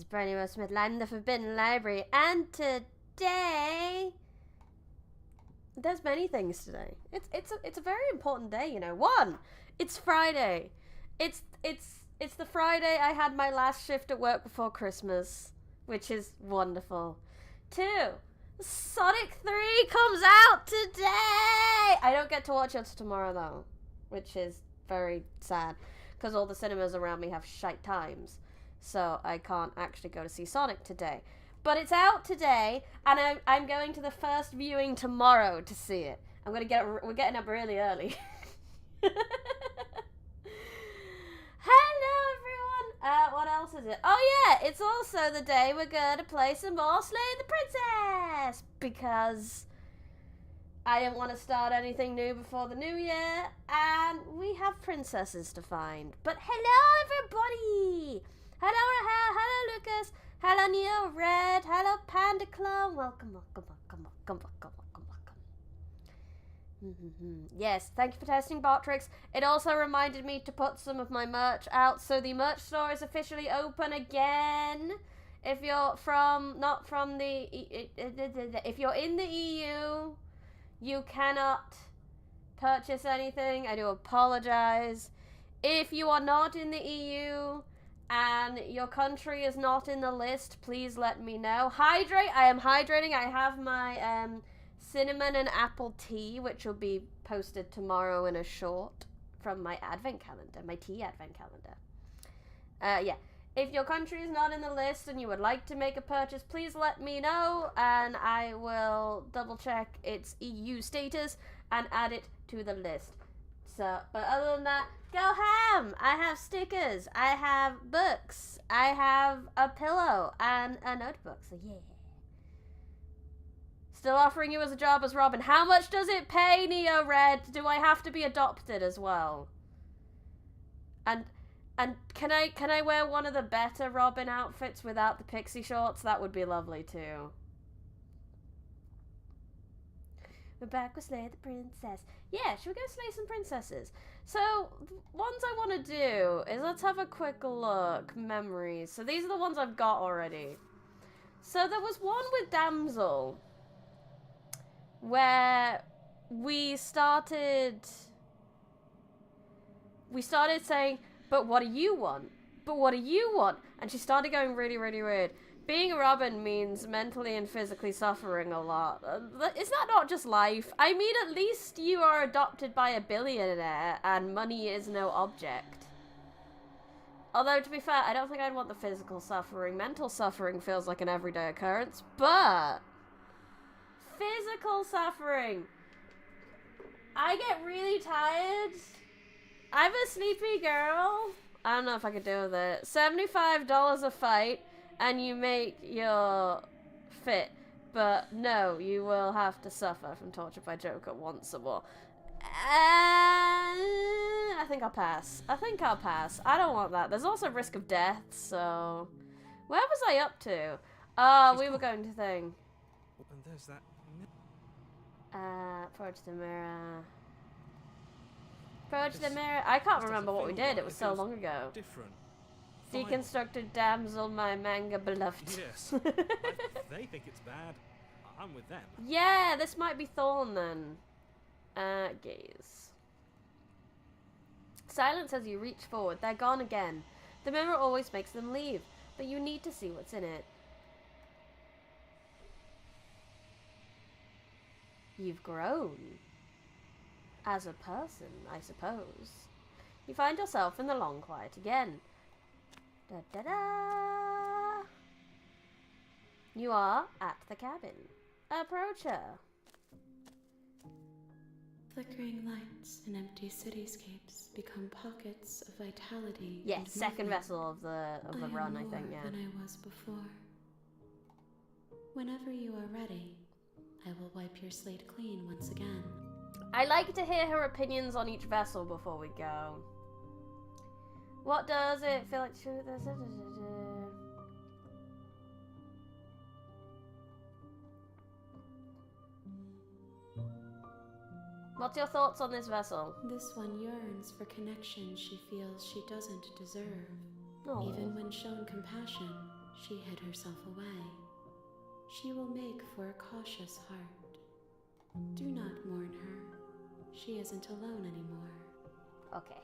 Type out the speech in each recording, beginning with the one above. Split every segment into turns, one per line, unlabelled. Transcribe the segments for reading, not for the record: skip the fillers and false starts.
Brennywell Smith, live in the Forbidden Library, and today... There's many things today. It's a very important day, you know. One, it's Friday. It's the Friday I had my last shift at work before Christmas, which is wonderful. Two, Sonic 3 comes out today! I don't get to watch it tomorrow, though, which is very sad, because all the cinemas around me have shite times, so I can't actually go to see Sonic today. But it's out today, and I'm going to the first viewing tomorrow to see it. We're getting up really early. Hello, everyone! What else is it? Oh, yeah, it's also the day we're going to play some more Slay the Princess! Because I didn't want to start anything new before the new year, and we have princesses to find. But hello, everybody! Hello, Lucas! Hello, Neo Red! Hello, Panda Clone! Welcome. Yes, thank you for testing Botrix. It also reminded me to put some of my merch out, so the merch store is officially open again. If you're if you're in the EU, you cannot purchase anything. I do apologize. If you are not in the EU and your country is not in the list, please let me know. Hydrate. I am hydrating. I have my cinnamon and apple tea, which will be posted tomorrow in a short from my advent calendar, my tea advent calendar. Yeah. If your country is not in the list and you would like to make a purchase, please let me know, and I will double check its EU status and add it to the list. So, but other than that, go ham! I have stickers, I have books, I have a pillow and a notebook, so yeah. Still offering you as a job as Robin. How much does it pay, Neo Red? Do I have to be adopted as well? And can I wear one of the better Robin outfits without the pixie shorts? That would be lovely too. We're back with Slay the Princess. Yeah, should we go slay some princesses? So, ones I want to do is, let's have a quick look. Memories. So these are the ones I've got already. So there was one with Damsel, where we started saying, but what do you want? But what do you want? And she started going really, really weird. Being a Robin means mentally and physically suffering a lot. Is that not just life? I mean, at least you are adopted by a billionaire and money is no object. Although, to be fair, I don't think I'd want the physical suffering. Mental suffering feels like an everyday occurrence, but physical suffering. I get really tired. I'm a sleepy girl. I don't know if I could deal with it. $75 a fight, and you make your fit. But no, you will have to suffer from torture by Joker once or more. I think I'll pass. I don't want that. There's also risk of death, so... Where was I up to? Oh, we were going to thing.
And there's that...
Approach the mirror. Approach the mirror. I can't remember what we did. It was so long ago.
Different.
Deconstructed damsel, my manga beloved.
Yes. They think it's bad. I'm with them.
Yeah, this might be Thorn then. Gaze. Silence as you reach forward. They're gone again. The mirror always makes them leave, but you need to see what's in it. You've grown. As a person, I suppose. You find yourself in the long quiet again. Da da da! You are at the cabin. Approach her.
Flickering lights and empty cityscapes become pockets of vitality.
Yes, second vessel of the run, I think, yeah.
Than I was before. Whenever you are ready, I will wipe your slate clean once again.
I like to hear her opinions on each vessel before we go. What does it feel like? What's your thoughts on this vessel?
This one yearns for connection she feels she doesn't deserve.
Aww.
Even when shown compassion, She hid herself away. She will make for a cautious heart. Do not mourn her. She isn't alone anymore.
Okay,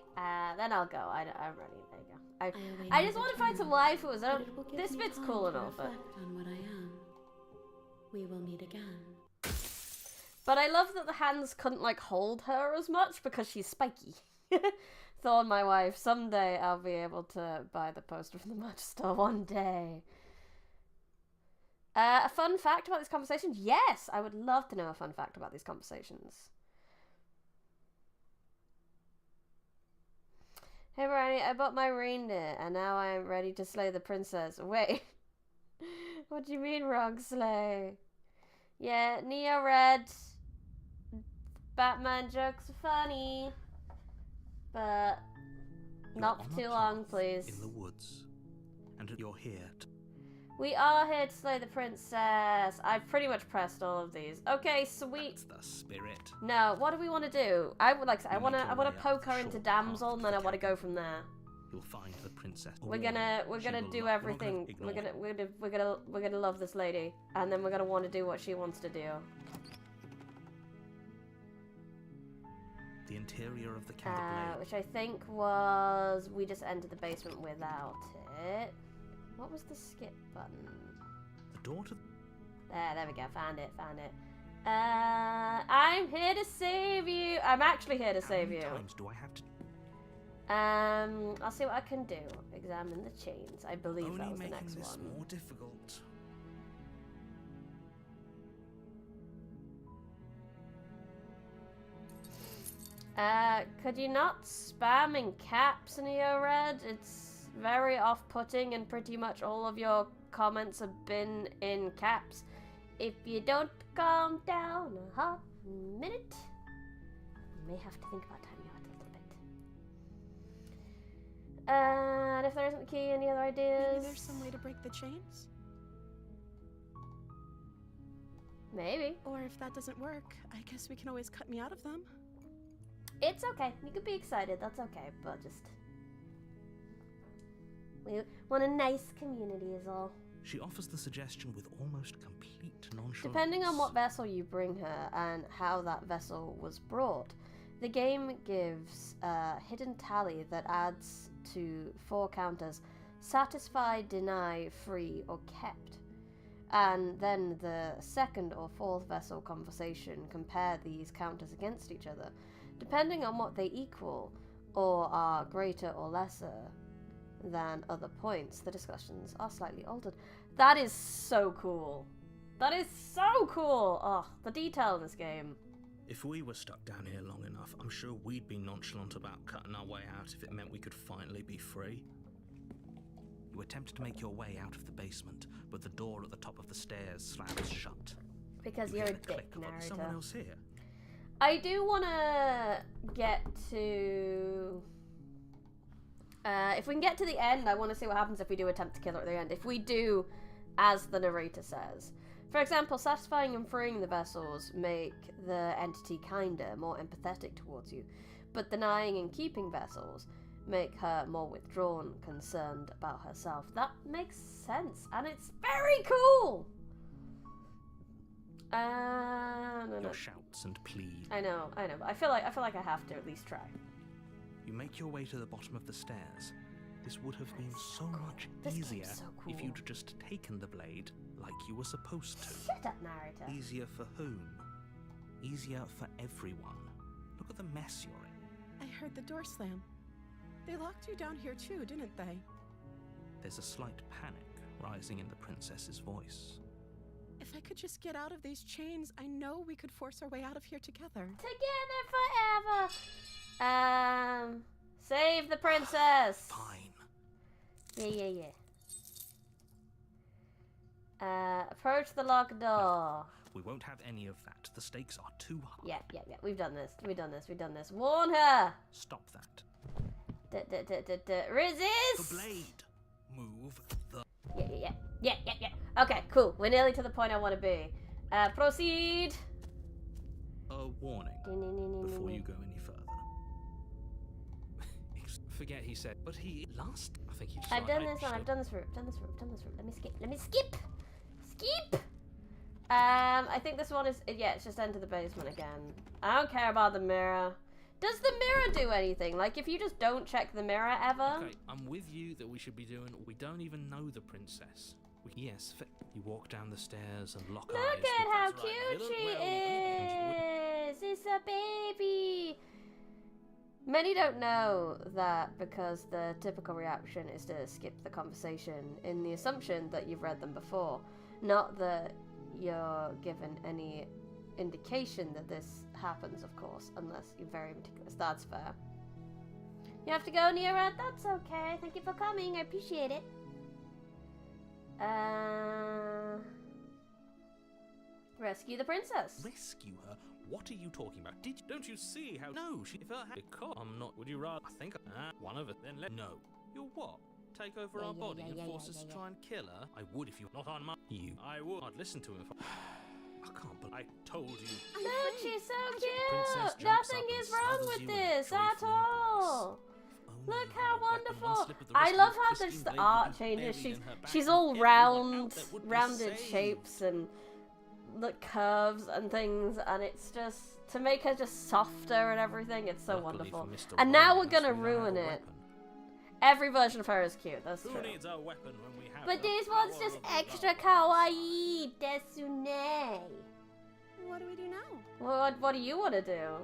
then I'll go. I'm ready. There you go.
await
I
your
just want to find some
return,
waifus. I
but it will
don't,
give
this
me
bit's
time
cool and
to
all, but
reflect on what I am. We will meet again.
I love that the hands couldn't like hold her as much because she's spiky. Thorn, my wife. Someday I'll be able to buy the poster from the merch store. One day. A fun fact about these conversations? Yes, I would love to know a fun fact about these conversations. Hey, Bryony, I bought my reindeer, and now I am ready to slay the princess. Wait. What do you mean, wrong slay? Yeah, Neo Red. Batman jokes are funny. But not for too long, please.
In the woods. And you're here to...
We are here to slay the princess. I've pretty much pressed all of these. Okay, sweet.
That's the spirit.
No, what do we want to do? I would like to. I want
make your
to
way
poke
up
her
the
into
short
damsel,
path
and
to
then
the
I want to go
cabin.
from there.
You'll find the princess.
We're gonna do everything. We're gonna love this lady, and then we're gonna want to do what she wants to do.
The interior of the candle
Which I think was we just entered the basement without it. What was the skip button?
The door to...
There we go. Found it. I'm here to save you. I'm actually here to save you.
How many times do I have to...
I'll see what I can do. Examine the chains. I believe
Only
that was the
making
next
this
one.
more difficult.
Could you not spam in caps, Neo Red? It's very off-putting, and pretty much all of your comments have been in caps. If you don't calm down a half minute, you may have to think about timing out a little bit. And if there isn't a key, any other ideas?
Maybe there's some way to break the chains?
Maybe.
Or if that doesn't work, I guess we can always cut me out of them.
It's okay. You can be excited. That's okay. But just... we want a nice community is all.
She offers the suggestion with almost complete nonchalance.
Depending on what vessel you bring her and how that vessel was brought, the game gives a hidden tally that adds to 4 counters: satisfied, deny, free, or kept. And then the second or fourth vessel conversation compare these counters against each other. Depending on what they equal, or are greater or lesser than other points, the discussions are slightly altered. That is so cool. That is so cool. Oh, the detail in this game.
If we were stuck down here long enough, I'm sure we'd be nonchalant about cutting our way out if it meant we could finally be free. You attempted to make your way out of the basement, but the door at the top of the stairs slams shut.
Because
You
you're a
hear the click
dick,
of what, someone
Naruto.
else here.
I do want to get to... if we can get to the end, I want to see what happens if we do attempt to kill her at the end. If we do, as the narrator says. For example, satisfying and freeing the vessels make the entity kinder, more empathetic towards you. But denying and keeping vessels make her more withdrawn, concerned about herself. That makes sense, and it's very cool! No.
Your shouts and pleas.
I know, but I feel like I have to at least try.
You make your way to the bottom of the stairs. This would have been so much
This game's
easier
so
if
cool.
you'd just taken the blade like you were supposed to.
Shut up, narrator.
Easier for whom? Easier for everyone. Look at the mess you're in.
I heard the door slam. They locked you down here too, didn't they?
There's a slight panic rising in the princess's voice.
If I could just get out of these chains, I know we could force our way out of here together.
Together forever! Save the princess!
Fine.
Yeah. Approach the locked door.
We won't have any of that. The stakes are too high.
Yeah. We've done this. Warn her!
Stop that.
Resist!
The blade! Move the...
Yeah. Okay, cool. We're nearly to the point I want to be. Proceed!
A warning before you go any further. forget he said, but he last. I think he.
I've done this one. I've done this route. I've done this route. I've done this route. Let me skip. Let me skip. Skip. I think this one is. Yeah, it's just enter the basement again. I don't care about the mirror. Does the mirror do anything? Like, if you just don't check the mirror ever?
Okay, I'm with you that we should be doing. We don't even know the princess. Yes, you walk down the stairs and lock eyes.
Look at how
That's
cute
right,
she
well,
is! It's a baby! Many don't know that because the typical reaction is to skip the conversation in the assumption that you've read them before. Not that you're given any indication that this happens, of course, unless you're very meticulous. That's fair. You have to go near her? That's okay. Thank you for coming. I appreciate it. Rescue the princess.
Rescue her? What are you talking about? Don't you see how? No, she. Because I'm not. Would you rather? I think. One of it. Then let. No. You're what? Take over our body and force us to try and kill her? I would if you. Not on my. You. I would. I'd listen to him if I can't believe I told you.
Look, she's so cute. Nothing is wrong with this at all. Look how wonderful! I love how the art changes. She's all rounded shapes and like curves and things, and it's just to make her just softer and everything. It's so wonderful. And now we're gonna ruin it. Every version of her is cute. That's true.
Who needs a weapon when we have
but this one's just extra kawaii, desune.
What do we do now?
What do you want to do?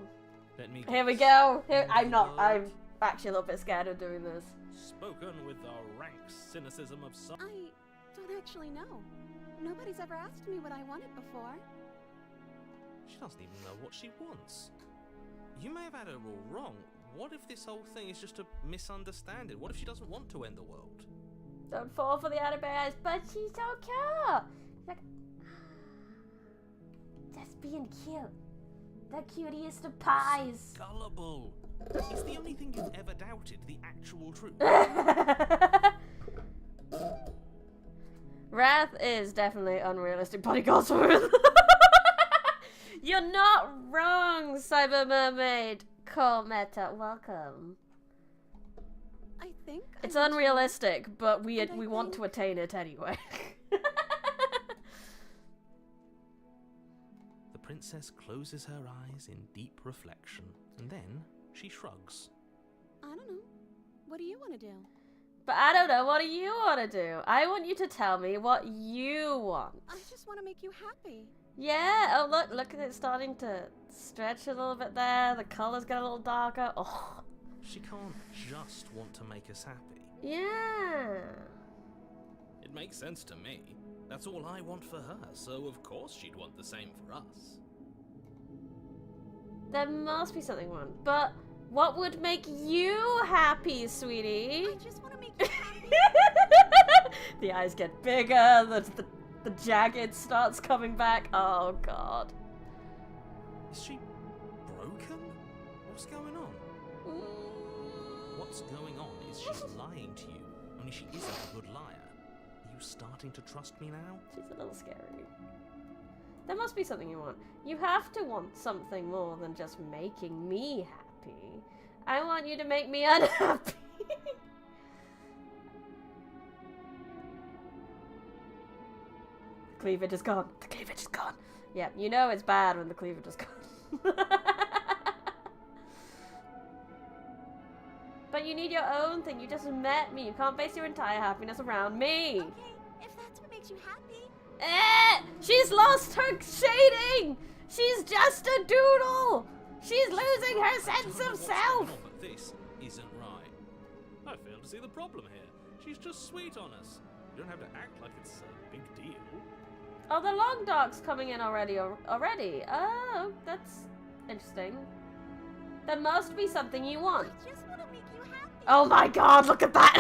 Let me
Here we go. I'm actually a little bit scared of doing this.
Spoken with the rank cynicism of some.
I don't actually know. Nobody's ever asked me what I wanted before.
She doesn't even know what she wants. You may have had her all wrong. What if this whole thing is just a misunderstanding? What if she doesn't want to end the world?
Don't fall for the outer bears, but she's so cute. Like, just being cute. The cutest of pies.
Gullible. It's the only thing you've ever doubted, the actual truth.
Wrath is definitely unrealistic body goals for her. You're not wrong, Cyber Mermaid. Cool Meta, welcome.
I think
it's unrealistic, but we want to attain it anyway.
The princess closes her eyes in deep reflection, and then she shrugs.
I don't know. What do you want to do?
But I don't know. What do you want to do? I want you to tell me what you want.
I just want to make you happy.
Yeah. Oh, look at it starting to stretch a little bit there. The colors get a little darker. Oh.
She can't just want to make us happy.
Yeah.
It makes sense to me. That's all I want for her, so of course she'd want the same for us.
There must be something wrong. But what would make you happy, sweetie?
I just want to make you happy.
The eyes get bigger. The jagged starts coming back. Oh, God.
Is she broken? What's going on? What's going on is she's lying to you. Only she isn't a good liar. Are you starting to trust me now?
She's a little scary. There must be something you want. You have to want something more than just making me happy. I want you to make me unhappy. The cleavage is gone. The cleavage is gone. Yeah, you know it's bad when the cleavage is gone. But you need your own thing. You just met me. You can't base your entire happiness around me.
Okay, if that's what makes you happy.
She's lost her shading. She's just a doodle. She's losing her sense of self.
But this isn't right. I fail to see the problem here. She's just sweet on us. You don't have to act like it's a big deal.
Oh, the long dog's coming in already. Oh, that's interesting. There must be something you want.
I just want to make you happy.
Oh my God, look at that.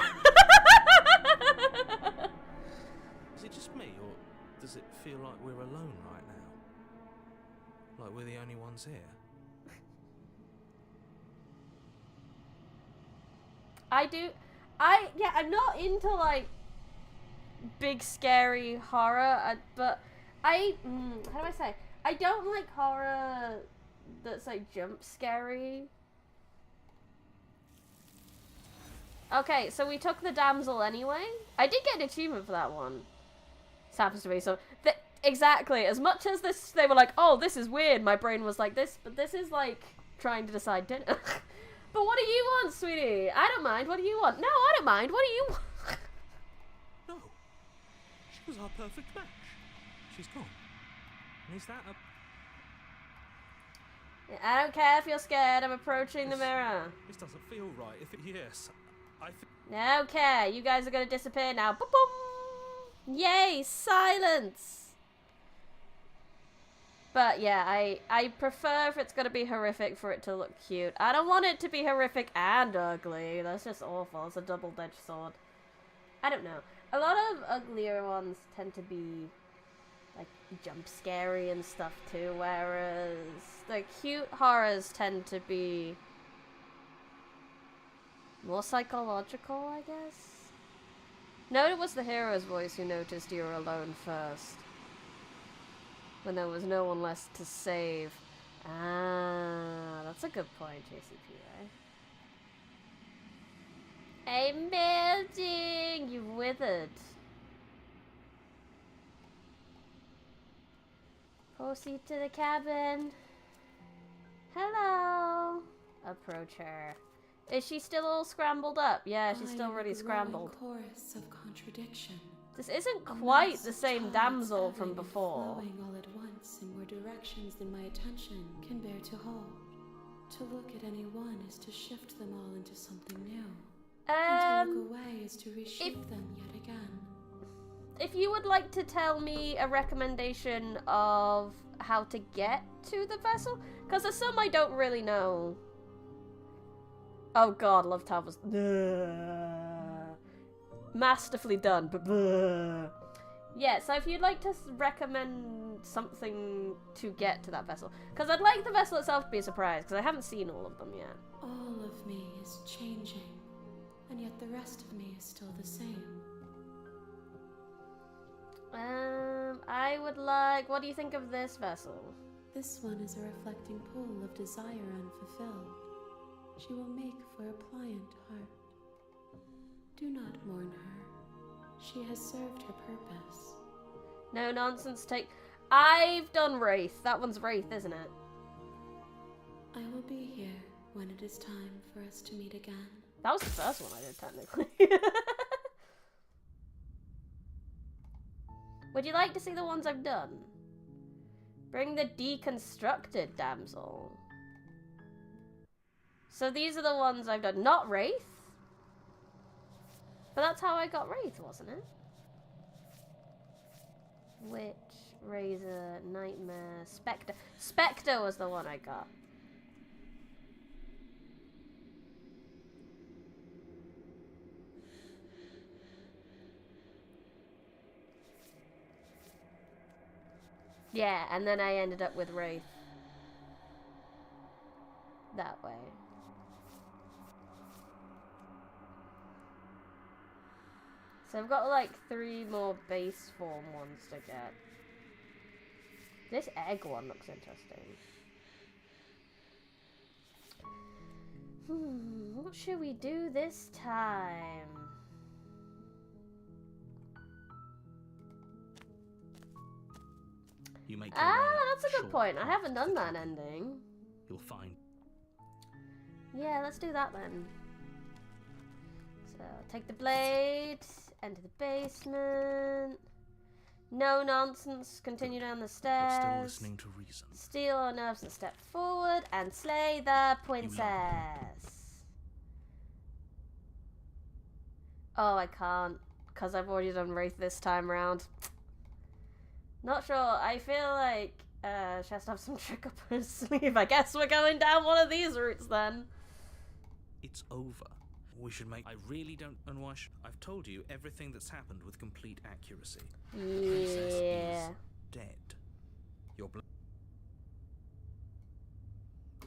Is it just me, or does it feel like we're alone right now? Like we're the only ones here?
I'm not into like big scary horror, but how do I say? I don't like horror that's like jump scary. Okay, so we took the damsel anyway. I did get an achievement for that one. This happens to be so. Exactly. As much as this, they were like, "Oh, this is weird." My brain was like this, but this is like trying to decide dinner. But what do you want, sweetie? I don't mind. What do you want? No, I don't mind. What do you want?
No. She was our perfect match. She's gone. And is that a...
I don't care if you're scared. I'm approaching the mirror.
This doesn't feel right. If it... Yes.
Okay, you guys are gonna disappear now. Boom, boom. Yay, silence. But yeah, I prefer if it's gonna be horrific for it to look cute. I don't want it to be horrific and ugly. That's just awful. It's a double-edged sword. I don't know. A lot of uglier ones tend to be like jump scary and stuff too, whereas the cute horrors tend to be more psychological, I guess. No, it was the hero's voice who noticed you were alone first. When there was no one left to save. Ah, that's a good point, JCP, right? I'm melting! You withered. Proceed to the cabin. Hello! Approach her. Is she still all scrambled up? Yeah, she's still really scrambled.
Chorus of contradiction.
This isn't quite the same damsel from before.
Flowing all at once in more directions than my attention can bear to hold. To look at any one is to shift them all into something new. And to look away is to reshape them yet again.
If you would like to tell me a recommendation of how to get to the vessel, because there's some I don't really know. Oh god, Love Tab was masterfully done, but yeah, so if you'd like to recommend something to get to that vessel, because I'd like the vessel itself to be a surprise, because I haven't seen all of them yet.
All of me is changing, and yet the rest of me is still the same.
I would like, what do you think of this vessel?
This one is a reflecting pool of desire unfulfilled. She will make for a pliant heart. Do not mourn her. She has served her purpose.
No nonsense, I've done Wraith. That one's Wraith, isn't it?
I will be here when it is time for us to meet again.
That was the first one I did, technically. Would you like to see the ones I've done? Bring the deconstructed damsel. So these are the ones I've done. Not Wraith. But that's how I got Wraith, wasn't it? Witch, Razor, Nightmare, Spectre. Spectre was the one I got. Yeah, and then I ended up with Wraith. That way. So I've got like 3 more base form ones to get. This egg one looks interesting. What should we do this time?
You make your way up
that's a good
short
point. I
path
haven't
to
done
the
that
cabin.
ending.
You'll find...
Yeah, let's do that then. So, take the blade, enter the basement. No nonsense, continue down the stairs.
You're still listening to reason.
Steel our nerves and step forward and slay the princess. Oh, I can't, because I've already done Wraith this time around. Not sure. I feel like she has to have some trick up her sleeve. I guess we're going down one of these routes then.
It's over. We should make... I really don't... And why should... I've told you everything that's happened with complete accuracy. The princess is dead. Your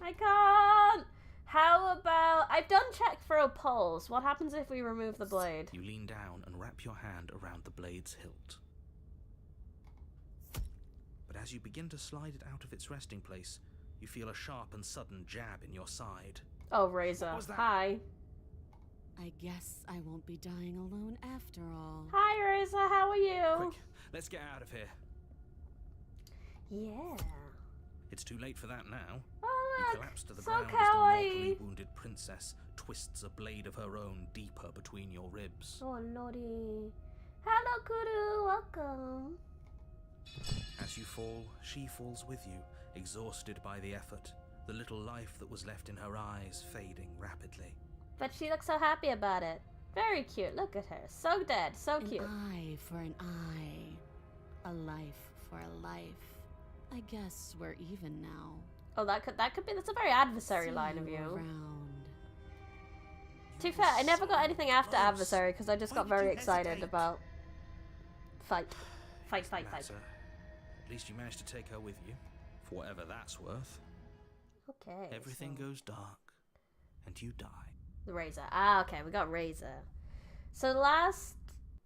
I can't! How about... I've done check for a pulse. What happens if we remove the blade?
You lean down and wrap your hand around the blade's hilt. But as you begin to slide it out of its resting place, you feel a sharp and sudden jab in your side.
Oh, Razor.
What was that?
Hi.
I guess I won't be dying alone after all.
Hi, Rosa. How are you?
Quick, let's get out of here.
Yeah.
It's too late for that now.
Oh,
You
look.
collapse to the
So
ground as the
kawaii.
mortally wounded princess twists a blade of her own deeper between your ribs.
Oh, lordy. Hello, Kuru. Welcome.
As you fall, she falls with you, exhausted by the effort, the little life that was left in her eyes fading rapidly.
But she looks so happy about it. Very cute. Look at her. So dead. So cute.
An eye for an eye. A life for a life. I guess we're even now.
Oh, that could be. That's a very adversary
See
line of you.
Around.
To be fair, I never got anything after
Close.
adversary because I just
Why
got
did
very
you
excited
hesitate?
about fight.
Matter. At least you managed to take her with you, for whatever that's worth.
Okay.
Everything
so-
goes dark, and you die.
The razor. Ah, okay, we got razor. So last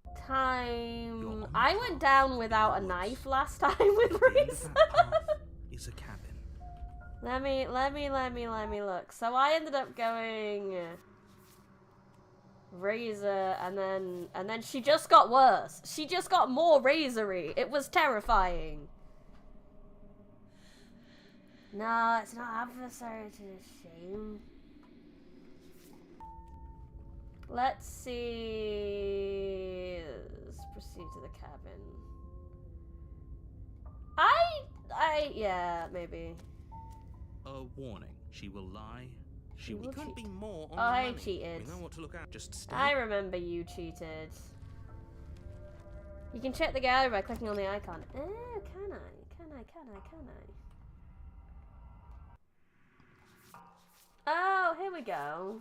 You're
time
on the
I went
path
down
in
without
the
a
woods.
knife last time with
At the end of
razor.
that path is a cabin.
let me look. So I ended up going razor and then she just got worse. She just got more razory. It was terrifying. No, it's not adversary to the shame. Let's see. Let's proceed to the cabin. Yeah, maybe.
A warning. She will lie. She
will
couldn't
cheat.
be more on
Oh,
the
I
money.
cheated.
We know what to look at. Just stay.
I remember you cheated. You can check the gallery by clicking on the icon. Oh, can I? Oh, here we go.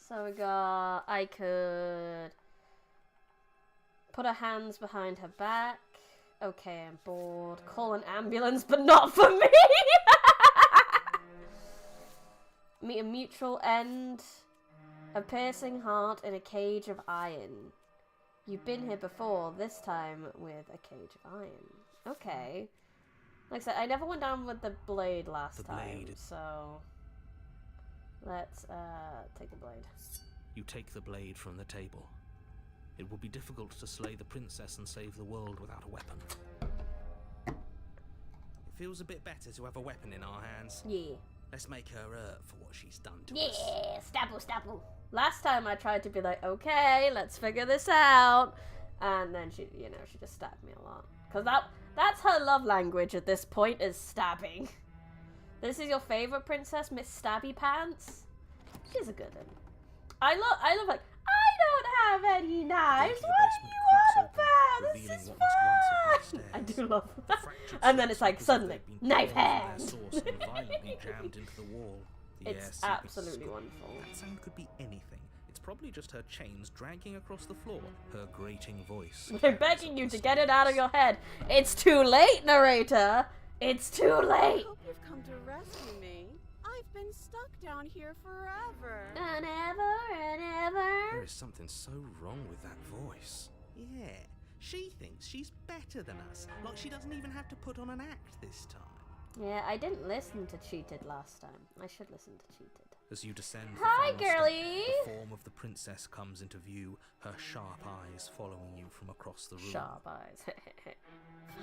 So we got, I could put her hands behind her back. Okay, I'm bored. Call an ambulance, but not for me. Meet a mutual end. A piercing heart in a cage of iron. You've been here before, this time with a cage of iron. Okay. Like I said, I never went down with the blade last
The
time,
blade.
so let's take the blade.
You take the blade from the table. It will be difficult to slay the princess and save the world without a weapon. It feels a bit better to have a weapon in our hands.
Yeah.
Let's make her hurt for what she's done to us.
Yeah, stabble. Last time I tried to be like, okay, let's figure this out. And then she just stabbed me a lot. Because that's her love language at this point, is stabbing. This is your favorite princess, Miss Stabby Pants? She's a good one. I love like, I don't have any knives.
The
What
basement
are you on
creaks open,
about? This
revealing
is
what must once have
fun.
been
I
stairs.
do love
The
that.
fractured
And then it's
slats
like,
look as if
suddenly,
they've been
knife
torn from
hand.
their source and violently jammed into the wall. The air
It's
seeping
absolutely
scream.
wonderful.
That sound could be anything. It's probably just her chains dragging across the floor. Her grating voice.
We're begging you to get it out of your head. It's too late, narrator. It's too late.
Hope you've come to rescue me. I've been stuck down here forever.
And ever.
There is something so wrong with that voice. Yeah, she thinks she's better than us. Like she doesn't even have to put on an act this time.
Yeah, I didn't listen to Cheated last time. I should listen to Cheated.
As you descend the
Hi,
final step,
girly.
the form of the princess comes into view, her sharp eyes following you from across the room.
Sharp eyes.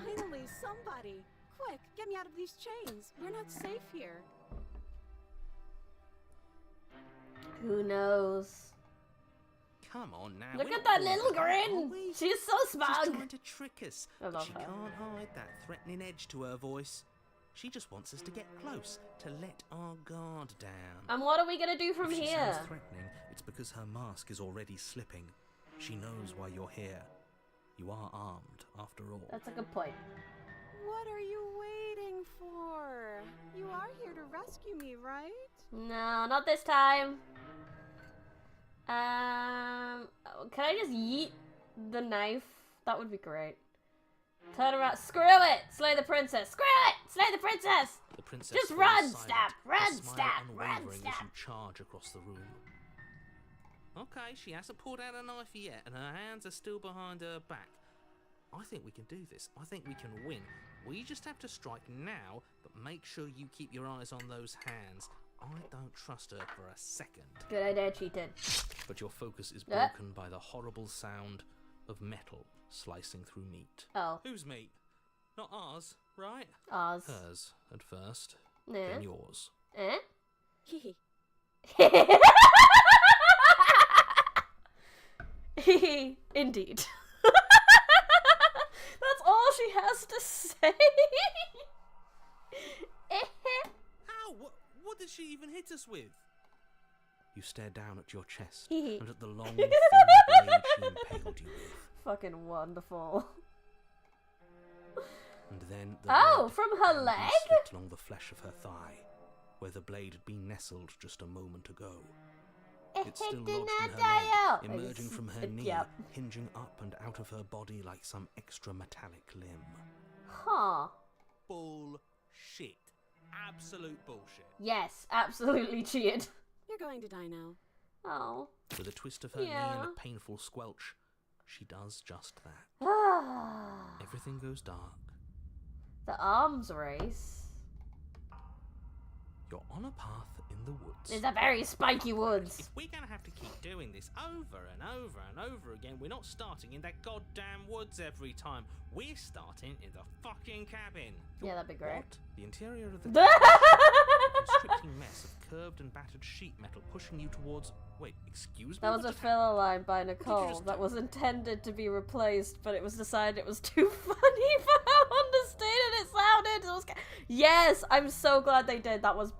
Finally, somebody. Quick, get me out of these chains. We're not safe here.
Who knows?
Come on now.
Look
we're
at
not
that little
bored, are
grin.
we?
She's so
She's
smug.
trying to trick us,
I
but
love
she
her.
can't hide that threatening edge to her voice. She just wants us to get close, to let our guard down.
And what are we gonna do from
If she
here?
sounds threatening, it's because her mask is already slipping. She knows why you're here. You are armed, after all.
That's a good point.
What are you waiting for? You are here to rescue me, right?
No, not this time. Can I just yeet the knife? That would be great. Turn around. Screw it! Slay the princess. Screw it! Slay the princess!
The princess
Just
falls
run,
silent,
stab,
her
run,
smile
stab, run,
unwavering
stab.
as you charge across the room. Okay, she hasn't pulled out a knife yet, and her hands are still behind her back. I think we can do this. I think we can win. We just have to strike now, but make sure you keep your eyes on those hands. I don't trust her for a second.
Good idea, cheated.
But your focus is broken by the horrible sound of metal slicing through meat.
Oh.
Whose meat? Not ours, right?
Ours.
Hers at first,
Yeah.
then yours.
Eh?
Hehe.
Indeed. That's all she has to say.
How? What did she even hit us with? You stare down at your chest
Hee.
and at the long, thin blade she impaled you with.
Fucking wonderful.
And then the
Oh,
red
from her
hand
leg?
slipped along the flesh of her thigh, where the blade had been nestled just a moment ago. It still lodged in her leg, emerging from her knee,
Yep.
hinging up and out of her body like some extra metallic limb.
Huh.
Bullshit. Absolute bullshit.
Yes, absolutely cheated.
You're going to die now.
Oh.
With a twist of her knee
Yeah.
and a painful squelch, she does just that.
Ah.
Everything goes dark.
The arms race.
You're on a path in the woods.
It's a very spiky woods.
If we're gonna have to keep doing this over and over and over again, we're not starting in that goddamn woods every time. We're starting in the fucking cabin.
Yeah, that'd be great.
What? The interior of the cabin is a constricting mess of curved and battered sheet metal pushing you towards... Wait, excuse me?
That was
What
a
just
filler line by
did you
Nicole
just
that
do?
was intended to be replaced, but it was decided it was too funny for how understated it sounded. It was yes, I'm so glad they did. That was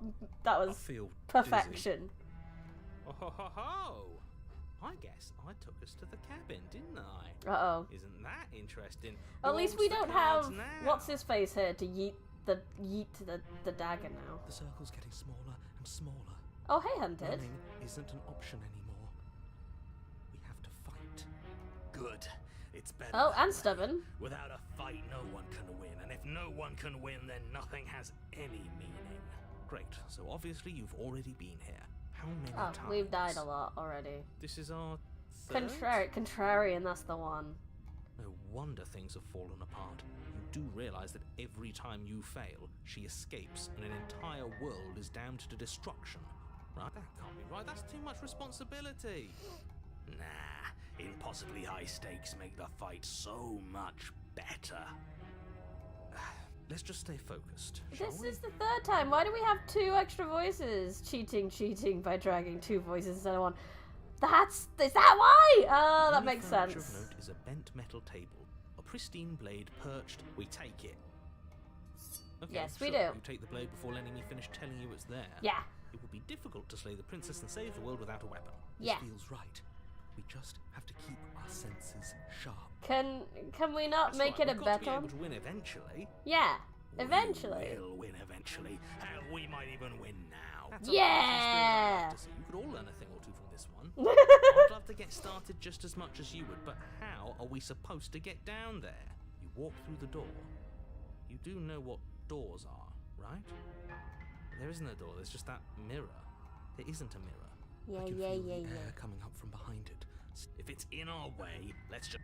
I feel
perfection.
dizzy. Oh ho ho ho! I guess I took us to the cabin, didn't I?
Uh-oh.
Isn't that interesting?
At
Who
least
holds
we
the
don't
cards
have
now?
what's his face here to yeet the dagger now.
The circle's getting smaller and smaller.
Oh hey, Hunted.
Running isn't an option anymore. We have to fight. Good. It's better.
Oh,
that
and
way.
stubborn.
Without a fight, no one can win, and if no one can win, then nothing has any meaning. Great. So obviously you've already been here. How many
Oh,
times?
we've died a lot already.
This is our third?
Contrarian, that's the one.
No wonder things have fallen apart. You do realize that every time you fail, she escapes, and an entire world is damned to destruction. Right? That can't be right. That's too much responsibility. Nah, impossibly high stakes make the fight so much better. Let's just stay focused, shall
This
we?
is the third time. Why do we have two extra voices? Cheating by dragging two voices instead of one. Is that why? Oh, that
Only
makes
furniture
sense.
of note is a bent metal table, a pristine blade perched. We take it. Okay,
Yes, we
sure,
do.
You take the blade before letting me finish telling you it's there.
Yeah.
It would be difficult to slay the princess and save the world without a weapon. This
Yeah.
feels right. We just have to keep our senses sharp.
Can we not
That's
make
right,
it a
we've got to
bet
be
on?
able to win eventually.
Yeah, eventually.
We will win eventually. Hell, we might even win now. That's
Yeah!
a spirit I'd like to see. You could all learn a thing or two from this one. I'd love to get started just as much as you would, but how are we supposed to get down there? You walk through the door. You do know what doors are, right? There isn't a door, there's just that mirror. There isn't a mirror.
Yeah,
I can
yeah,
feel
yeah,
the
yeah.
air coming up from behind it. If it's in our way, let's just...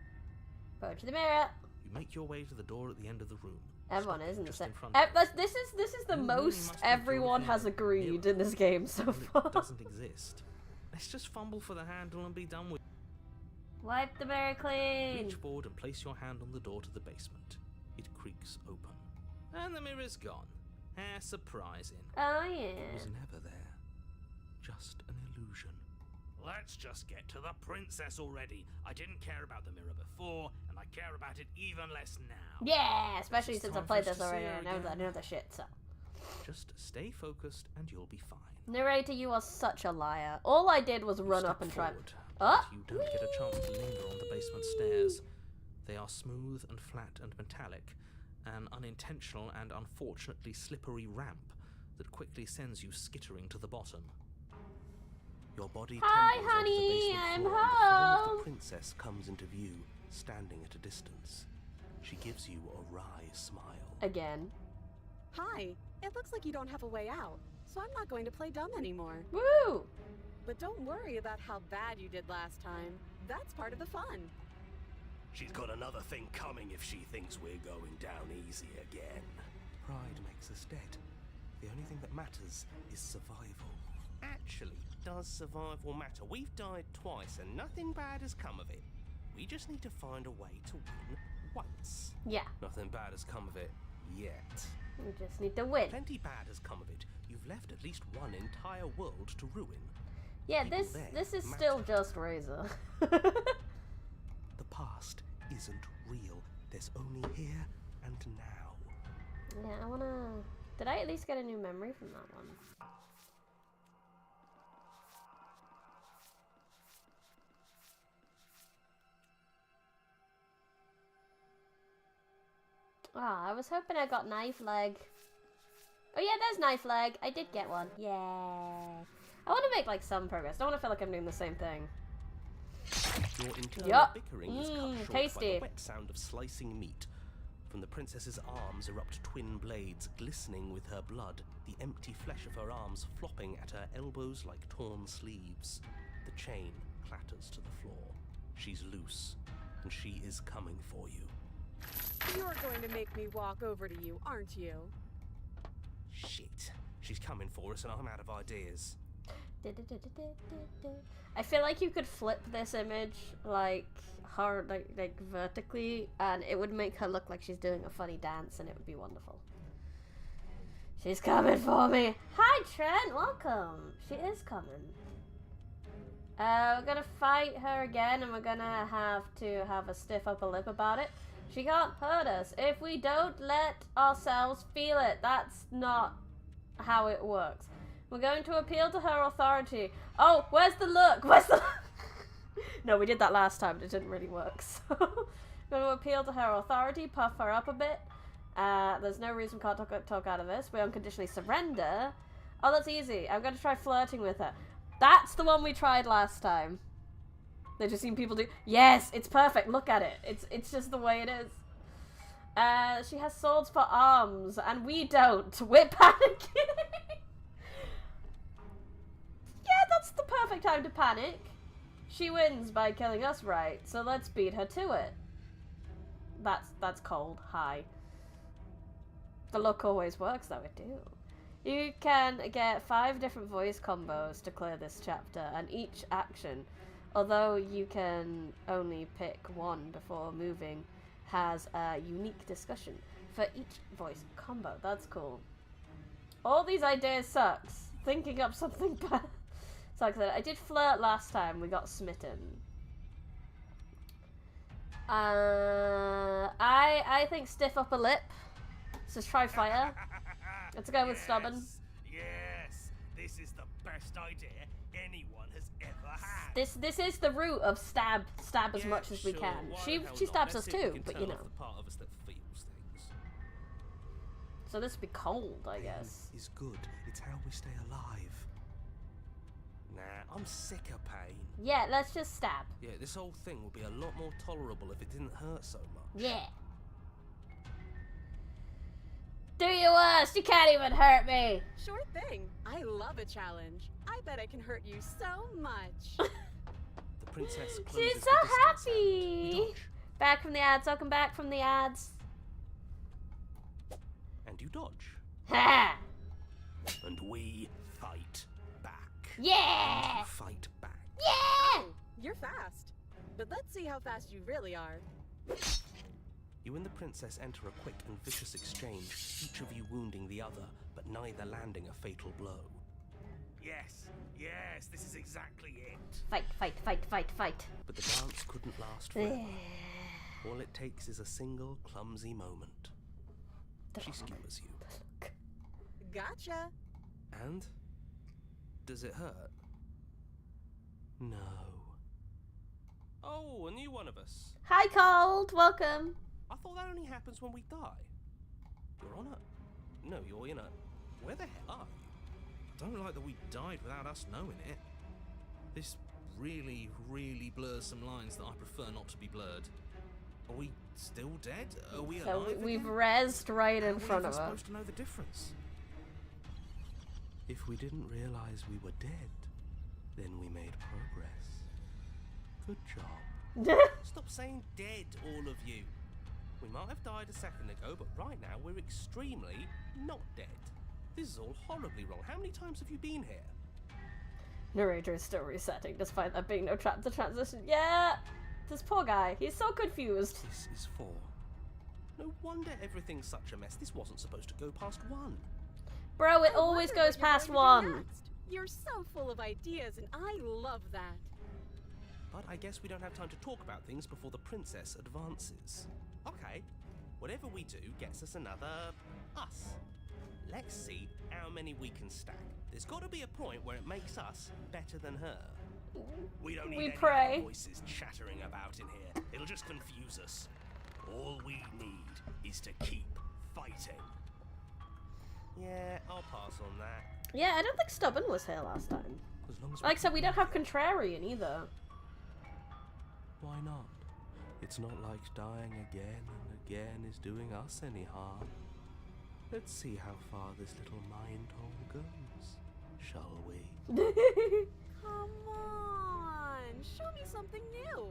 Go to the mirror.
You make your way to the door at the end of the room.
Everyone
stopping
is in the
just
same.
in front of you.
This is the
You really
most
must be
everyone
building
has
a
agreed
mirror.
in this game so
Well,
far.
it doesn't exist. Let's just fumble for the handle and be done with it.
Wipe the mirror clean.
Reach forward and place your hand on the door to the basement. It creaks open. And the mirror's gone. How surprising.
Oh
It
yeah.
was never there. Just an illusion. Let's just get to the princess already. I didn't care about the mirror before, and I care about it even less now.
Yeah, especially
It's
since I
time for
played
us
this
to see
already.
her
I know
again.
the shit. So,
Just stay focused and you'll be fine.
narrator, you are such a liar. All I did was
You
run
step
up and try.
forward,
Oh!
but you don't get a chance to linger on the basement stairs. They are smooth and flat and metallic, an unintentional and unfortunately slippery ramp that quickly sends you skittering to the bottom. Your body
Hi,
tumbles onto
honey,
the basement
I'm
floor, and the form of
home.
the princess comes into view, standing at a distance. She gives you a wry smile.
Again.
Hi. It looks like you don't have a way out, so I'm not going to play dumb anymore.
Woo!
But don't worry about how bad you did last time. That's part of the fun.
She's got another thing coming if she thinks we're going down easy again.
Pride makes us dead. The only thing that matters is survival.
Actually, does survival matter? We've died twice and nothing bad has come of it. We just need to find a way to win once.
Yeah,
Nothing bad has come of it yet.
we just need to win.
Plenty bad has come of it. You've left at least one entire world to ruin.
Yeah,
People
this
there
is still
matter.
just Razor.
The past isn't real. There's only here and now.
Yeah, I wanna... Did I at least get a new memory from that one? Ah, I was hoping I got knife leg. Oh yeah, there's knife leg. I did get one. Yeah. I want to make like some progress. I don't want to feel like I'm doing the same thing.
Your internal
Yup.
bickering is cut short by
Tasty.
the wet sound of slicing meat. From the princess's arms erupt twin blades, glistening with her blood, the empty flesh of her arms flopping at her elbows like torn sleeves. The chain clatters to the floor. She's loose, and she is coming for you.
You're going to make me walk over to you, aren't you?
Shit. She's coming for us and I'm out of ideas.
I feel like you could flip this image like hard, like vertically, and it would make her look like she's doing a funny dance, and it would be wonderful. She's coming for me. Hi, Trent. Welcome. She is coming. We're gonna fight her again, and we're gonna have to have a stiff upper lip about it. She can't hurt us if we don't let ourselves feel it. That's not how it works. We're going to appeal to her authority. Oh, where's the look? Where's the No, we did that last time, but it didn't really work. So, we're going to appeal to her authority, puff her up a bit. There's no reason we can't talk out of this. We unconditionally surrender. Oh, that's easy. I'm going to try flirting with her. That's the one we tried last time. They've just seen people do. Yes, it's perfect. Look at it. It's just the way it is. She has swords for arms, and we don't. We're panicking. Yeah, that's the perfect time to panic. She wins by killing us, right? So let's beat her to it. That's cold. Hi. The look always works, though it do. You can get 5 different voice combos to clear this chapter, and each action, although you can only pick one before moving, has a unique discussion for each voice combo. That's cool. All these ideas sucks. Thinking up something bad. So like I said, I did flirt last time. We got smitten. I think stiff upper lip. Let's try fire. Let's go with stubborn.
Yes, this is the best idea anyone has ever had.
This is the root of stab as much as we
Sure,
can.
why
She
the hell
stabs
not?
us
Let's see if we
too,
can
but
tell
you know.
off the part of us that feels things.
So this would be cold, I guess.
Pain is good. It's how we stay alive.
Nah, I'm sick of pain.
Yeah, let's just stab.
Yeah, this whole thing would be a lot more tolerable if it didn't hurt so much.
Yeah. Do your worst. You can't even hurt me.
Sure thing. I love a challenge. I bet I can hurt you so much.
The princess closes
She's
the
so
distance out.
happy.
We dodge,
Back from the ads. Welcome back from the ads.
and you dodge,
Ha!
and we fight back.
Yeah!
You fight back.
Yeah!
You're fast. But let's see how fast you really are.
You and the princess enter a quick and vicious exchange, each of you wounding the other, but neither landing a fatal blow. Yes, this is exactly it.
Fight, fight, fight, fight, fight.
But the dance couldn't last forever. All it takes is a single clumsy moment. She skewers you.
Gotcha.
And? Does it hurt? No. Oh, a new one of us.
Hi, Cold. Welcome.
I thought that only happens when we die. You're on a... No, you're in a... Where the hell are you?
I don't like that we died without us knowing it. This really, really blurs some lines that I prefer not to be blurred. Are we still dead? Are we
So
alive
we've
again?
rezzed right in
How
front
are
of
we even
us.
supposed to know the difference?
If we didn't realize we were dead, then we made progress. Good job. Stop saying dead, all of you. We might have died a second ago, but right now we're extremely not dead. This is all horribly wrong. How many times have you been here?
Narrator is still resetting, despite there being no the transition. Yeah! This poor guy, he's so confused.
This is 4. No wonder everything's such a mess. This wasn't supposed to go past 1.
Bro, it
I
always
wonder
goes
what you're
past
going to do
1.
next. You're so full of ideas, and I love that.
But I guess we don't have time to talk about things before the princess advances. Okay, whatever we do gets us another us. Let's see how many we can stack. There's got to be a point where it makes us better than her. We don't need
We
any
pray.
other voices chattering about in here. It'll just confuse us. All we need is to keep fighting. Yeah, I'll pass on that.
Yeah, I don't think Stubborn was here last time.
As long as
Like I said, we don't have Contrarian either.
Why not? It's not like dying again and again is doing us any harm. Let's see how far this little mind hole goes, shall we?
Come on, show me something new.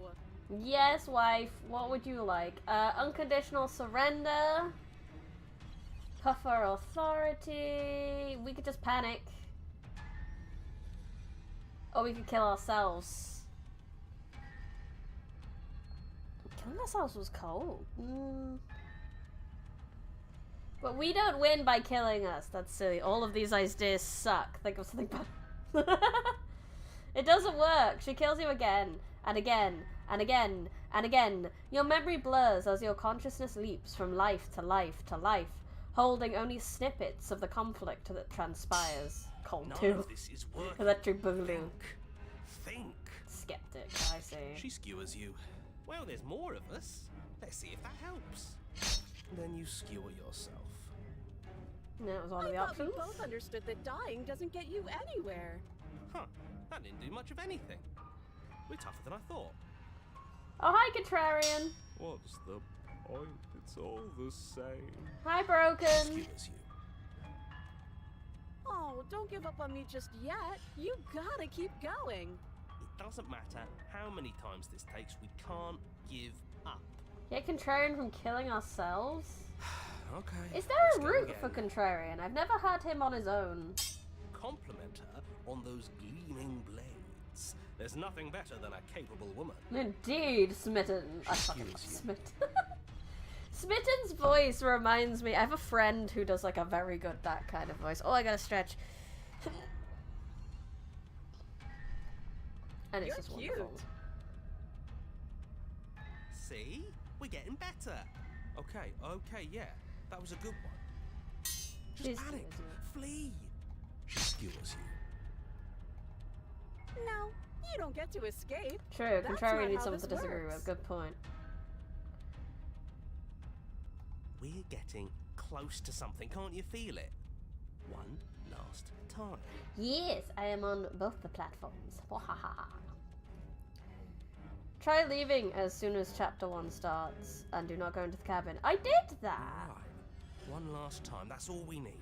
Yes, wife, what would you like? Unconditional surrender. Puffer authority. We could just panic. Or we could kill ourselves. Killing ourselves was cold. But we don't win by killing us. That's silly. All of these ideas suck. Think of something better. It doesn't work. She kills you again, and again, and again, and again. Your memory blurs as your consciousness leaps from life to life to life, holding only snippets of the conflict that transpires. Cold
None
too.
of this is working.
Electric boogaloo.
Think.
Skeptic, I see.
She skewers you. Well, there's more of us. Let's see if that helps. Then you skewer yourself.
No, it was one of
I
the
thought
options.
we both understood that dying doesn't get you anywhere.
Huh. That didn't do much of anything. We're tougher than I thought.
Oh, hi, Contrarian.
What's the point? It's all the same.
Hi, Broken.
Skewers you.
Oh, don't give up on me just yet. You gotta keep going.
It doesn't matter how many times this takes, we can't give up.
Get Contrarian from killing ourselves?
Okay.
Is there
let's
a
go
route
again.
for Contrarian? I've never had him on his own.
Compliment her on those gleaming blades. There's nothing better than a capable woman.
Indeed, Smitten. I fucking love
Excuse
Smitten. Smitten's voice reminds me. I have a friend who does like a very good that kind of voice. Oh, I gotta stretch. And it's
You're
just
cute.
wonderful.
See? We're getting better. Okay, yeah. That was a good one. Just
She
panic.
skewers you.
Flee. She skewers you.
No, you don't get to escape.
True,
That's
Contrarian
not
needs
how
someone to
this
disagree
works.
with. Good point.
We're getting close to something. Can't you feel it? One last time.
Yes, I am on both the platforms. Wahaha. Try leaving as soon as chapter 1 starts and do not go into the cabin. I did that!
Right. One last time. That's all we need.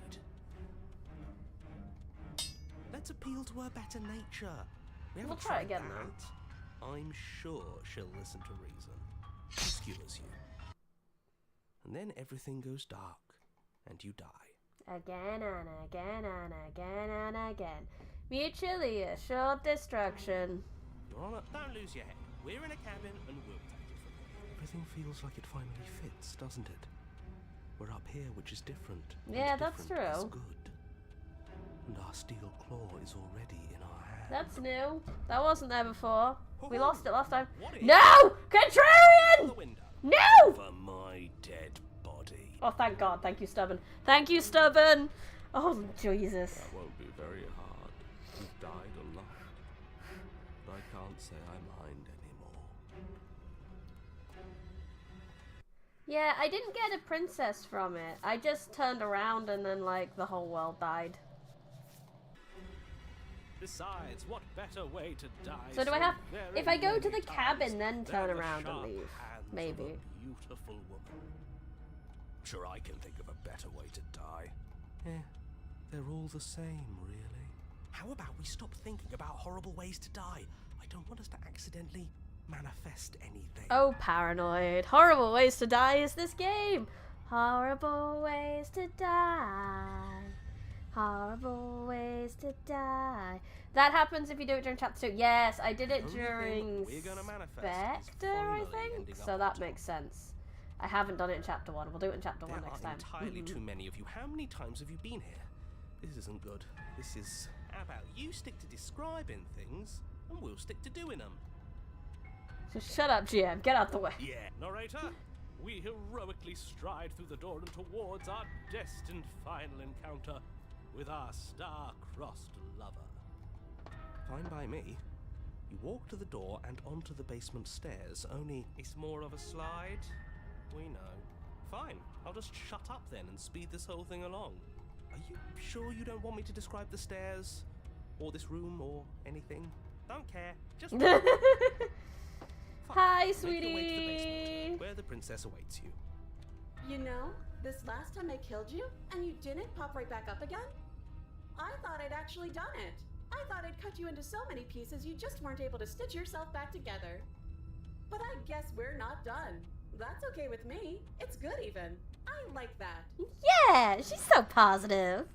Let's appeal to her better nature. We haven't
We'll try
tried
again,
that. I'm sure she'll listen to reason. She skewers you. And then everything goes dark, and you die.
Again and again and again and again. Mutually assured destruction.
Your Honor, don't lose your head. We're in a cabin, and we'll take it from here. Everything feels like it finally fits, doesn't it? We're up here, which is different. and
Yeah, that's
different is
true.
good. And our steel claw is already in our hand.
That's new. That wasn't there before. We
Oh,
lost it last time.
what is-
No!
Out the
Contrarian!
window.
No!
For my dead body.
Oh, thank God. Thank you, Stubborn. Thank you, Stubborn. Oh, Jesus.
That won't be very hard. You've died a lot. But I can't say I mind anymore.
Yeah, I didn't get a princess from it. I just turned around and then, like, the whole world died.
Besides, what better way to die?
So do I have...
very
If I go to
many
the cabin,
times
then
than
turn
the
around and
sharp
leave.
hands of
Maybe.
a beautiful woman. Sure, I can think of a better way to die. Yeah, they're all the same, really. How about we stop thinking about horrible ways to die? I don't want us to accidentally manifest anything.
Oh, paranoid. Horrible ways to die is this game. Horrible ways to die. Horrible ways to die. That happens if you do it during chapter 2. Yes, I did it
The only
during
thing we're gonna manifest is
Spectre, I
finally
think.
ending
So
up
that
on
makes
top.
sense. I haven't done it in chapter 1. We'll do it in chapter 1
There
next
are
time.
entirely too many of you. How many times have you been here? This isn't good. This is... How about you stick to describing things, and we'll stick to doing them.
Just shut up, GM. Get out the way.
Yeah.
Narrator, we heroically stride through the door and towards our destined final encounter with our star-crossed lover.
Fine by me. You walk to the door and onto the basement stairs, only it's more of a slide. We know. Fine, I'll just shut up then and speed this whole thing along. Are you sure you don't want me to describe the stairs? Or this room, or anything? Don't care. Just Fine.
Hi,
Make your way to the
sweetie.
basement, where the princess awaits you.
You know, this last time I killed you, and you didn't pop right back up again? I thought I'd actually done it. I thought I'd cut you into so many pieces you just weren't able to stitch yourself back together. But I guess we're not done. That's okay with me. It's good even. I like that.
Yeah, she's so positive.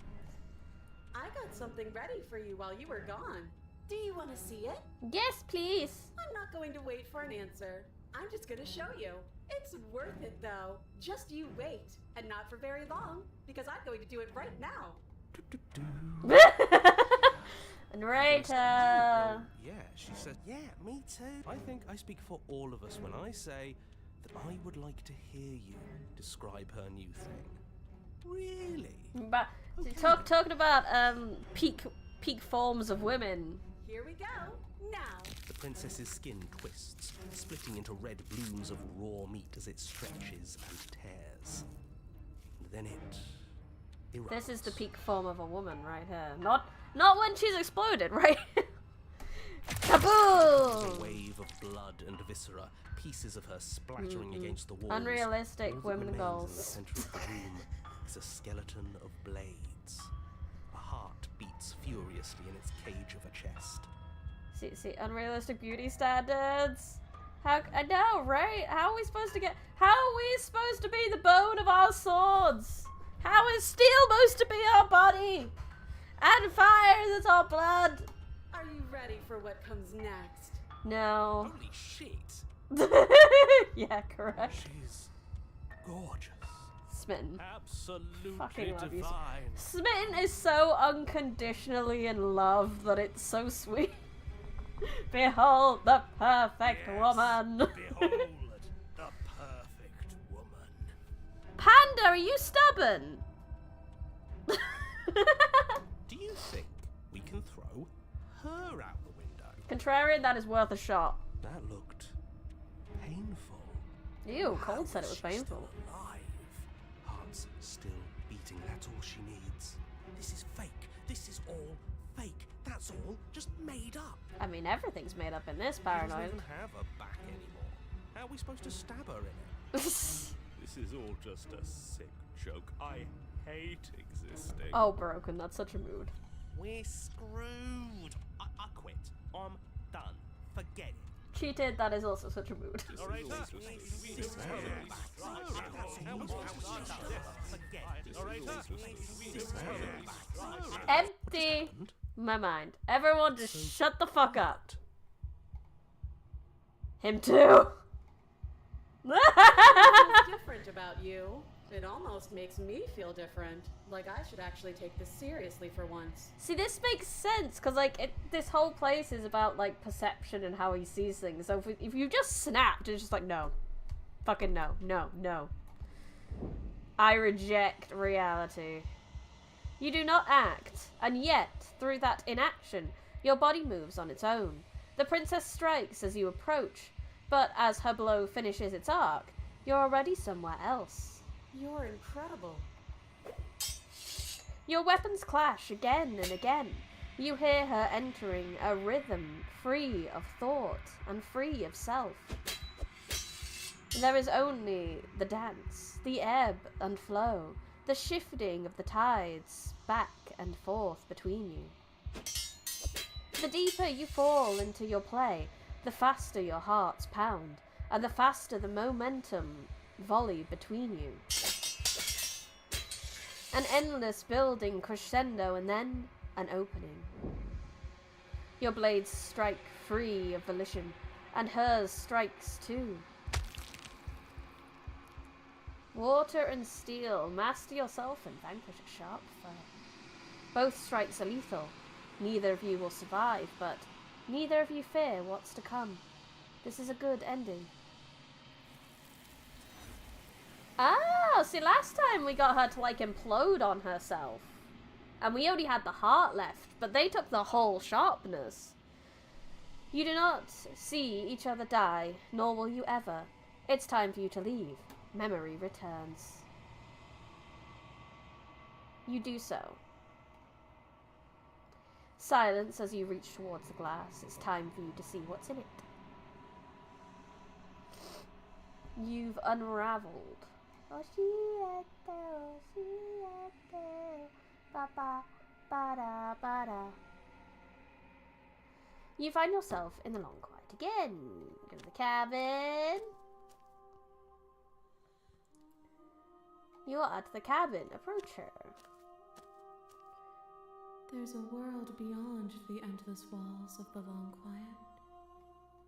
I got something ready for you while you were gone. Do you want to see it?
Yes, please.
I'm not going to wait for an answer. I'm just going to show you. It's worth it though. Just you wait. And not for very long, because I'm going to do it right now.
Narrator.
Yeah, she said, yeah, me too. I think I speak for all of us when I say that I would like to hear you describe her new thing. Really?
But
Okay.
talking about peak forms of women.
Here we go. Now.
The princess's skin twists, splitting into red blooms of raw meat as it stretches and tears. And then it erupts.
This is the peak form of a woman right here. Not when she's exploded, right?
A
Kaboom!
wave of blood and viscera, pieces of her splattering against the walls.
Unrealistic
All that
women
remains
goals.
In the center of the room is a skeleton of blades. A heart beats furiously in its cage of a chest.
See, unrealistic beauty standards. I know, right? How are we supposed to be the bone of our swords? How is steel supposed to be our body? And fire is our blood.
Are you ready for what comes next?
No.
Holy shit!
Yeah, correct.
She's gorgeous.
Smitten.
Absolutely
Fucking love you.
divine.
Smitten is so unconditionally in love that it's so sweet. Behold the perfect
Yes,
woman.
Behold the perfect woman.
Panda, are you stubborn?
Do you think we can throw her out the window?
Contrarian, that is worth a shot.
That looked painful.
Ew, Cole
How
said it
is
was
she
painful.
Still alive? Heart's still beating. That's all she needs. This is fake. This is all fake. That's all just made up.
I mean, everything's made up in this
She
paranoid.
doesn't even have a back anymore. How are we supposed to stab her in it?
This is all just a sick joke. I hate existing.
Oh, broken, that's such a mood.
We're screwed. I quit. I'm done. Forget it.
Cheated, that is also such a mood.
Narrator,
Empty my mind. Everyone just shut the fuck up. Him too.
What's different about you? It almost makes me feel different. Like I should actually take this seriously for once.
See, this makes sense, because, like, this whole place is about, like, perception and how he sees things. So if you just snapped, it's just like, no. Fucking no. No. No. I reject reality. You do not act, and yet, through that inaction, your body moves on its own. The princess strikes as you approach, but as her blow finishes its arc, you're already somewhere else.
You're incredible.
Your weapons clash again and again. You hear her entering a rhythm free of thought and free of self. There is only the dance, the ebb and flow, the shifting of the tides back and forth between you. The deeper you fall into your play, the faster your hearts pound, and the faster the momentum volley between you. An endless building crescendo and then an opening. Your blades strike free of volition, and hers strikes too. Water and steel, master yourself and vanquish a sharp foe. Both strikes are lethal. Neither of you will survive, but neither of you fear what's to come. This is a good ending. Oh, see, last time we got her to, like, implode on herself. And we only had the heart left, but they took the whole sharpness. You do not see each other die, nor will you ever. It's time for you to leave. Memory returns. You do so. Silence as you reach towards the glass. It's time for you to see what's in it. You've unraveled. You find yourself in the long quiet again. Go to the cabin. You are at the cabin. Approach her.
There's a world beyond the endless walls of the long quiet.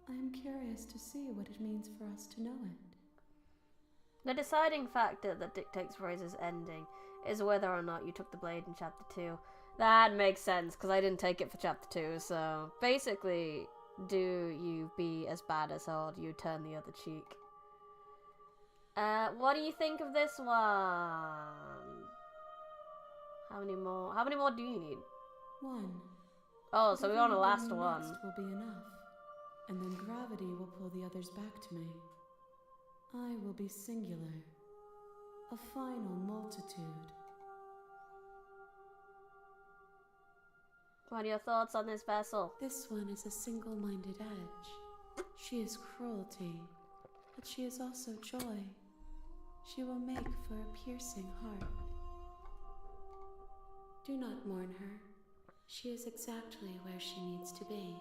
I am curious to see what it means for us to know it.
The deciding factor that dictates Rose's ending is whether or not you took the blade in Chapter 2. That makes sense, because I didn't take it for Chapter 2, so... Basically, do you be as bad as her, or do you turn the other cheek? What do you think of this one? How many more do you need?
One.
Oh, so we're on the last
Everything
one.
next will be enough, and then gravity will pull the others back to me. I will be singular, a final multitude.
What are your thoughts on this vessel?
This one is a single-minded edge. She is cruelty, but she is also joy. She will make for a piercing heart. Do not mourn her. She is exactly where she needs to be.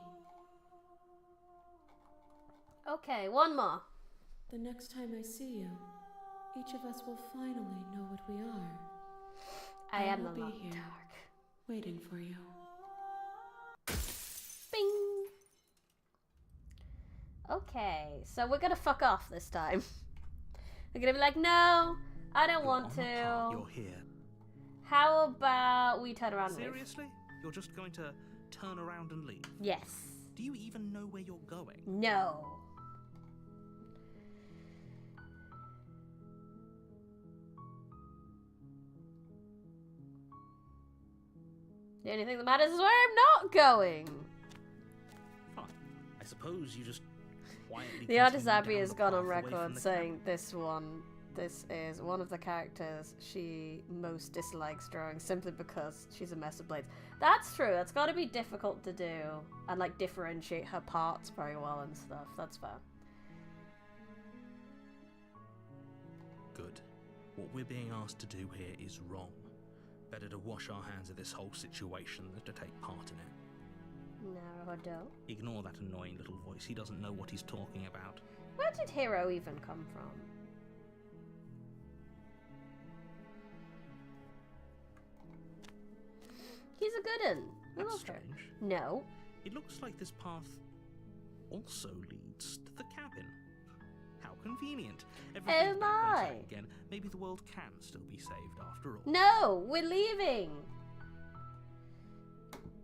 Okay, one more.
The next time I see you, each of us will finally know what we are.
I am
will
the
be
long
here,
dark.
waiting for you.
Bing! Okay, so we're gonna fuck off this time. We're gonna be like, no, I don't want to.
You're here.
How about we turn around and leave?
Seriously? You're just going to turn around and leave?
Yes.
Do you even know where you're going?
No. The only thing that matters is where I'm not going.
Fine. I suppose you just quietly.
The artist
continue
Abby
down
has
the
gone on
path away from
record
the
saying this is one of the characters she most dislikes drawing simply because she's a mess of blades. That's true. That's got to be difficult to do and like differentiate her parts very well and stuff. That's fair.
Good. What we're being asked to do here is wrong. Better to wash our hands of this whole situation than to take part in it.
Naruhodo.
Ignore that annoying little voice. He doesn't know what he's talking about.
Where did Hiro even come from? He's a good one. I
That's
love her.
strange.
No.
It looks like this path also leads to the cabin. How convenient. Everything's back on track again. Maybe the world can still be saved after all.
No, we're leaving.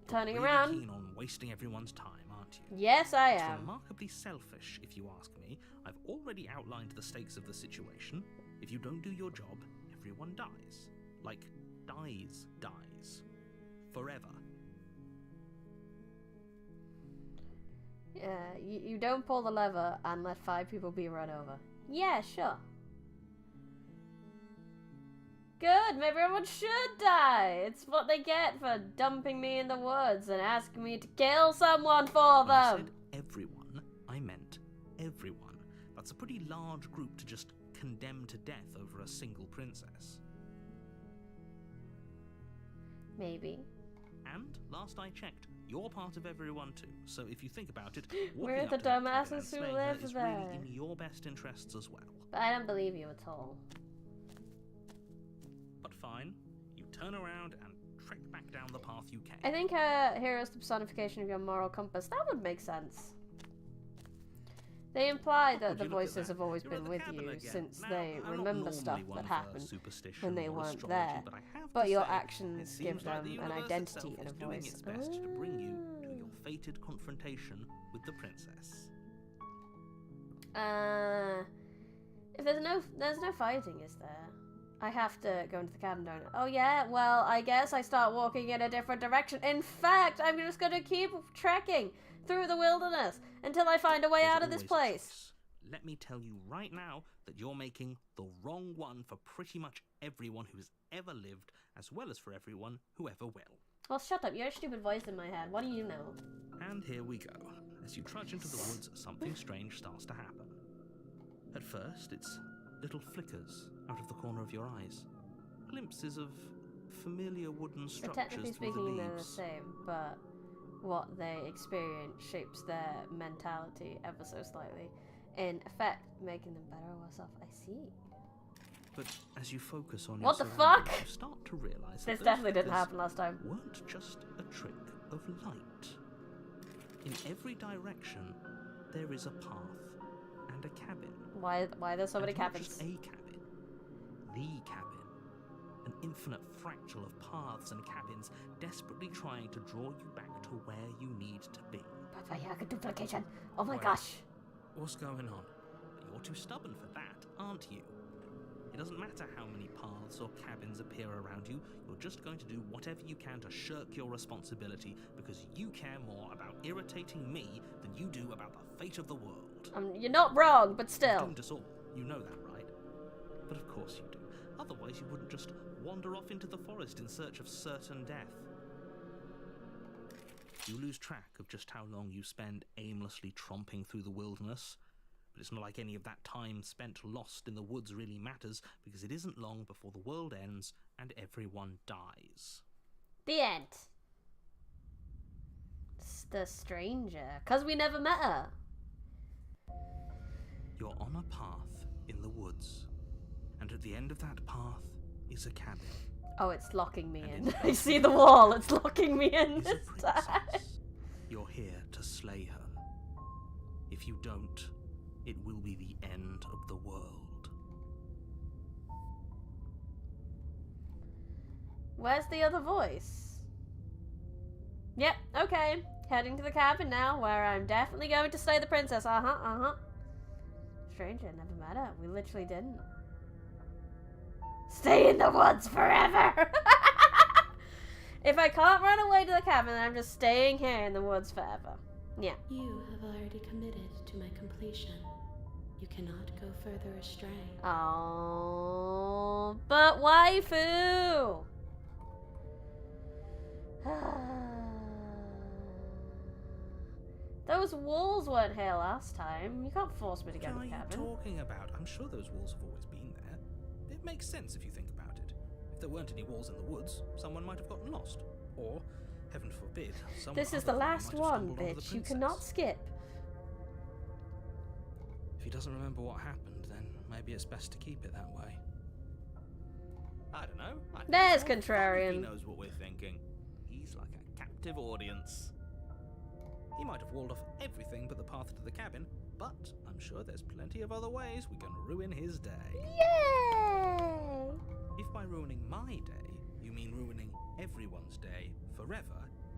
Turning
You're
around.
really keen on wasting everyone's time, aren't you?
Yes, I
It's
am.
remarkably selfish, if you ask me. I've already outlined the stakes of the situation. If you don't do your job, everyone dies. Like, dies. Forever.
Yeah, you don't pull the lever and let 5 people be run over. Yeah, sure. Good, maybe everyone should die. It's what they get for dumping me in the woods and asking me to kill someone for
When I
them.
said everyone, I meant everyone. That's a pretty large group to just condemn to death over a single princess.
Maybe.
And last I checked, you're part of everyone too. So if you think about it,
We're
walking
the
up to that cabin
dumbasses
and
who
slaying her
live
is
there.
really in your best interests as well.
But I don't believe you at all.
But fine, you turn around and trek back down the path you came.
I think hero's the personification of your moral compass. That would make sense. They imply that the
Would you look at
voices
that?
have always
You're
been
at the
with
cabin
you
again.
since
Now,
they
I'm not
remember
normally
stuff
one
that
for
happened
superstition
when they
or
weren't
astrology,
there.
but I have
But
to
your
say,
actions
it seems
give
like
them
the
an
universe
identity
itself
and
is
a
doing
voice.
its best to bring you to your fated confrontation with the princess.
If there's no fighting, is there? I have to go into the cabin, don't I? Oh yeah, well, I guess I start walking in a different direction. In fact, I'm just gonna keep trekking through the wilderness until I find a way
There's
out of this
always a
place.
choice. Let me tell you right now that you're making the wrong one for pretty much everyone who's ever lived, as well as for everyone who ever will.
Well, shut up. You're a stupid voice in my head. What do you know?
And here we go. As you trudge into the woods, something strange starts to happen. At first, it's little flickers out of the corner of your eyes. Glimpses of familiar wooden
So
structures
technically
through the
speaking, they're the
leaves.
same, but what they experience shapes their mentality ever so slightly. In effect, making them better or worse off. I see.
But as you focus on
What
your
the
surroundings,
fuck?
you start to realize that
This
those
definitely didn't
flickers
happen last time.
weren't just a trick of light. In every direction, there is a path and a cabin.
Why are there so many
And not
cabins?
just a cabin, the cabin. An infinite fractal of paths and cabins desperately trying to draw you back to where you need to be.
Duplication. Oh my
Wait.
gosh.
What's going on? You're too stubborn for that, aren't you? It doesn't matter how many paths or cabins appear around you, you're just going to do whatever you can to shirk your responsibility because you care more about irritating me than you do about the fate of the world.
You're not wrong, but
You've
still.
doomed us all, you know that, right? But of course you do. Otherwise you wouldn't just wander off into the forest in search of certain death. You lose track of just how long you spend aimlessly tromping through the wilderness. But it's not like any of that time spent lost in the woods really matters, because it isn't long before the world ends and everyone dies.
The end. The stranger. Because we never met her.
You're on a path in the woods, and at the end of that path is a cabin.
Oh, it's locking me
And
in.
in
I see the wall. It's locking me in
Is a
this time.
princess. You're here to slay her. If you don't, it will be the end of the world.
Where's the other voice? Yep, okay. Heading to the cabin now, where I'm definitely going to slay the princess. Stranger, never met her. We literally didn't. Stay in the woods forever! If I can't run away to the cabin, then I'm just staying here in the woods forever. Yeah.
You have already committed to my completion. You cannot go further astray.
Oh, but waifu! Those walls weren't here last time. You can't force me to go to
What
the
are you
cabin.
talking about? I'm sure those walls have always been there. It makes sense if you think about it. If there weren't any walls in the woods, someone might have gotten lost. Or, heaven forbid, someone
This is the
other than you
last
might have
one,
stumbled onto the
bitch. You
princess.
cannot skip.
If he doesn't remember what happened, then maybe it's best to keep it that way. I don't know. I think
There's
it's more fun if
contrarian.
He knows what we're thinking. He's like a captive audience. He might have walled off everything but the path to the cabin, but I'm sure there's plenty of other ways we can ruin his day.
Yay!
If by ruining my day, you mean ruining everyone's day forever,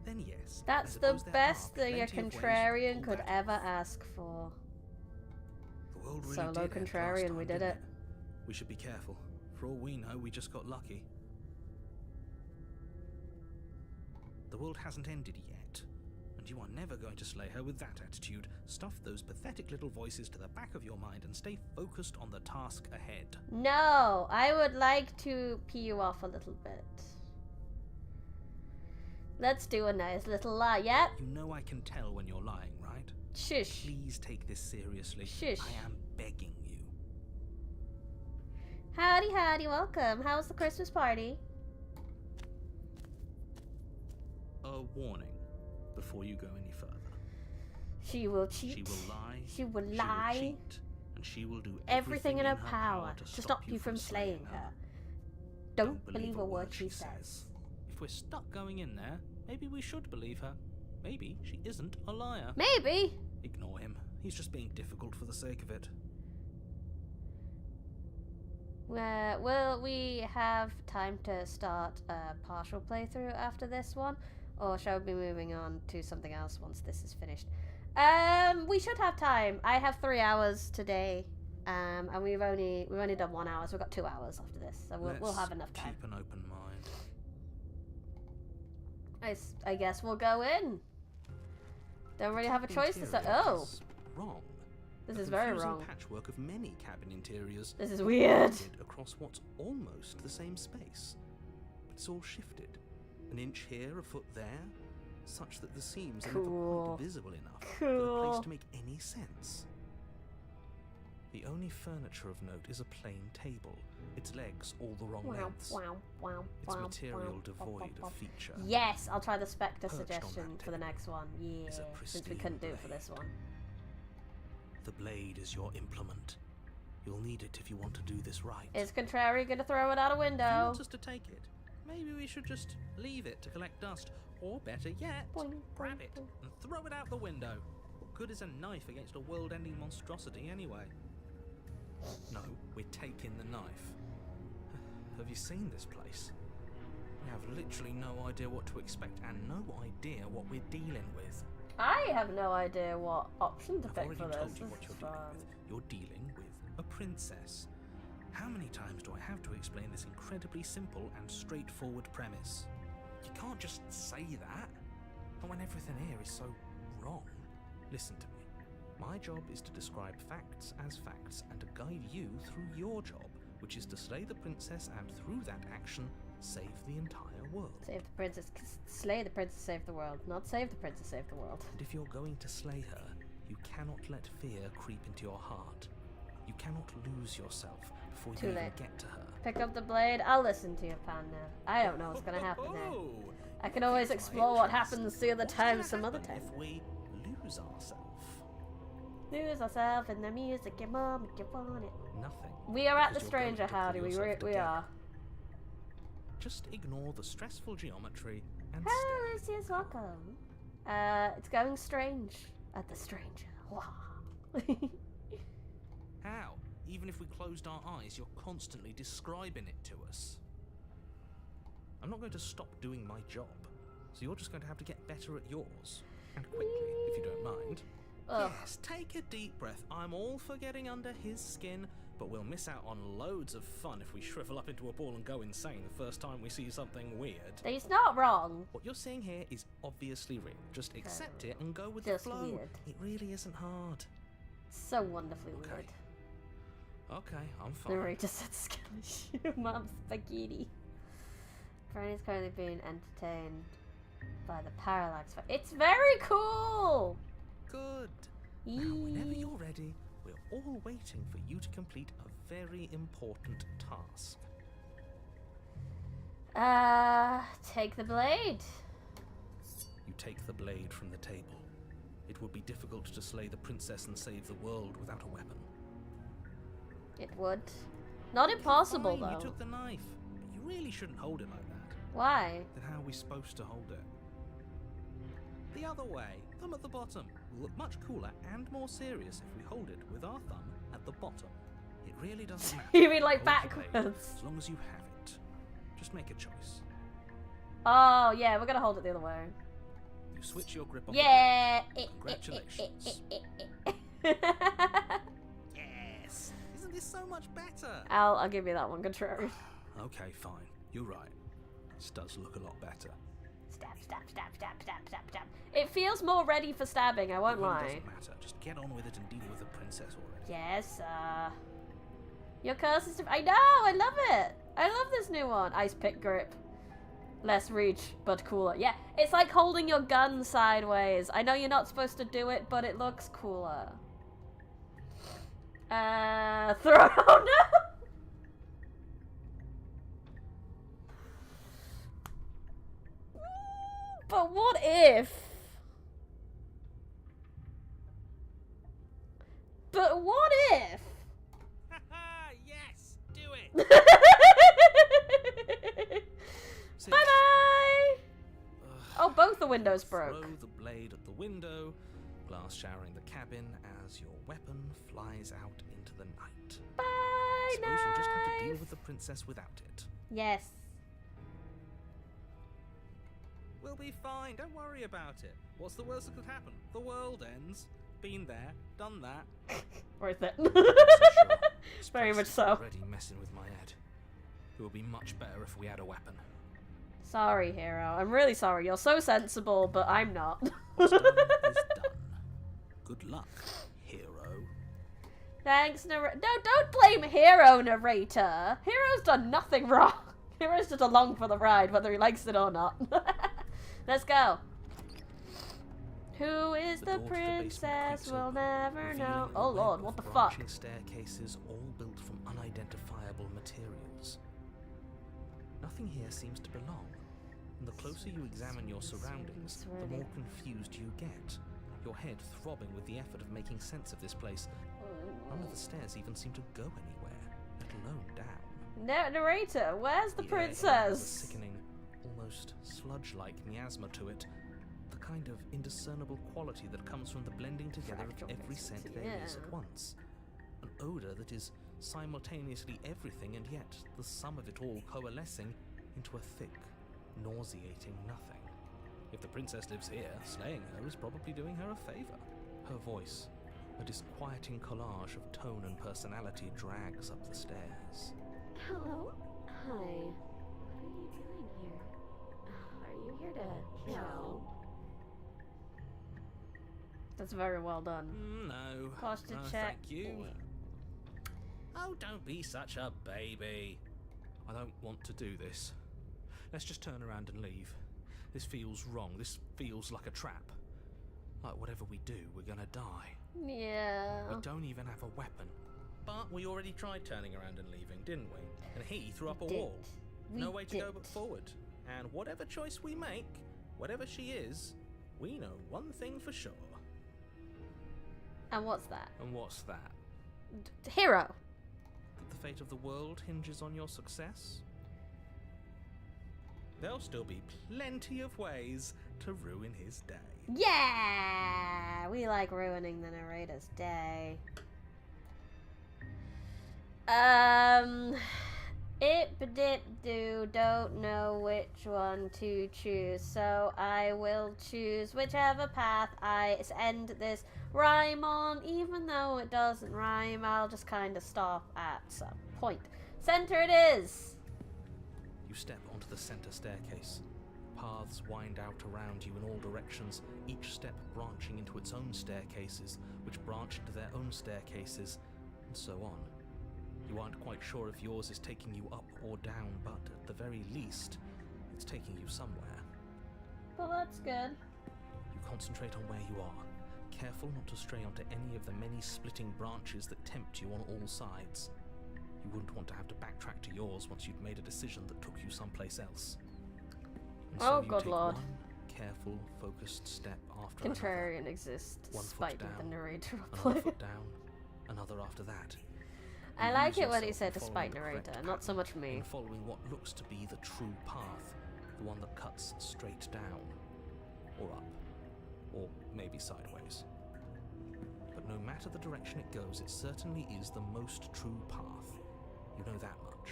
then yes.
That's
I
the
suppose there
best
are
thing a
plenty of ways to
contrarian
pull
could
that
ever
off.
ask for.
The world really
Solo
did end last
contrarian,
time,
we did
didn't
it.
We should be careful. For all we know, we just got lucky. The world hasn't ended yet, and you are never going to slay her with that attitude. Stuff those pathetic little voices to the back of your mind and stay focused on the task ahead.
No, I would like to pee you off a little bit. Let's do a nice little lie, yep?
You know I can tell when you're lying, right?
Shush.
Please take this seriously.
Shush.
I am begging you.
Howdy, howdy, welcome. How was the Christmas party?
Warning, before you go any further.
She will cheat.
She will lie.
She will
She
lie.
will cheat, and she will do
Everything in her power to stop you from
slaying
slaying her. Don't believe a word she
says.
says.
If we're stuck going in there, maybe we should believe her. Maybe she isn't a liar.
Maybe.
Ignore him. He's just being difficult for the sake of it.
Will we have time to start a partial playthrough after this one? Or shall we be moving on to something else once this is finished? We should have time. I have 3 hours today. And we've only done 1 hour, so we've got 2 hours after this. So we'll have enough time.
Keep an open mind.
I guess we'll go in. Don't really have a choice to say. Oh,
Is wrong.
this
A
is very
confusing
wrong.
patchwork of many cabin interiors
This is weird.
shifted across what's almost the same space, but it's all shifted. An inch here, a foot there, such that the seams are never
Cool.
quite visible enough for the
Cool.
place to make any sense. The only furniture of note is a plain table, its legs all the wrong lengths, its material devoid of feature.
Yes, I'll try the Spectre
Perched on
suggestion
that
for the
table
next one. Yeah,
is a
since we
pristine
couldn't do it for
blade.
this one.
The blade is your implement. You'll need it if you want to do this right.
Is Contrary gonna throw it out a
If you
window?
want us to take it, maybe we should just leave it to collect dust. Or better yet,
Boing,
grab
boing,
it
boing.
and throw it out the window. What good is a knife against a world-ending monstrosity anyway? No, we're taking the knife. Have you seen this place? We have literally no idea what to expect and no idea what we're dealing with.
I have no idea what option to
I've
pick
already
for
told
this.
you what
This
you're
is
dealing
fun.
with. You're dealing with a princess. How many times do I have to explain this incredibly simple and straightforward premise? You can't just say that. Not when everything here is so wrong. Listen to me. My job is to describe facts as facts and to guide you through your job, which is to slay the princess and through that action, save the entire world.
Save the princess. Slay the princess, save the world. Not save the princess, save the world.
And if you're going to slay her, you cannot let fear creep into your heart. You cannot lose yourself before
Too
you even
late.
get to her.
Pick up the blade. I'll listen to your plan now. I don't know what's gonna happen there.
Oh,
I can always
piques my
explore what
interest.
happens the other
What's
time
gonna
some other
happen
time.
if we lose ourselves?
Lose ourselves in the music, your mom, you want it.
Nothing.
We are at the
because you're going
stranger
to pull
howdy. We
yourself
we
together.
are.
Just ignore the stressful geometry and
Hello,
stay.
Lucius, welcome. It's going strange at the stranger. Wow.
How? Even if we closed our eyes, you're constantly describing it to us. I'm not going to stop doing my job, so you're just going to have to get better at yours. And quickly, if you don't mind.
Ugh.
Yes, take a deep breath. I'm all for getting under his skin, but we'll miss out on loads of fun if we shrivel up into a ball and go insane the first time we see something weird.
He's not wrong.
What you're seeing here is obviously real. Just accept it and go with
Just
the flow.
weird.
It really isn't hard.
So wonderfully
Okay.
weird.
Okay, I'm
The
fine.
narrator said skeleton. Mom's spaghetti. Granny's currently being entertained by the parallax. It's very cool!
Good. Now, whenever you're ready, we're all waiting for you to complete a very important task.
Take the blade.
You take the blade from the table. It would be difficult to slay the princess and save the world without a weapon.
It would. Not impossible,
Fine,
though.
you took the knife, but you really shouldn't hold it like that.
Why?
Then how are we supposed to hold it? The other way, thumb at the bottom. Will look much cooler and more serious if we hold it with our thumb at the bottom. It really doesn't matter.
You mean like
Hold the blade,
backwards?
as long as you have it. Just make a choice.
Oh, yeah, we're gonna hold it the other way.
You switch your grip on
Yeah!
the blade. Congratulations. Yes! Isn't this so much better?
I'll give you that one, contrary.
Okay, fine. You're right. This does look a lot better.
Stab, stab, stab, stab, stab, stab, stab. It feels more ready for stabbing, I won't
It really
lie.
doesn't matter. Just get on with it and deal with the princess already.
Yes, your curse is... I know, I love it! I love this new one. Ice pick grip. Less reach, but cooler. Yeah, it's like holding your gun sideways. I know you're not supposed to do it, but it looks cooler. Throw... Oh, no! But what window's broke.
Throw the blade at the window, glass showering the cabin as your weapon flies out into the night.
Bye,
Suppose you'll just have to deal
knife.
with the princess without it.
Yes.
We'll be fine, don't worry about it. What's the worst that could happen? The world ends. Been there, done that.
Worth it.
Not so sure. This
Very
place
much
is
so.
Already messing with my head. It would be much better if we had a weapon.
Sorry, hero. I'm really sorry. You're so sensible, but I'm not.
What's done is done. Good luck, hero.
Thanks, narrator. No, don't blame hero, narrator. Hero's done nothing wrong. Hero's just along for the ride, whether he likes it or not. Let's go. Who is the
door to the basement
princess?
creaks
We'll
open,
never
revealing
know.
a
Oh
web
lord,
of
what the fuck?
branching staircases, all built from unidentifiable materials. Nothing here seems to belong. And the closer you examine your surroundings, the more confused you get. Your head throbbing with the effort of making sense of this place. None of the stairs even seem to go anywhere, let alone down.
Narrator, where's the
The air here has a
princess?
sickening, almost sludge-like miasma to it. The kind of indiscernible quality that comes from the blending together
Fractal
of every scent
essence,
there is
yeah.
at once. An odour that is simultaneously everything and yet the sum of it all coalescing into a thick, nauseating nothing. If the princess lives here, slaying her is probably doing her a favour. Her voice, a disquieting collage of tone and personality, drags up the stairs.
Hello? Hi. What are you doing here? Are you here to kill?
That's very well done.
No.
Posture
no,
check.
Thank you. Oh, don't be such a baby. I don't want to do this. Let's just turn around and leave. This feels wrong. This feels like a trap. Like whatever we do, we're gonna die.
Yeah.
We don't even have a weapon. But we already tried turning around and leaving, didn't we? And he threw up a
Did.
wall.
We
No way to go
did.
but forward. And whatever choice we make, whatever she is, we know one thing for sure.
And what's that?
And what's that?
Hero.
That the fate of the world hinges on your success? There'll still be plenty of ways to ruin his day.
Yeah! We like ruining the narrator's day. Ip-dip-do, don't know which one to choose, so I will choose whichever path I end this rhyme on. Even though it doesn't rhyme, I'll just kind of stop at some point. Center it is!
You step onto the center staircase. Paths wind out around you in all directions, each step branching into its own staircases, which branch into their own staircases, and so on. You aren't quite sure if yours is taking you up or down, but at the very least, it's taking you somewhere.
Well, that's good.
You concentrate on where you are, careful not to stray onto any of the many splitting branches that tempt you on all sides. You wouldn't want to have to backtrack to yours once you'd made a decision that took you someplace else. And so
Oh,
you
good
take
lord.
one careful, focused step after another.
Contrarian exists,
One foot
despite what the
down,
narrator will
Another
play.
foot down, another after that.
I
You
like
lose
it when he
yourself
said
in
despite
following the
narrator,
correct
not so
pattern,
much me.
in following what looks to be the true path, the one that cuts straight down, or up, or maybe sideways. But no matter the direction it goes, it certainly is the most true path. You know that much.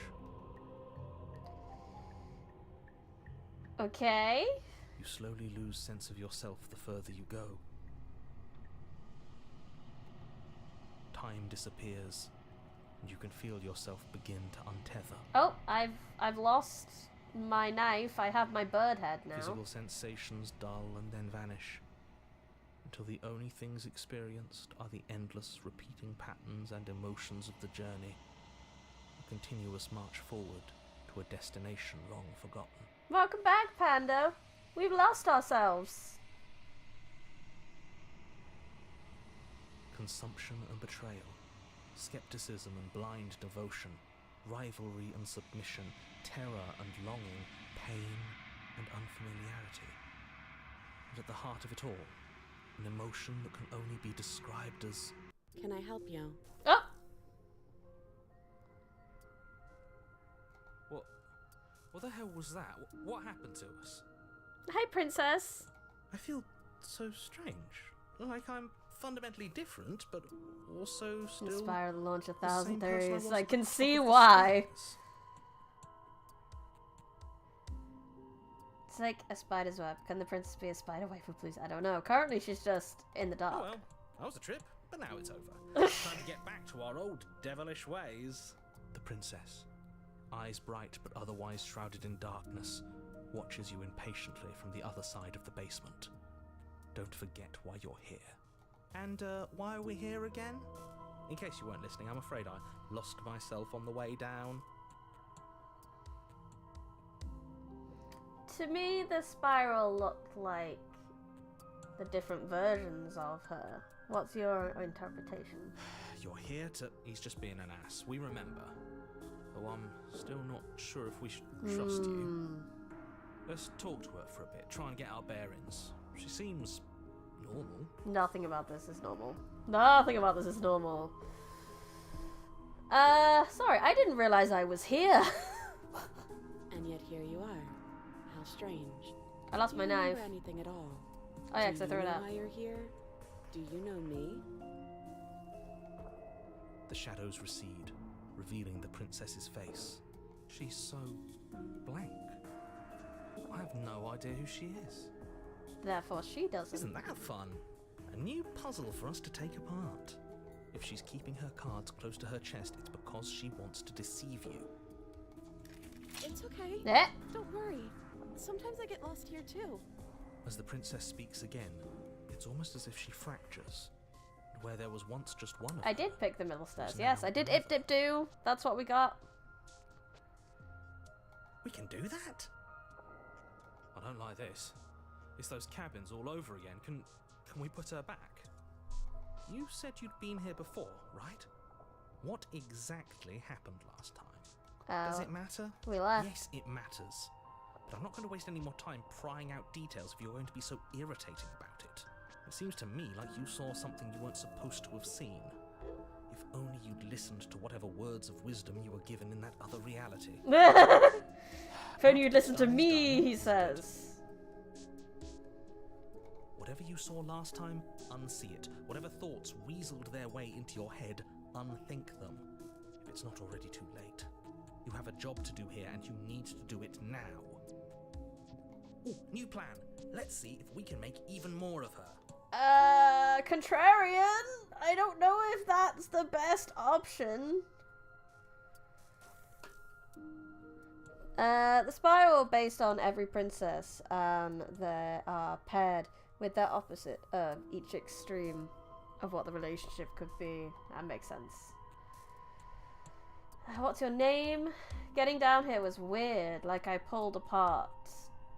Okay.
You slowly lose sense of yourself the further you go. Time disappears, and you can feel yourself begin to untether.
Oh, I've lost my knife. I have my bird head now.
Physical sensations dull and then vanish, until the only things experienced are the endless repeating patterns and emotions of the journey, a continuous march forward to a destination long forgotten.
Welcome back, Panda. We've lost ourselves.
Consumption and betrayal, skepticism and blind devotion, rivalry and submission, terror and longing, pain and unfamiliarity. And at the heart of it all, an emotion that can only be described as...
Can I help you?
Oh,
What the hell was that? What happened to us?
hi, princess.
I feel so strange. Like I'm fundamentally different, but also still
Inspired to launch
the
1,000
same person
theories.
was
I
at
can
the top
see
of the
why.
stairs.
It's like a spider's web. Can the princess be a spider waifu, please? I don't know. Currently, she's just in the dark.
Oh well, that was a trip, but now it's over. Time to get back to our old devilish ways. The princess, eyes bright but otherwise shrouded in darkness, watches you impatiently from the other side of the basement. Don't forget why you're here. And why are we here again? In case you weren't listening, I'm afraid I lost myself on the way down.
To me, the spiral looked like the different versions of her. What's your interpretation?
You're here to... He's just being an ass. We remember. Though I'm still not sure if we should trust you. Let's talk to her for a bit. Try and get our bearings. She seems normal.
Nothing about this is normal. Nothing about this is normal. Sorry, I didn't realize I was here.
And yet here you are. How strange.
I lost my
Do you
knife.
remember anything at all?
Oh yeah, 'cause I threw it
Do you know
out.
why you're here? Do you know me?
The shadows recede, revealing the princess's face. She's so blank. I have no idea who she is.
Therefore, she doesn't.
Isn't that fun? A new puzzle for us to take apart. If she's keeping her cards close to her chest, it's because she wants to deceive you.
It's okay.
Eh?
Don't worry. Sometimes I get lost here too.
As the princess speaks again, it's almost as if she fractures. And where there was once just one of
I
her,
did pick the middle stairs.
There's
Yes,
now
I did
another.
ip dip do. That's what we got.
we can do that? I don't like this. It's those cabins all over again. Can we put her back? You said you'd been here before, right? What exactly happened last time? Does it matter?
We left.
Yes, it matters. But I'm not going to waste any more time prying out details if you're going to be so irritating about it. It seems to me like you saw something you weren't supposed to have seen. If only you'd listened to whatever words of wisdom you were given in that other reality.
If only you'd listen to
Done is
me,
done.
he says.
Whatever you saw last time, unsee it. Whatever thoughts weaseled their way into your head, unthink them. If it's not already too late. You have a job to do here, and you need to do it now. Ooh, new plan. Let's see if we can make even more of her.
Contrarian? I don't know if that's the best option. The spiral based on every princess, they are paired with their opposite of each extreme of what the relationship could be. That makes sense. What's your name? Getting down here was weird, like I was pulled apart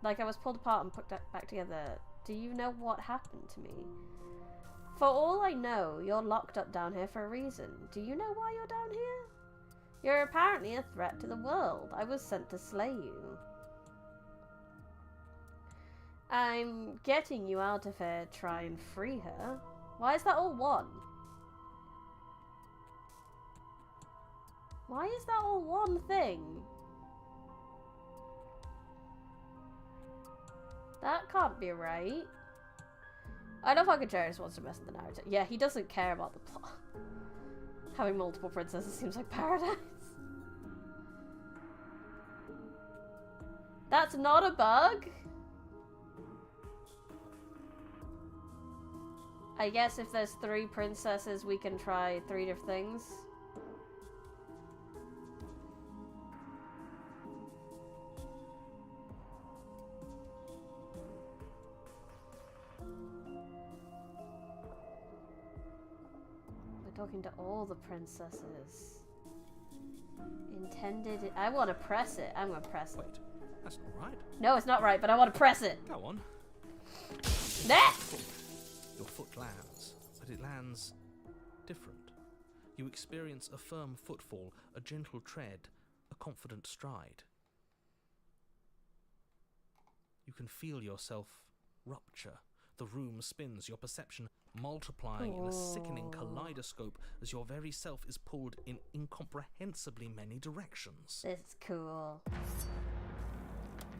and put back together. Do you know what happened to me? For all I know, you're locked up down here for a reason. Do you know why you're down here? You're apparently a threat to the world. I was sent to slay you. I'm getting you out of here, try and free her. Why is that all one? Why is that all one thing? That can't be right. I love how Gajero just wants to mess with the narrative. Yeah, he doesn't care about the plot. Having multiple princesses seems like paradise. That's not a bug. I guess if there's 3 princesses, we can try 3 different things. We're talking to all the princesses. Intended. I want to press it. I'm going to press it.
Wait, that's not right.
No, it's not right, but I want to press it.
Go on.
Nah!
Your foot lands, but it lands different. You experience a firm footfall, a gentle tread, a confident stride. You can feel yourself rupture. The room spins, your perception multiplying in a sickening kaleidoscope as your very self is pulled in incomprehensibly many directions.
This is cool.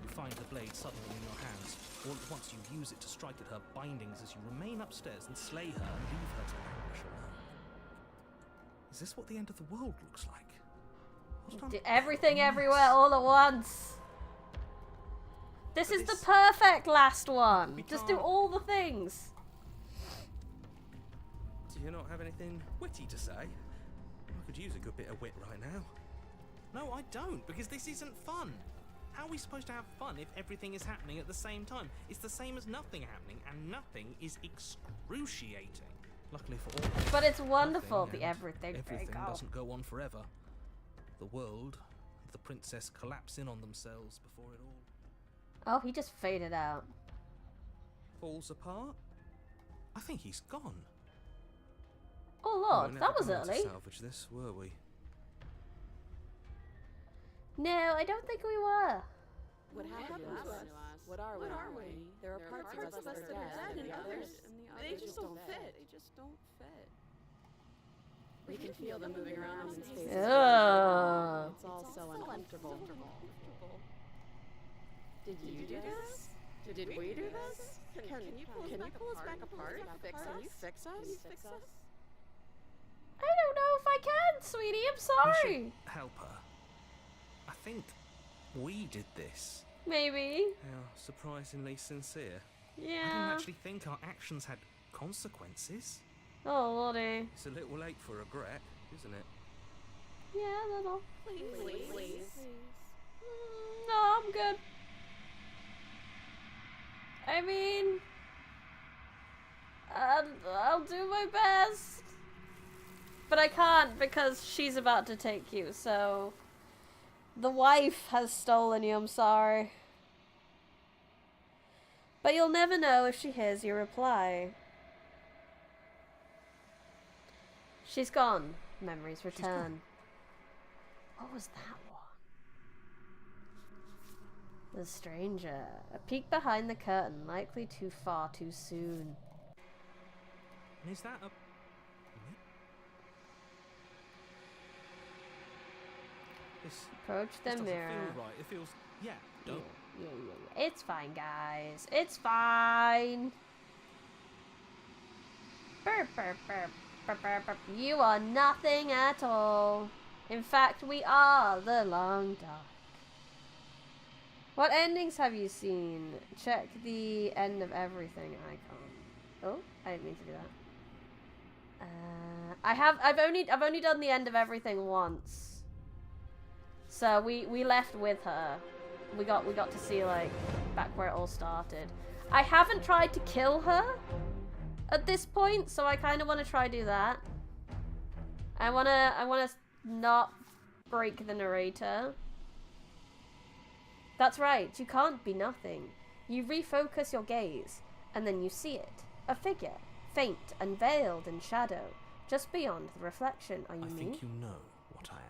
You find the blade suddenly in your hands. All at once you use it to strike at her bindings as you remain upstairs and slay her and leave her to languish alone. Is this what the end of the world looks like?
Do everything everywhere all at once. This is the perfect last one. Just do all the things.
Do you not have anything witty to say? I could use a good bit of wit right now. No, I don't, because this isn't fun. How are we supposed to have fun if everything is happening at the same time? It's the same as nothing happening, and nothing is excruciating. Luckily for all.
But it's wonderful,
nothing
the
and
everything.
Everything doesn't go on forever. The world and the princess collapse in on themselves before it all
Oh, he just faded out.
falls apart. I think he's gone.
Oh
We
lord,
were
that
never
was
going to
early.
salvage this, were we?
No, I don't think we were.
What happened to us? What are we? There are parts of us that are dead, and others, they just don't fit. We can feel them moving around in space.
Ugh.
It's all so uncomfortable. Did you do this? Did we do this? Can you pull us back apart? Can you fix us?
I don't know if I can, sweetie. I'm
We
sorry.
should help her. I think we did this.
Maybe.
How surprisingly sincere. I didn't
Yeah.
actually think our actions had consequences.
Oh lordy.
It's a little late for regret, isn't it?
Yeah, a little.
Please.
No, I'm good. I mean, I'll do my best. But I can't because she's about to take you, so... The wife has stolen you, I'm sorry. But you'll never know if she hears your reply. She's gone. Memories return. What was that one? The stranger. A peek behind the curtain, likely too far too soon.
And is that a... This
Approach the
doesn't
mirror.
feel right. It feels... Yeah, don't...
Yeah. It's fine, guys. It's fine. Burp, burp, burp, burp, burp, burp. You are nothing at all. In fact, we are the long dark. What endings have you seen? Check the end of everything icon. Oh, I didn't mean to do that. I've only done the end of everything once. So we left with her. We got to see like back where it all started. I haven't tried to kill her at this point, so I kind of want to try do that. I wanna not break the narrator. That's right. You can't be nothing. You refocus your gaze, and then you see it. A figure, faint and veiled in shadow, just beyond the reflection. Are you
I
me?
think you know what I am.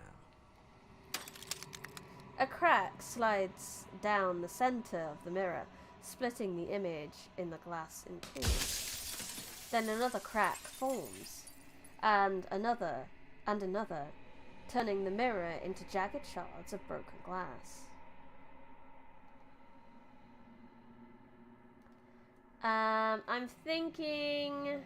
A crack slides down the center of the mirror, splitting the image in the glass in two. Then another crack forms, and another, turning the mirror into jagged shards of broken glass. I'm thinking...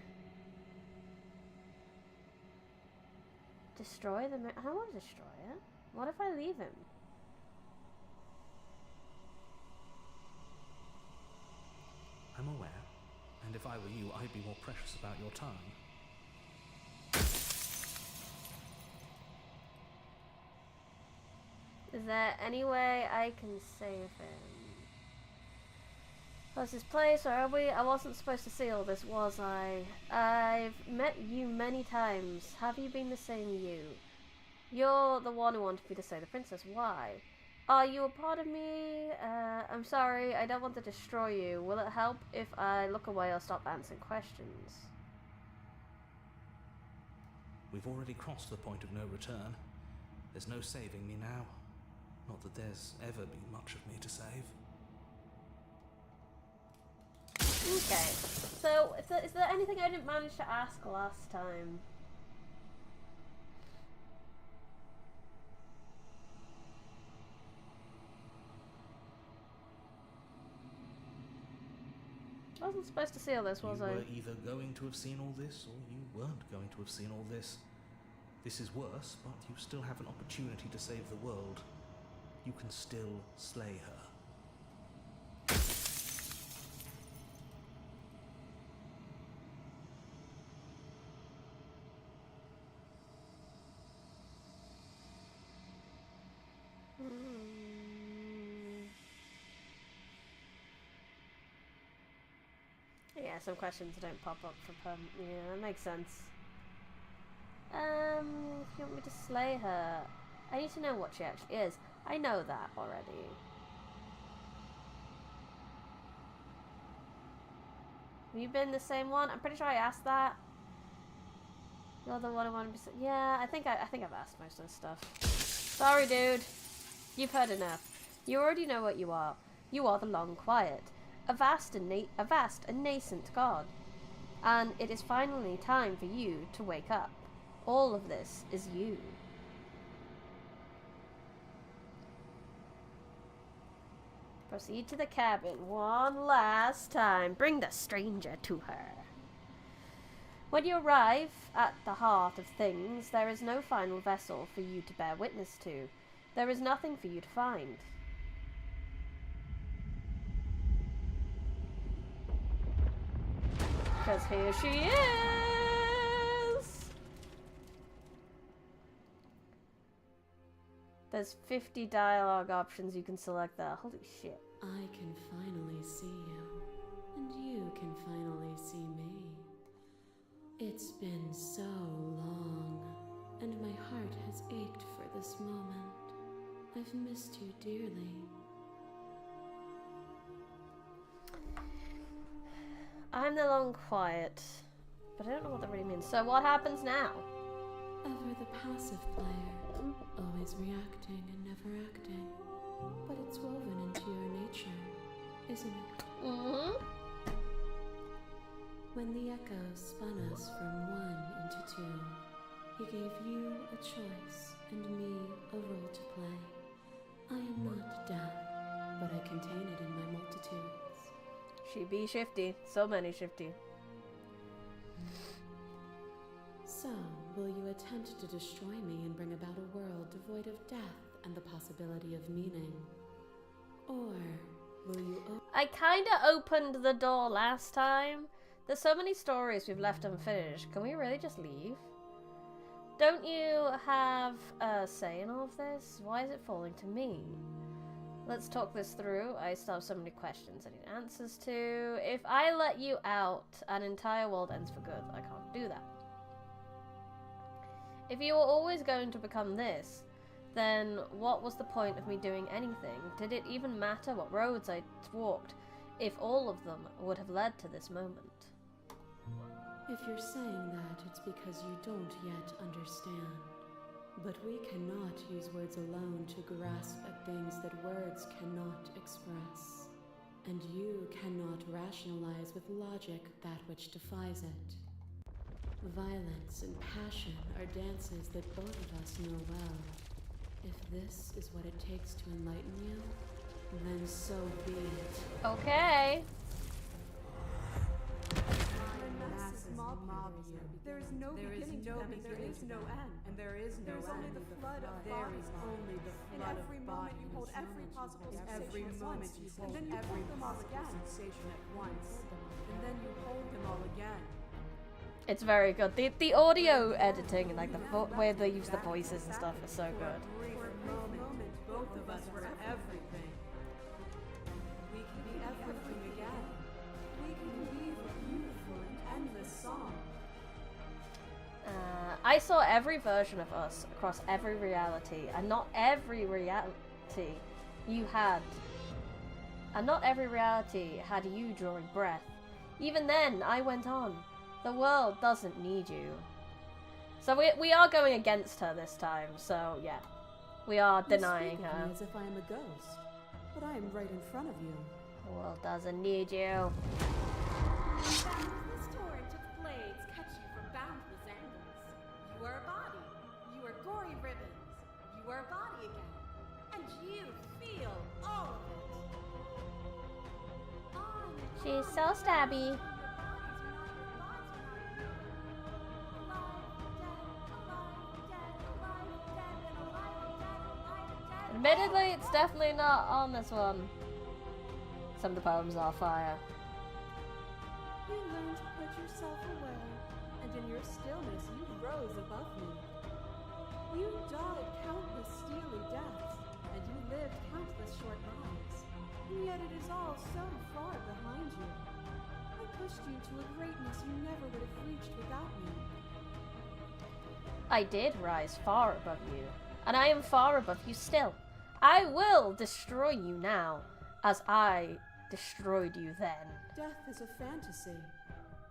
Destroy the mirror? I don't want to destroy it. What if I leave him?
I'm aware. And if I were you, I'd be more precious about your time.
Is there any way I can save him? What's this place? Where are we? I wasn't supposed to see all this, was I? I've met you many times. Have you been the same you? You're the one who wanted me to say the princess. Why? Are you a part of me? I'm sorry, I don't want to destroy you. Will it help if I look away or stop answering questions?
We've already crossed the point of no return. There's no saving me now. Not that there's ever been much of me to save.
Okay, so is there anything I didn't manage to ask last time? I wasn't supposed to see all this, was
You
I?
were either going to have seen all this, or you weren't going to have seen all this. This is worse, but you still have an opportunity to save the world. You can still slay her.
Yeah, some questions don't pop up for perm. Yeah, that makes sense. If you want me to slay her, I need to know what she actually is. I know that already. Have you been the same one? I'm pretty sure I asked that. You're the one who wanted to be. Yeah, I think I've asked most of this stuff. Sorry, dude. You've heard enough. You already know what you are. You are the Long Quiet, a vast and nascent god, and it is finally time for you to wake up. All of this is you. Proceed to the cabin one last time. Bring the stranger to her. When you arrive at the heart of things, there is no final vessel for you to bear witness to. There is nothing for you to find. Because here she is! There's 50 dialogue options you can select there. Holy shit.
I can finally see you, and you can finally see me. It's been so long, and my heart has ached for this moment. I've missed you dearly.
I'm the Long Quiet, but I don't know what that really means. So what happens now?
Ever the passive player, always reacting and never acting. But it's woven into your nature, isn't it?
Mm-hmm.
When the echoes spun us from one into two, he gave you a choice and me a role to play. I am not deaf, but I contain it in my multitudes.
She be shifty. So many shifty.
So, will you attempt to destroy me and bring about a world devoid of death and the possibility of meaning? Or will you
I kinda opened the door last time. There's so many stories we've left unfinished. Can we really just leave? Don't you have a say in all of this? Why is it falling to me? Let's talk this through. I still have so many questions I need answers to. If I let you out, an entire world ends for good. I can't do that. If you were always going to become this, then what was the point of me doing anything? Did it even matter what roads I walked if all of them would have led to this moment?
If you're saying that, it's because you don't yet understand. But we cannot use words alone to grasp at things that words cannot express. And you cannot rationalize with logic that which defies it. Violence and passion are dances that both of us know well. If this is what it takes to enlighten you, then so be it.
Okay.
There is no beginning to them, and there is no end. And there is no end. Only the flood of bodies.
Only the
In
flood
every
of
moment
bodies.
you hold every possible
Every
sensation at
moment
once,
you
and
hold
then you
every
hold them all
possible
again.
sensation at once, and then you hold them all again.
It's very good. The audio editing and like the way they use the voices and stuff is so good.
For a moment, both of us were everything. We can be everything again. We can weave a beautiful and endless song.
I saw every version of us across every reality, and not every reality you had. And not every reality had you drawing breath. Even then, I went on. The world doesn't need you. So we are going against her this time, so yeah. We are denying
You speak of
her.
me as if I am a ghost, but I am right in front of you.
The world doesn't need you.
This torrent of blades cut you from boundless angles. You are a body. You are gory ribbons. You are a body again. And you feel all of it. On a
She's so stabby. Admittedly, it's definitely not on this one. Some of the poems are fire.
You learned to put yourself away, and in your stillness you rose above me. You died countless steely deaths, and you lived countless short lives. And yet it is all so far behind you. I pushed you to a greatness you never would have reached without me.
I did rise far above you, and I am far above you still. I will destroy you now, as I destroyed you then.
Death is a fantasy.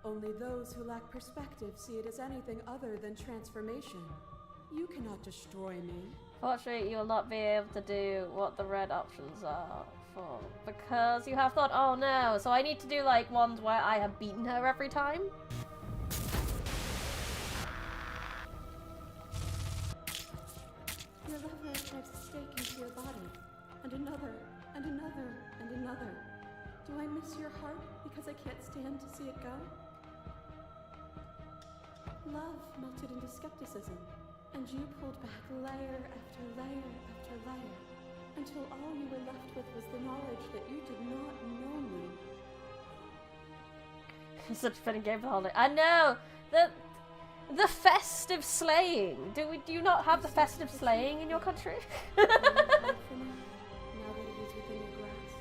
Only those who lack perspective see it as anything other than transformation. You cannot destroy me.
Fortunately, you'll not be able to do what the red options are for, because you have thought, oh no, so I need to do like ones where I have beaten her every time?
Your lover drives a stake into your body, and another, and another, and another. Do I miss your heart because I can't stand to see it go? Love melted into skepticism, and you pulled back layer after layer after layer, until all you were left with was the knowledge that you did not know me.
Such a fitting game for holiday. I know! The festive slaying! Do you not have the festive slaying in your country?
Now that it is within your grasp.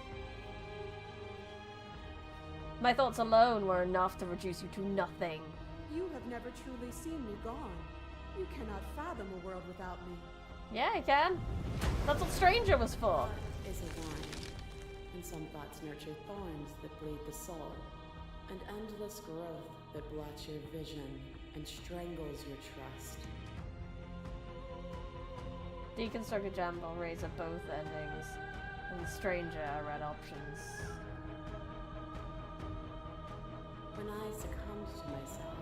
My thoughts alone were enough to reduce you to nothing.
You have never truly seen me gone. You cannot fathom a world without me.
Yeah, I can. That's what Stranger was for.
Is a wine, and some thoughts nurture thorns that bleed the soul, and endless growth that blots your vision and strangles your trust.
Deconstructed Jumble raise at both endings, and Stranger are red options.
When I succumbed to myself,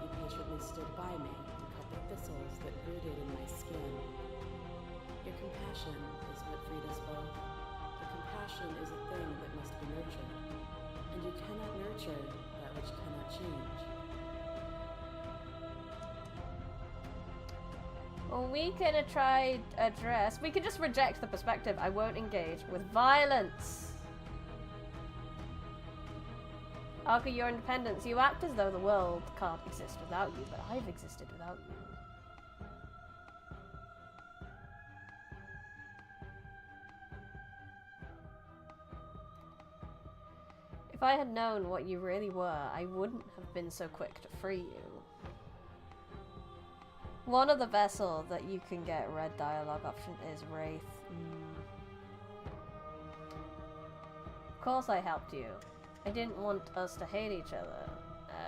you patiently stood by me and cut the thistles that rooted in my skin. Your compassion is what freed us both. But compassion is a thing that must be nurtured, and you cannot nurture that which cannot change.
Well, we can try address. We can just reject the perspective. I won't engage with violence. Arca, your independence. You act as though the world can't exist without you, but I've existed without you. If I had known what you really were, I wouldn't have been so quick to free you. One of the vessel that you can get red dialogue option is Wraith. Of course I helped you. I didn't want us to hate each other.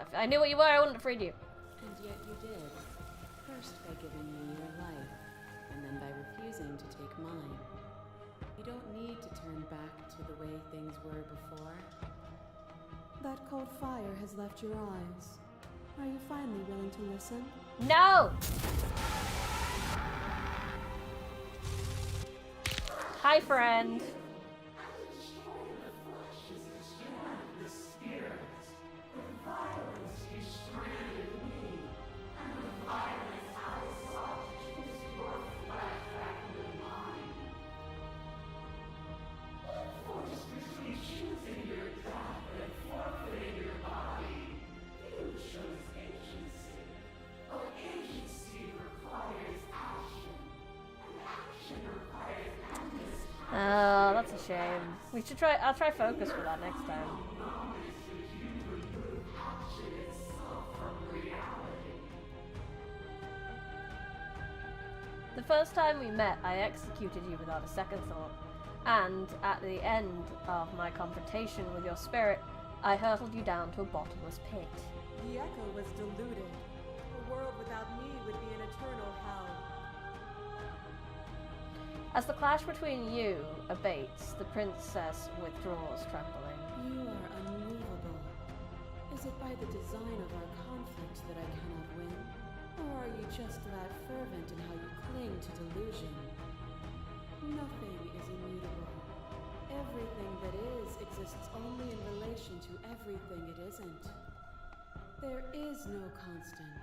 If I knew what you were, I wouldn't have freed you.
And yet you did. First by giving me your life, and then by refusing to take mine. You don't need to turn back to the way things were before.
That cold fire has left your eyes. Are you finally willing to listen?
No! Hi, friend. Oh, that's a shame. We should try. I'll try focus for that next time. The first time we met, I executed you without a second thought. And at the end of my confrontation with your spirit, I hurtled you down to a bottomless pit.
The echo was deluded. A world without me would be an eternal hell.
As the clash between you abates, the princess withdraws, trembling.
You are unmovable. Is it by the design of our conflict that I cannot win? Or are you just that fervent in how you cling to delusion? Nothing is immutable. Everything that is exists exists only in relation to everything it isn't. There is no constant.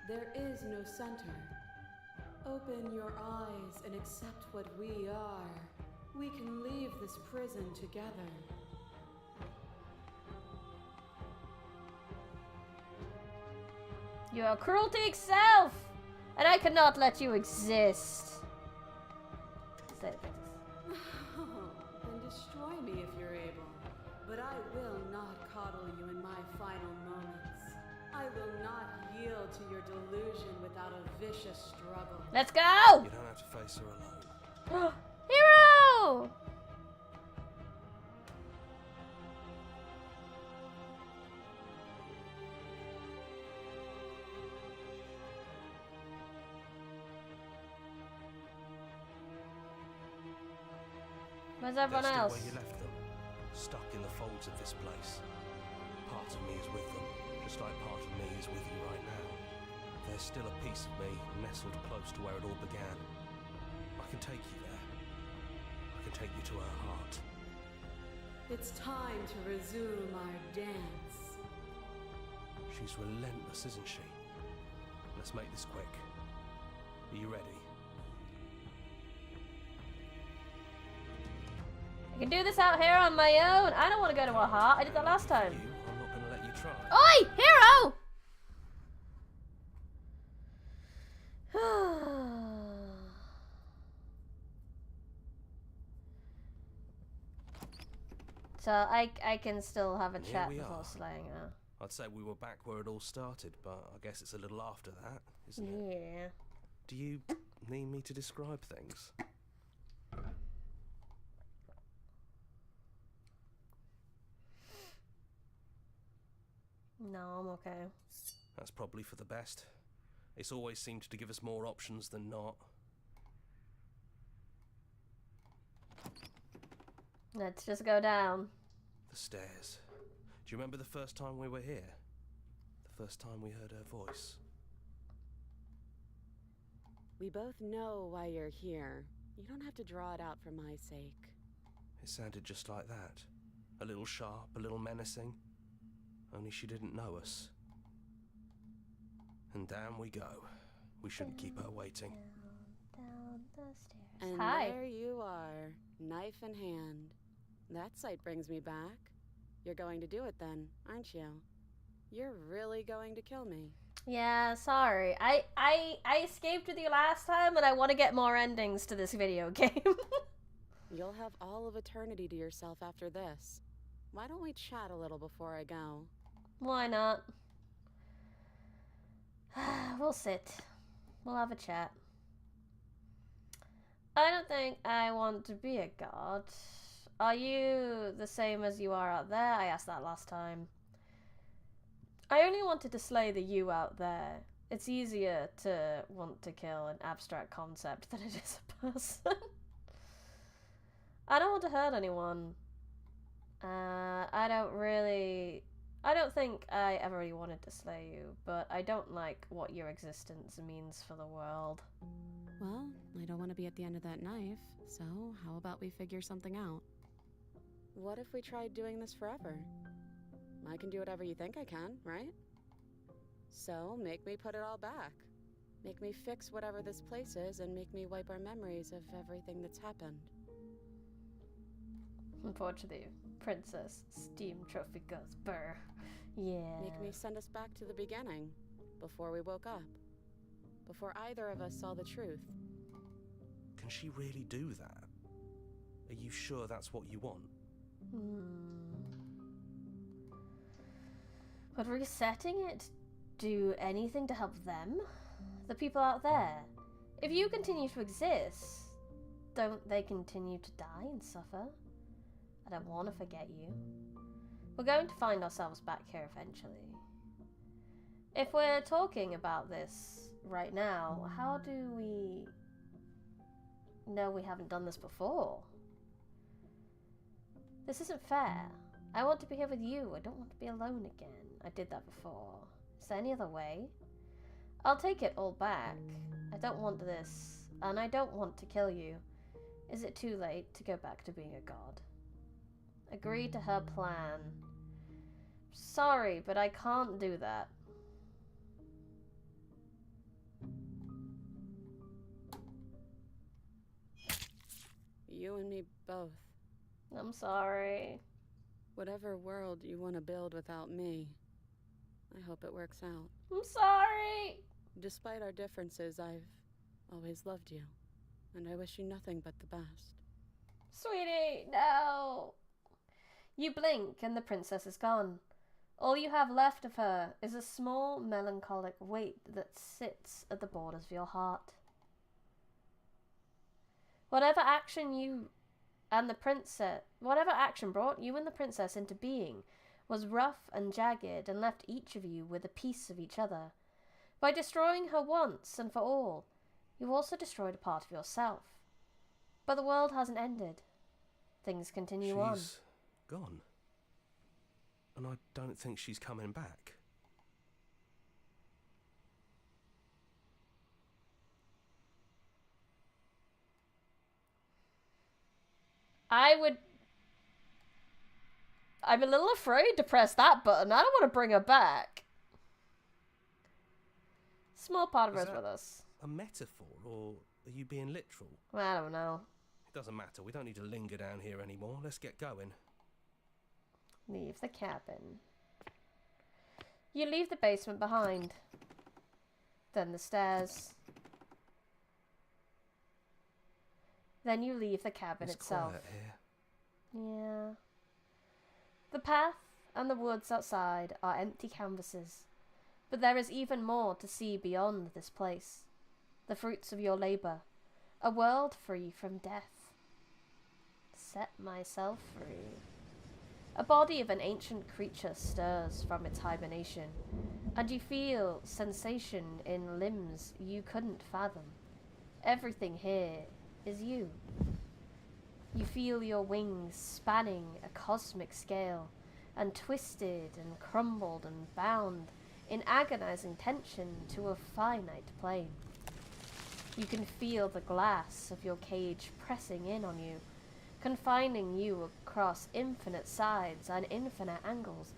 There is no center. Open your eyes and accept what we are. We can leave this prison together.
You are cruelty itself, and I cannot let you exist. Say it, Princess.
Then destroy me if you're able. But I will not coddle you in my final moments. I will not yield to your delusion without a vicious struggle.
Let's go!
You don't have to face her alone.
Hero! Where's everyone
They're still
else?
where you left them, stuck in the folds of this place. Part of me is with them, just like part of me is with you right now. There's still a piece of me nestled close to where it all began. I can take you there. I can take you to her heart.
It's time to resume our dance.
She's relentless, isn't she? Let's make this quick. Are you ready?
I can do this out here on my own. I don't want to go to a heart. I did that last time.
I'm not going to let you try.
Oi! Hero! So I can still have a
And here
chat
we
before
are.
slaying her.
I'd say we were back where it all started, but I guess it's a little after that, isn't it?
Yeah.
Do you need me to describe things?
No, I'm okay.
That's probably for the best. It's always seemed to give us more options than not.
Let's just go down.
The stairs. Do you remember the first time we were here? The first time we heard her voice?
We both know why you're here. You don't have to draw it out for my sake.
It sounded just like that. A little sharp, a little menacing. Only she didn't know us. And down we go. We shouldn't keep her waiting.
Down the stairs.
And
Hi.
there you are, knife in hand. That sight brings me back. You're going to do it then, aren't you? You're really going to kill me.
Yeah, sorry. I escaped with you last time, and I want to get more endings to this video game.
You'll have all of eternity to yourself after this. Why don't we chat a little before I go?
Why not? We'll sit. We'll have a chat. I don't think I want to be a god. Are you the same as you are out there? I asked that last time. I only wanted to slay the you out there. It's easier to want to kill an abstract concept than it is a person. I don't want to hurt anyone. I don't think I ever really wanted to slay you, but I don't like what your existence means for the world.
Well, I don't want to be at the end of that knife, so how about we figure something out? What if we tried doing this forever? I can do whatever you think I can, right? So, make me put it all back. Make me fix whatever this place is and make me wipe our memories of everything that's happened.
Unfortunately, Princess Steam Trophy goes burr. Yeah.
Make me send us back to the beginning, before we woke up. Before either of us saw the truth.
Can she really do that? Are you sure that's what you want?
Would resetting it do anything to help them? The people out there? If you continue to exist, don't they continue to die and suffer? I don't want to forget you. We're going to find ourselves back here eventually. If we're talking about this right now, how do we know we haven't done this before? This isn't fair. I want to be here with you. I don't want to be alone again. I did that before. Is there any other way? I'll take it all back. I don't want this, and I don't want to kill you. Is it too late to go back to being a god? Agree to her plan. Sorry, but I can't do that.
You and me both.
I'm sorry.
Whatever world you want to build without me, I hope it works out.
I'm sorry.
Despite our differences, I've always loved you, and I wish you nothing but the best.
Sweetie, no. You blink and the princess is gone. All you have left of her is a small melancholic weight that sits at the borders of your heart. Whatever action brought you and the princess into being was rough and jagged and left each of you with a piece of each other. By destroying her once and for all, you also destroyed a part of yourself. But the world hasn't ended. Things continue on.
She's gone. And I don't think she's coming back.
I'm a little afraid to press that button. I don't want to bring her back. Small part of her is with us.
A metaphor, or are you being literal?
I don't know.
It doesn't matter. We don't need to linger down here anymore. Let's get going.
Leave the cabin. You leave the basement behind. Then the stairs. Then you leave the cabin itself.
Quiet here.
Yeah. The path and the woods outside are empty canvases, but there is even more to see beyond this place. The fruits of your labor, a world free from death. Set myself free. A body of an ancient creature stirs from its hibernation, and you feel sensation in limbs you couldn't fathom. Everything here is you. You feel your wings spanning a cosmic scale, and twisted and crumbled and bound in agonizing tension to a finite plane. You can feel the glass of your cage pressing in on you, confining you across infinite sides and infinite angles.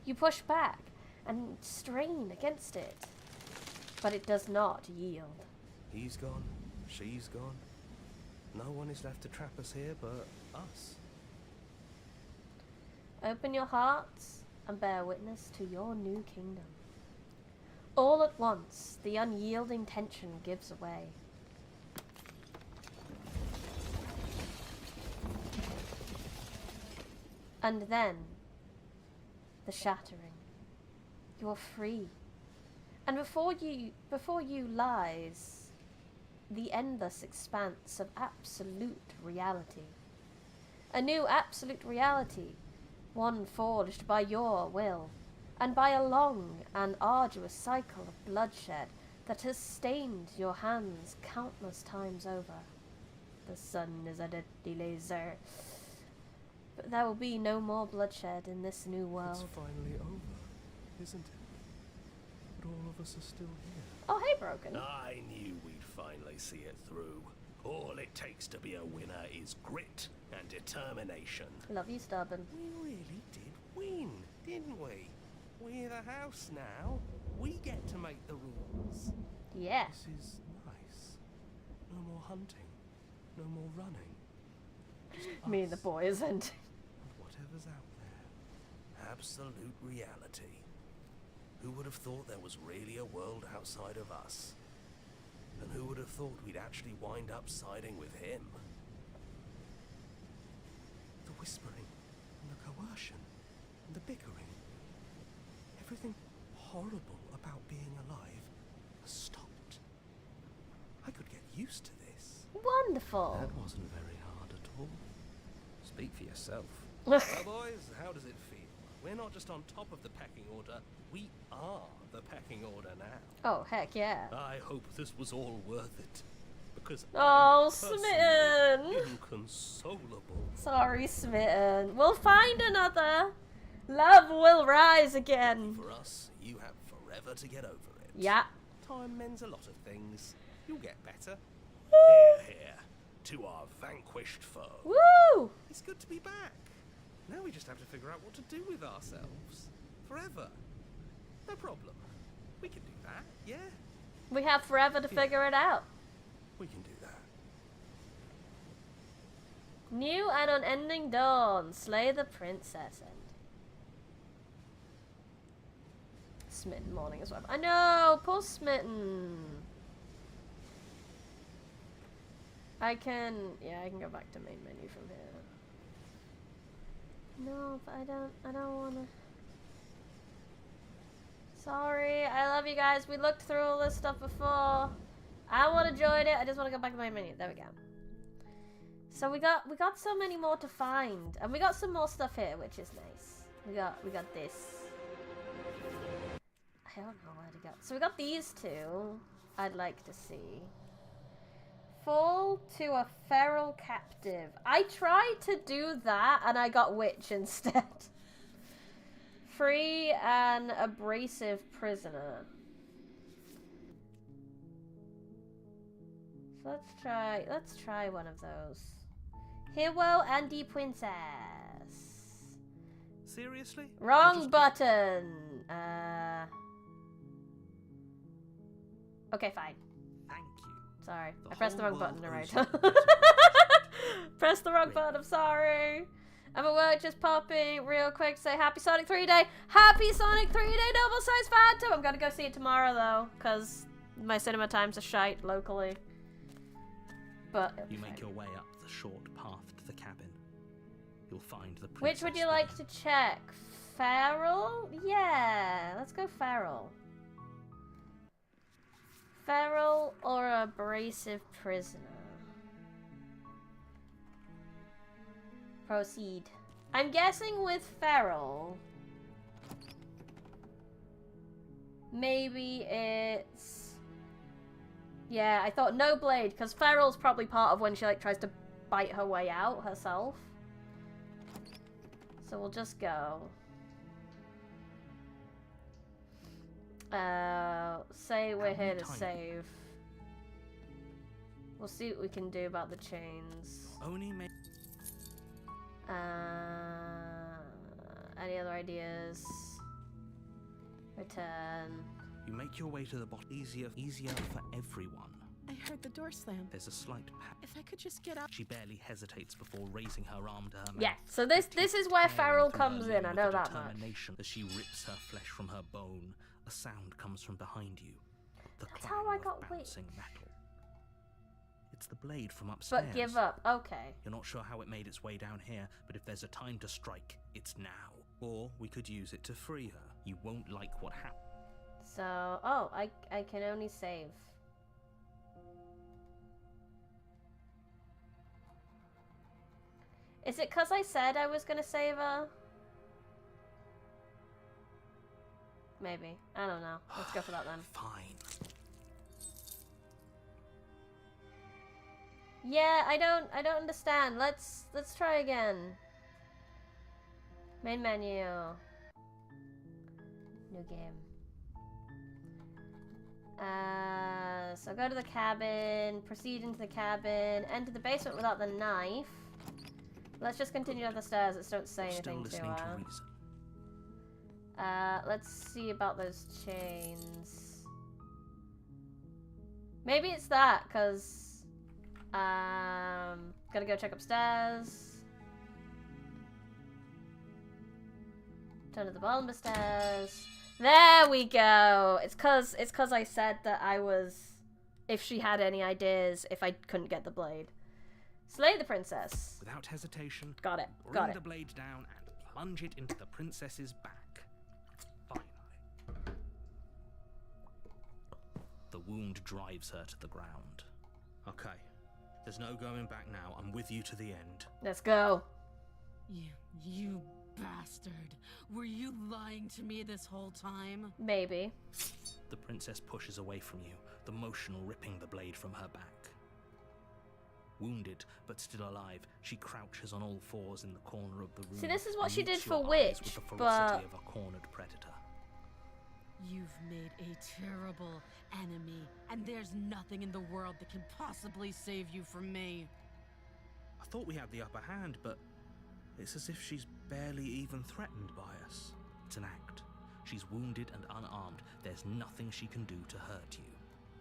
You push back and strain against it, but it does not yield.
He's gone. She's gone. No one is left to trap us here but us.
Open your hearts and bear witness to your new kingdom. All at once, the unyielding tension gives away. And then, the shattering. You are free. And before you lies the endless expanse of absolute reality. A new absolute reality, one forged by your will, and by a long and arduous cycle of bloodshed that has stained your hands countless times over. The sun is a deadly laser. But there will be no more bloodshed in this new world.
It's finally over, isn't it? But all of us are still here.
Oh, hey, Broken.
I knew we'd finally see it through. All it takes to be a winner is grit and determination.
Love you, Stubborn.
We really did win, didn't we? We're the house now. We get to make the rules.
Yeah.
This is nice. No more hunting. No more running. Just
Me and the
us
boys and...
and whatever's out there. Absolute reality. Who would have thought there was really a world outside of us? And who would have thought we'd actually wind up siding with him? The whispering, and the coercion, and the bickering. Everything horrible about being alive has stopped. I could get used to this.
Wonderful.
That wasn't very hard at all.
Speak for yourself.
Well, boys, how does it feel? We're not just on top of the pecking order, we are the pecking order now.
Oh, heck yeah.
I hope this was all worth it. Because
Oh,
I'm personally
Smitten.
inconsolable.
Sorry, Smitten. We'll find another. Love will rise again.
For us, you have forever to get over it.
Yeah.
Time mends a lot of things. You'll get better.
Here, to our vanquished foe.
Woo!
It's good to be back.
Now we just have to figure out what to do with ourselves. Forever. No problem. We can do that, yeah?
We have forever to figure it out.
We can do that.
New and unending dawn. Slay the princess. And Smitten morning as well. I know, poor Smitten. I can go back to main menu from here. No, but I don't wanna. Sorry, I love you guys. We looked through all this stuff before. I would have enjoyed it. I just want to go back to my menu. There we go. So we got so many more to find, and we got some more stuff here, which is nice. We got this. I don't know where to go. So we got these two. I'd like to see. Fall to a feral captive. I tried to do that, and I got witch instead. Free an abrasive prisoner. So let's try one of those. Hero and the princess.
Seriously?
Wrong button. Okay, fine.
Thank you.
Sorry,
The
I pressed the
whole
wrong button,
world
right?
owes you.
Pressed the wrong button, I'm sorry. I'm at work, just popping real quick to say happy Sonic 3 Day. Happy Sonic 3 Day double size Phantom! I'm gonna go see it tomorrow though, because my cinema times are shite locally. But
You make your way up the short path to the cabin. You'll find the princess.
which would you like to check? Feral? Yeah, let's go feral. Feral or abrasive prisoner? Proceed. I'm guessing with feral. Maybe it's... Yeah, I thought no blade, because feral's probably part of when she like tries to bite her way out herself. So we'll just go. Say we're here to save. We'll see what we can do about the chains.
Only make
Any other ideas? Return.
You make your way to the bottom. Easier for everyone.
I heard the door slam.
There's a slight
If I could just get out.
She barely hesitates before raising her arm to her mouth.
Yeah, so this is where feral comes in, I know that much.
As she rips her flesh from her bone, a sound comes from behind you. The
That's
clang
how I
of
got
bouncing metal. It's the blade from upstairs.
But give up, okay.
You're not sure how it made its way down here, but if there's a time to strike, it's now. Or we could use it to free her. You won't like what happened.
So, oh, I can only save. Is it because I said I was gonna save her? Maybe. I don't know. Let's go for that then.
Fine.
Yeah, I don't understand. Let's try again. Main menu. New game. So go to the cabin, proceed into the cabin, enter the basement without the knife. Let's just continue up the stairs. Let's don't say anything
Still
to
listening to
her.
reason.
Let's see about those chains. Maybe it's that, cause gotta go check upstairs. Turn to the bottom of the stairs. There we go. It's cause I said that I was, if she had any ideas, if I couldn't get the blade. Slay the princess.
Without hesitation,
Got it.
bring
Got it.
the blade down and plunge it into the princess's back. Finally. The wound drives her to the ground. Okay. There's no going back now. I'm with you to the end.
Let's go.
You bastard. Were you lying to me this whole time?
Maybe.
The princess pushes away from you, the motion ripping the blade from her back. Wounded, but still alive, she crouches on all fours in the corner of the room.
See, this is what
and
she did
meets
for
your eyes
Witch,
with the
but...
ferocity of a cornered predator.
You've made a terrible enemy, and there's nothing in the world that can possibly save you from me.
I thought we had the upper hand, but It's as if she's barely even threatened by us. It's an act. She's wounded and unarmed. There's nothing she can do to hurt you.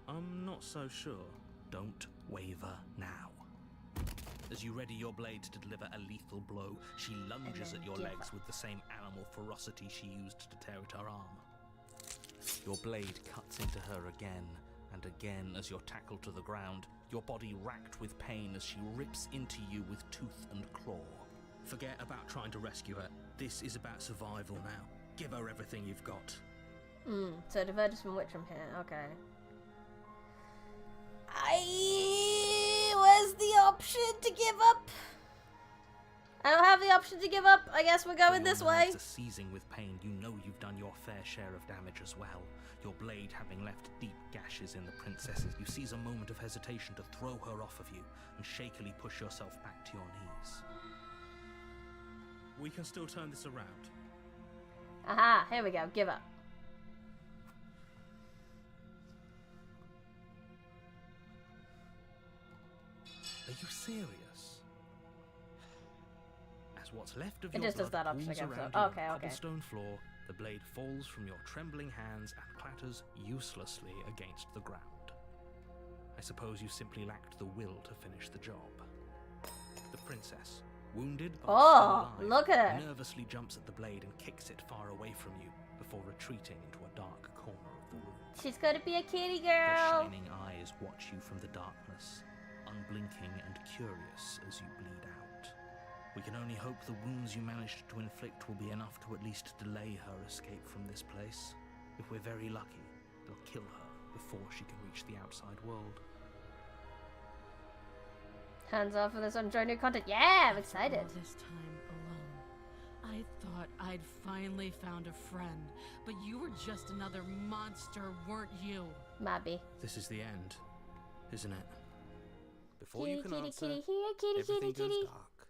I'm not so sure. Don't waver now. As you ready your blade to deliver a lethal blow, she lunges at your legs with the same animal ferocity she used to tear at her arm. Your blade cuts into her again and again as you're tackled to the ground, your body racked with pain as she rips into you with tooth and claw. Forget about trying to rescue her. This is about survival now. Give her everything you've got.
So divert us from which from here. Okay. Where's the option to give up? I don't have the option to give up. I guess we're going this way.
Your nerves are seizing with pain. You know you've done your fair share of damage as well. Your blade having left deep gashes in the princesses. You seize a moment of hesitation to throw her off of you and shakily push yourself back to your knees. We can still turn this around.
Aha, here we go. Give up.
Are you serious? As what's left of
It
your
just does
blood
that option
pools
again, so-
around you on
okay,
the
okay.
cobblestone floor, the blade falls from your trembling hands and clatters uselessly against the ground. I suppose you simply lacked the will to finish the job. The princess, wounded but
Oh,
still alive,
look at her.
nervously jumps at the blade and kicks it far away from you before retreating into a dark corner of the room.
She's gonna be a kitty
Her
girl.
shining eyes watch you from the darkness, unblinking and curious as you bleed out. We can only hope the wounds you managed to inflict will be enough to at least delay her escape from this place. If we're very lucky, they'll kill her before she can reach the outside world.
Hands off for this enjoy new content. Yeah, I'm excited.
All this time alone. I thought I'd finally found a friend, but you were just another monster, weren't you?
Mabby.
This is the end, isn't it? Before
Kitty,
you can
kitty,
answer,
kitty, here, kitty,
everything
kitty,
goes
kitty.
dark,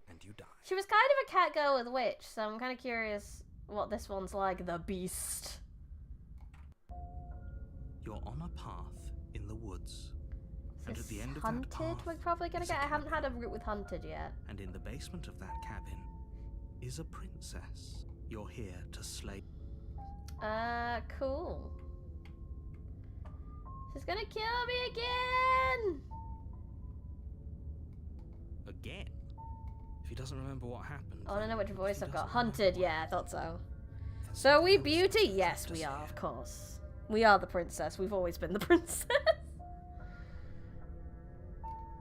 and you die.
She was kind of a cat girl with witch, so I'm kind of curious what this one's like. The beast.
You're on a path in the woods. And
Is
at the
this
end of
hunted?
that path
We're probably gonna
is a
get. I haven't had a
cabin.
route with hunted yet.
And in the basement of that cabin is a princess. You're here to slay.
Cool. She's gonna kill me again.
Again? If he doesn't remember what happened.
I want to know
then
which voice
he
I've got.
doesn't
Hunted,
remember.
yeah, I thought so.
There's
So are we
something else
beauty?
that's
Yes,
left
we
us
are,
here.
of course. We are the princess. We've always been the princess.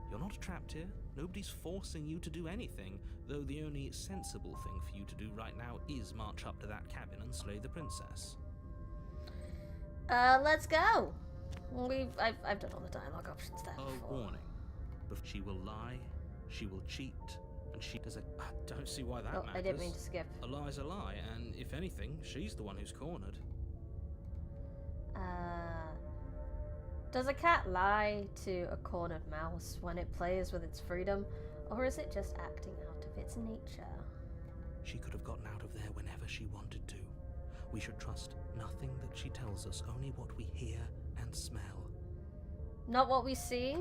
You're not trapped here. Nobody's forcing you to do anything, though the only sensible thing for you to do right now is march up to that cabin and slay the princess.
Let's go. I've done all the dialogue options there
A
before.
warning. But she will lie, she will cheat, and she does a... I don't see why that
Oh,
matters.
I didn't mean to skip.
A lie's a lie, and if anything, she's the one who's cornered.
Does a cat lie to a cornered mouse when it plays with its freedom, or is it just acting out of its nature?
She could have gotten out of there whenever she wanted to. We should trust nothing that she tells us, only what we hear and smell.
Not what we see?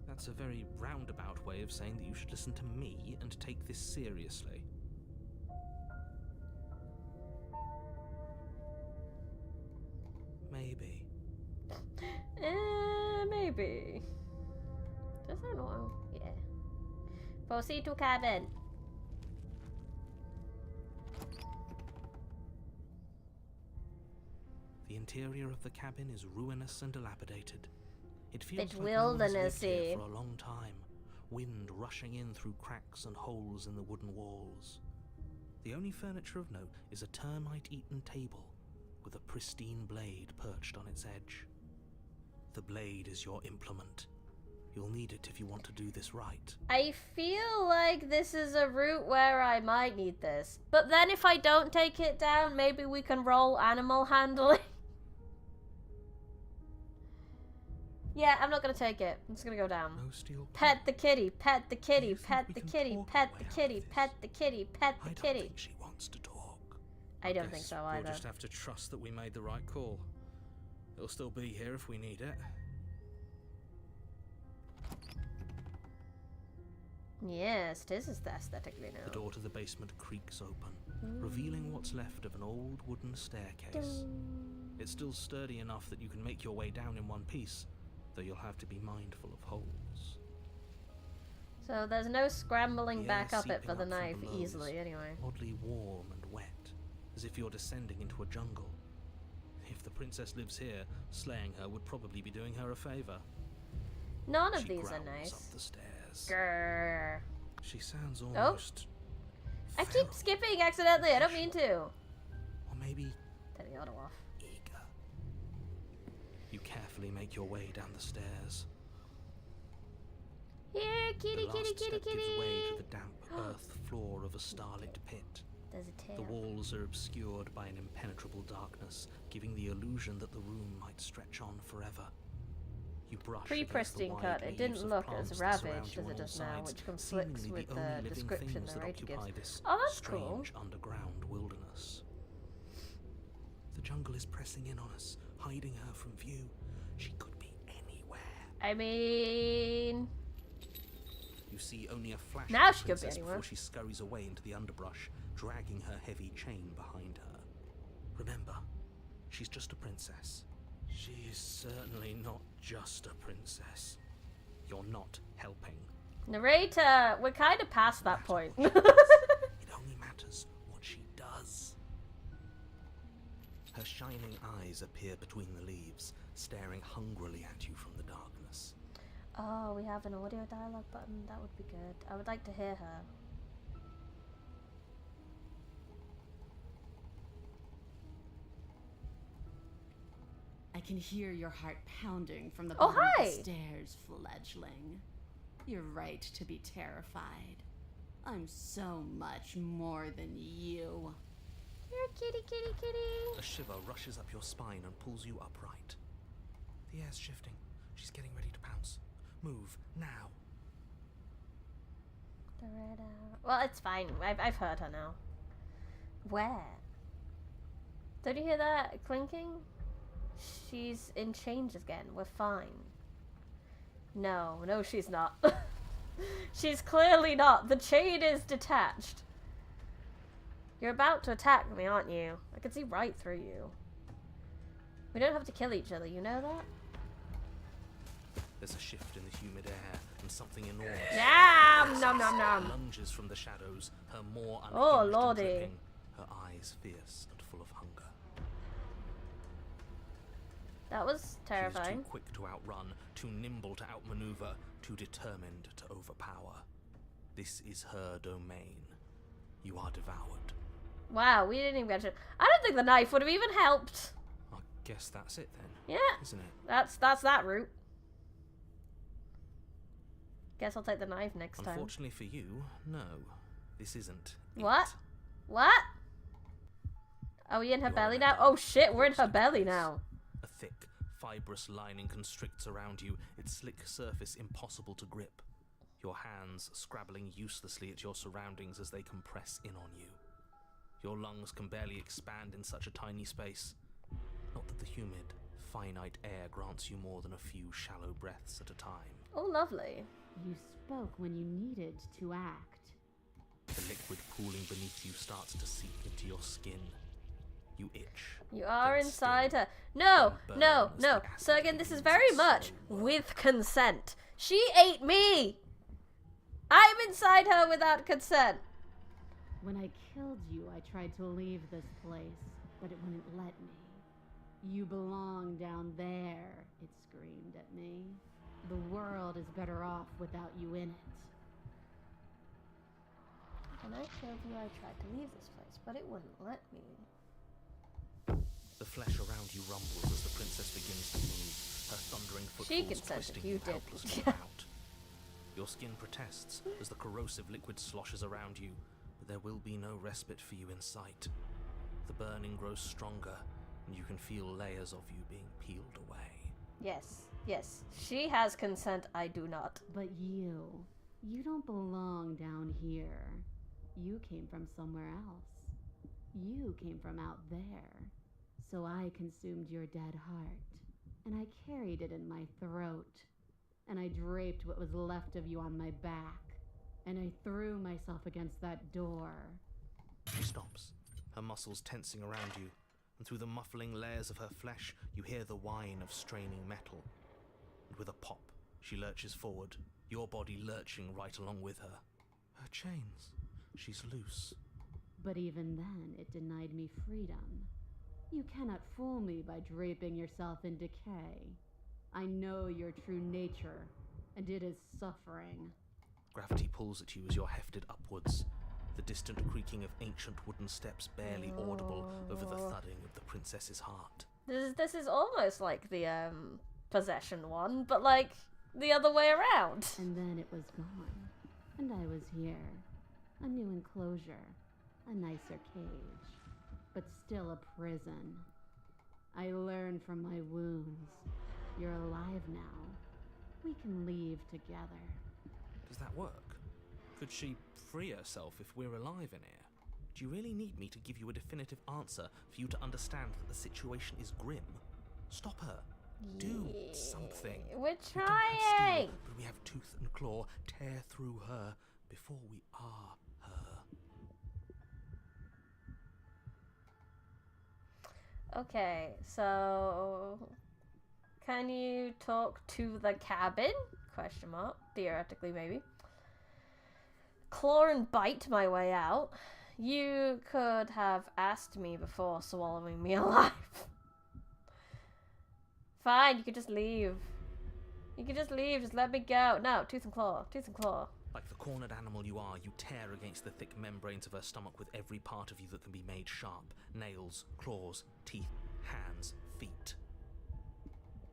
That's a very roundabout way of saying that you should listen to me and take this seriously. Maybe.
Maybe. Does that know? Yeah. Proceed to cabin.
The interior of the cabin is ruinous and dilapidated. It feels
Bit
like no one has lived here
wildernessy.
for a long time, wind rushing in through cracks and holes in the wooden walls. The only furniture of note is a termite-eaten table with a pristine blade perched on its edge. The blade is your implement. You'll need it if you want to do this right.
I feel like this is a route where I might need this. But then if I don't take it down, maybe we can roll animal handling. Yeah, I'm not gonna take it. I'm just gonna go down.
No steel
Pet the kitty, pet the kitty,
you think
pet
we
the
can
kitty,
talk
pet
our
the
way out
kitty,
of
pet
this?
the kitty, pet the
I don't
kitty.
think she wants to talk.
I don't think
Guess
so
We'll
either.
just have to trust that we made the right call. It'll still be here if we need it.
Yes, this is aesthetically now.
The door to the basement creaks open, revealing what's left of an old wooden staircase. It's still sturdy enough that you can make your way down in one piece, though you'll have to be mindful of holes.
So there's no scrambling
The
back
air
up it for
seeping
the
up from
knife
below is
easily, anyway.
Oddly warm and wet, as if you're descending into a jungle. If the princess lives here, slaying her would probably be doing her a favor.
None of
She
these are
growls
nice.
up the stairs.
Grrr.
She sounds almost
I keep
feral,
skipping accidentally, I don't mean to.
or maybe
Take the auto off.
eager. You carefully make your way down the stairs.
Here, kitty,
The
kitty,
last
kitty,
step gives way to
kitty.
the damp earth floor of a starlit pit.
There's a tail.
The walls are obscured by an impenetrable darkness, giving the illusion that the room might stretch on forever. You brush against the
Pre-pristine
wide
cut, it
leaves
didn't
of
look
plants
as
that surround
ravaged
you
as
on
it
all
does now,
sides,
which conflicts
seemingly
with
the
the
only living
description
things
the
that
writer
occupy
gives.
this
Oh, that's cool.
strange underground wilderness. The jungle is pressing in on us, hiding her from view. She could be anywhere.
I mean...
You see only a flash
Now
of the
she could be
princess
anywhere.
before she scurries away into the underbrush, dragging her heavy chain behind her. Remember, she's just a princess. She is certainly not just a princess. You're not helping.
Narrator, we're kind of past that point.
It only matters what she does. Her shining eyes appear between the leaves, staring hungrily at you from the darkness.
Oh, we have an audio dialogue button. That would be good. I would like to hear her.
I can hear your heart pounding from the
Oh,
bottom of
hi!
the stairs, fledgling. You're right to be terrified. I'm so much more than you.
Here, kitty, kitty, kitty.
A shiver rushes up your spine and pulls you upright. The air's shifting. She's getting ready to pounce. Move, now.
The red arrow. Well, it's fine. I've heard her now. Where? Don't you hear that clinking? She's in chains again. We're fine. No, she's not. She's clearly not. The chain is detached. You're about to attack me, aren't you? I can see right through you. We don't have to kill each other, you know that?
There's a shift in the humid air, and something enormous
Yum, nom, nom, nom.
lunges from the shadows, her maw
Oh,
unhinged and
lordy.
dripping, her eyes fierce and full of hunger.
That was
She is
terrifying.
too quick to outrun, too nimble to outmaneuver, too determined to overpower. This is her domain. You are devoured.
Wow, we didn't even get to... I don't think the knife would have even helped.
I guess that's it then,
Yeah,
isn't it?
that's that route. Guess I'll take the knife next time.
Unfortunately for you, no. This isn't
What?
it.
What? Are we in her
You are
belly
in a
now?
dark,
Oh shit, we're in her
frosted
belly
place.
now.
A thick, fibrous lining constricts around you, its slick surface impossible to grip. Your hands scrabbling uselessly at your surroundings as they compress in on you. Your lungs can barely expand in such a tiny space. Not that the humid, finite air grants you more than a few shallow breaths at a time.
Oh, lovely.
You spoke when you needed to act.
The liquid pooling beneath you starts to seep into your skin. You itch.
You are
then
inside
sting,
her. No,
then
no,
burn as
no.
the acid
So again, this is
begins
very
its
much
slow work.
with consent. She ate me. I'm inside her without consent.
When I killed you, I tried to leave this place, but it wouldn't let me. You belong down there, it screamed at me. The world is better off without you in it.
When I killed you, I tried to leave this place, but it wouldn't let me.
The flesh around you rumbles as the princess begins to move, her thundering
She
footfalls
consented,
twisting
you did.
helplessly about. Your skin protests as the corrosive liquid sloshes around you, but there will be no respite for you in sight. The burning grows stronger, and you can feel layers of you being peeled away.
Yes, yes. She has consent, I do not.
But you don't belong down here. You came from somewhere else. You came from out there. So I consumed your dead heart, and I carried it in my throat, and I draped what was left of you on my back.
and I threw myself against that door.
She stops, her muscles tensing around you, and through the muffling layers of her flesh, you hear the whine of straining metal. And with a pop, she lurches forward, your body lurching right along with her. Her chains. She's loose.
But even then, it denied me freedom. You cannot fool me by draping yourself in decay. I know your true nature, and it is suffering.
Gravity pulls at you as you're hefted upwards, the distant creaking of ancient wooden steps barely audible over the thudding of the princess's heart.
This is almost like the possession one, but like the other way around.
And then it was gone, and I was here. A new enclosure, a nicer cage, but still a prison. I learned from my wounds. You're alive now. We can leave together.
Does that work? Could she free herself if we're alive in here? Do you really need me to give you a definitive answer for you to understand that the situation is grim? Stop her. Do something.
We're
We don't have
trying.
steel, but we have tooth and claw. Tear through her before we are her.
Okay, so can you talk to the cabin? Question mark. Theoretically, maybe. Claw and bite my way out. You could have asked me before swallowing me alive. Fine, you could just leave. You could just leave, just let me go. No, tooth and claw, tooth and claw.
Like the cornered animal you are, you tear against the thick membranes of her stomach with every part of you that can be made sharp. Nails, claws, teeth, hands, feet.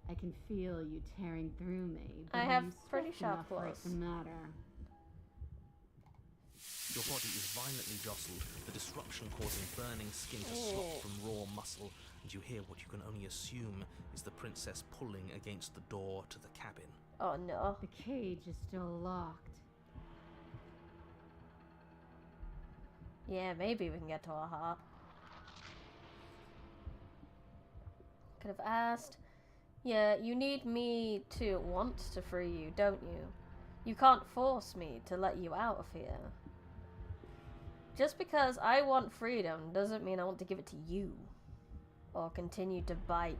I can feel you tearing through me. But
I have
are you
pretty
swift
sharp
enough for it
claws.
to matter?
Your body is violently jostled, the disruption causing burning skin to slop from raw muscle, and you hear what you can only assume is the princess pulling against the door to the cabin.
Oh no.
The cage is still locked.
Yeah, maybe we can get to our heart. Could have asked. Yeah, you need me to want to free you, don't you? You can't force me to let you out of here. Just because I want freedom doesn't mean I want to give it to you. Or continue to bite.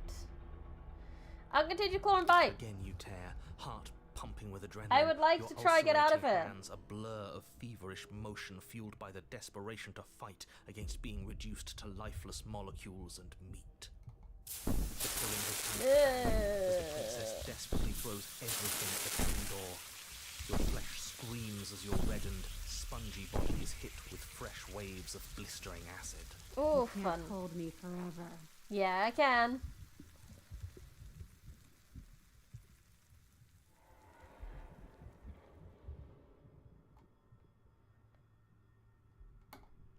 I'll continue to claw and bite.
Again you tear, heart pumping with adrenaline.
I would like
your
to try get out of
ulcerating
it.
hands a blur of feverish motion fueled by the desperation to fight against being reduced to lifeless molecules and meat. The pulling has come as the princess desperately throws everything at the cabin door. Your flesh screams as your reddened, spongy body is hit with fresh waves of blistering acid.
Oh,
You
fun.
can't hold me forever.
Yeah, I can.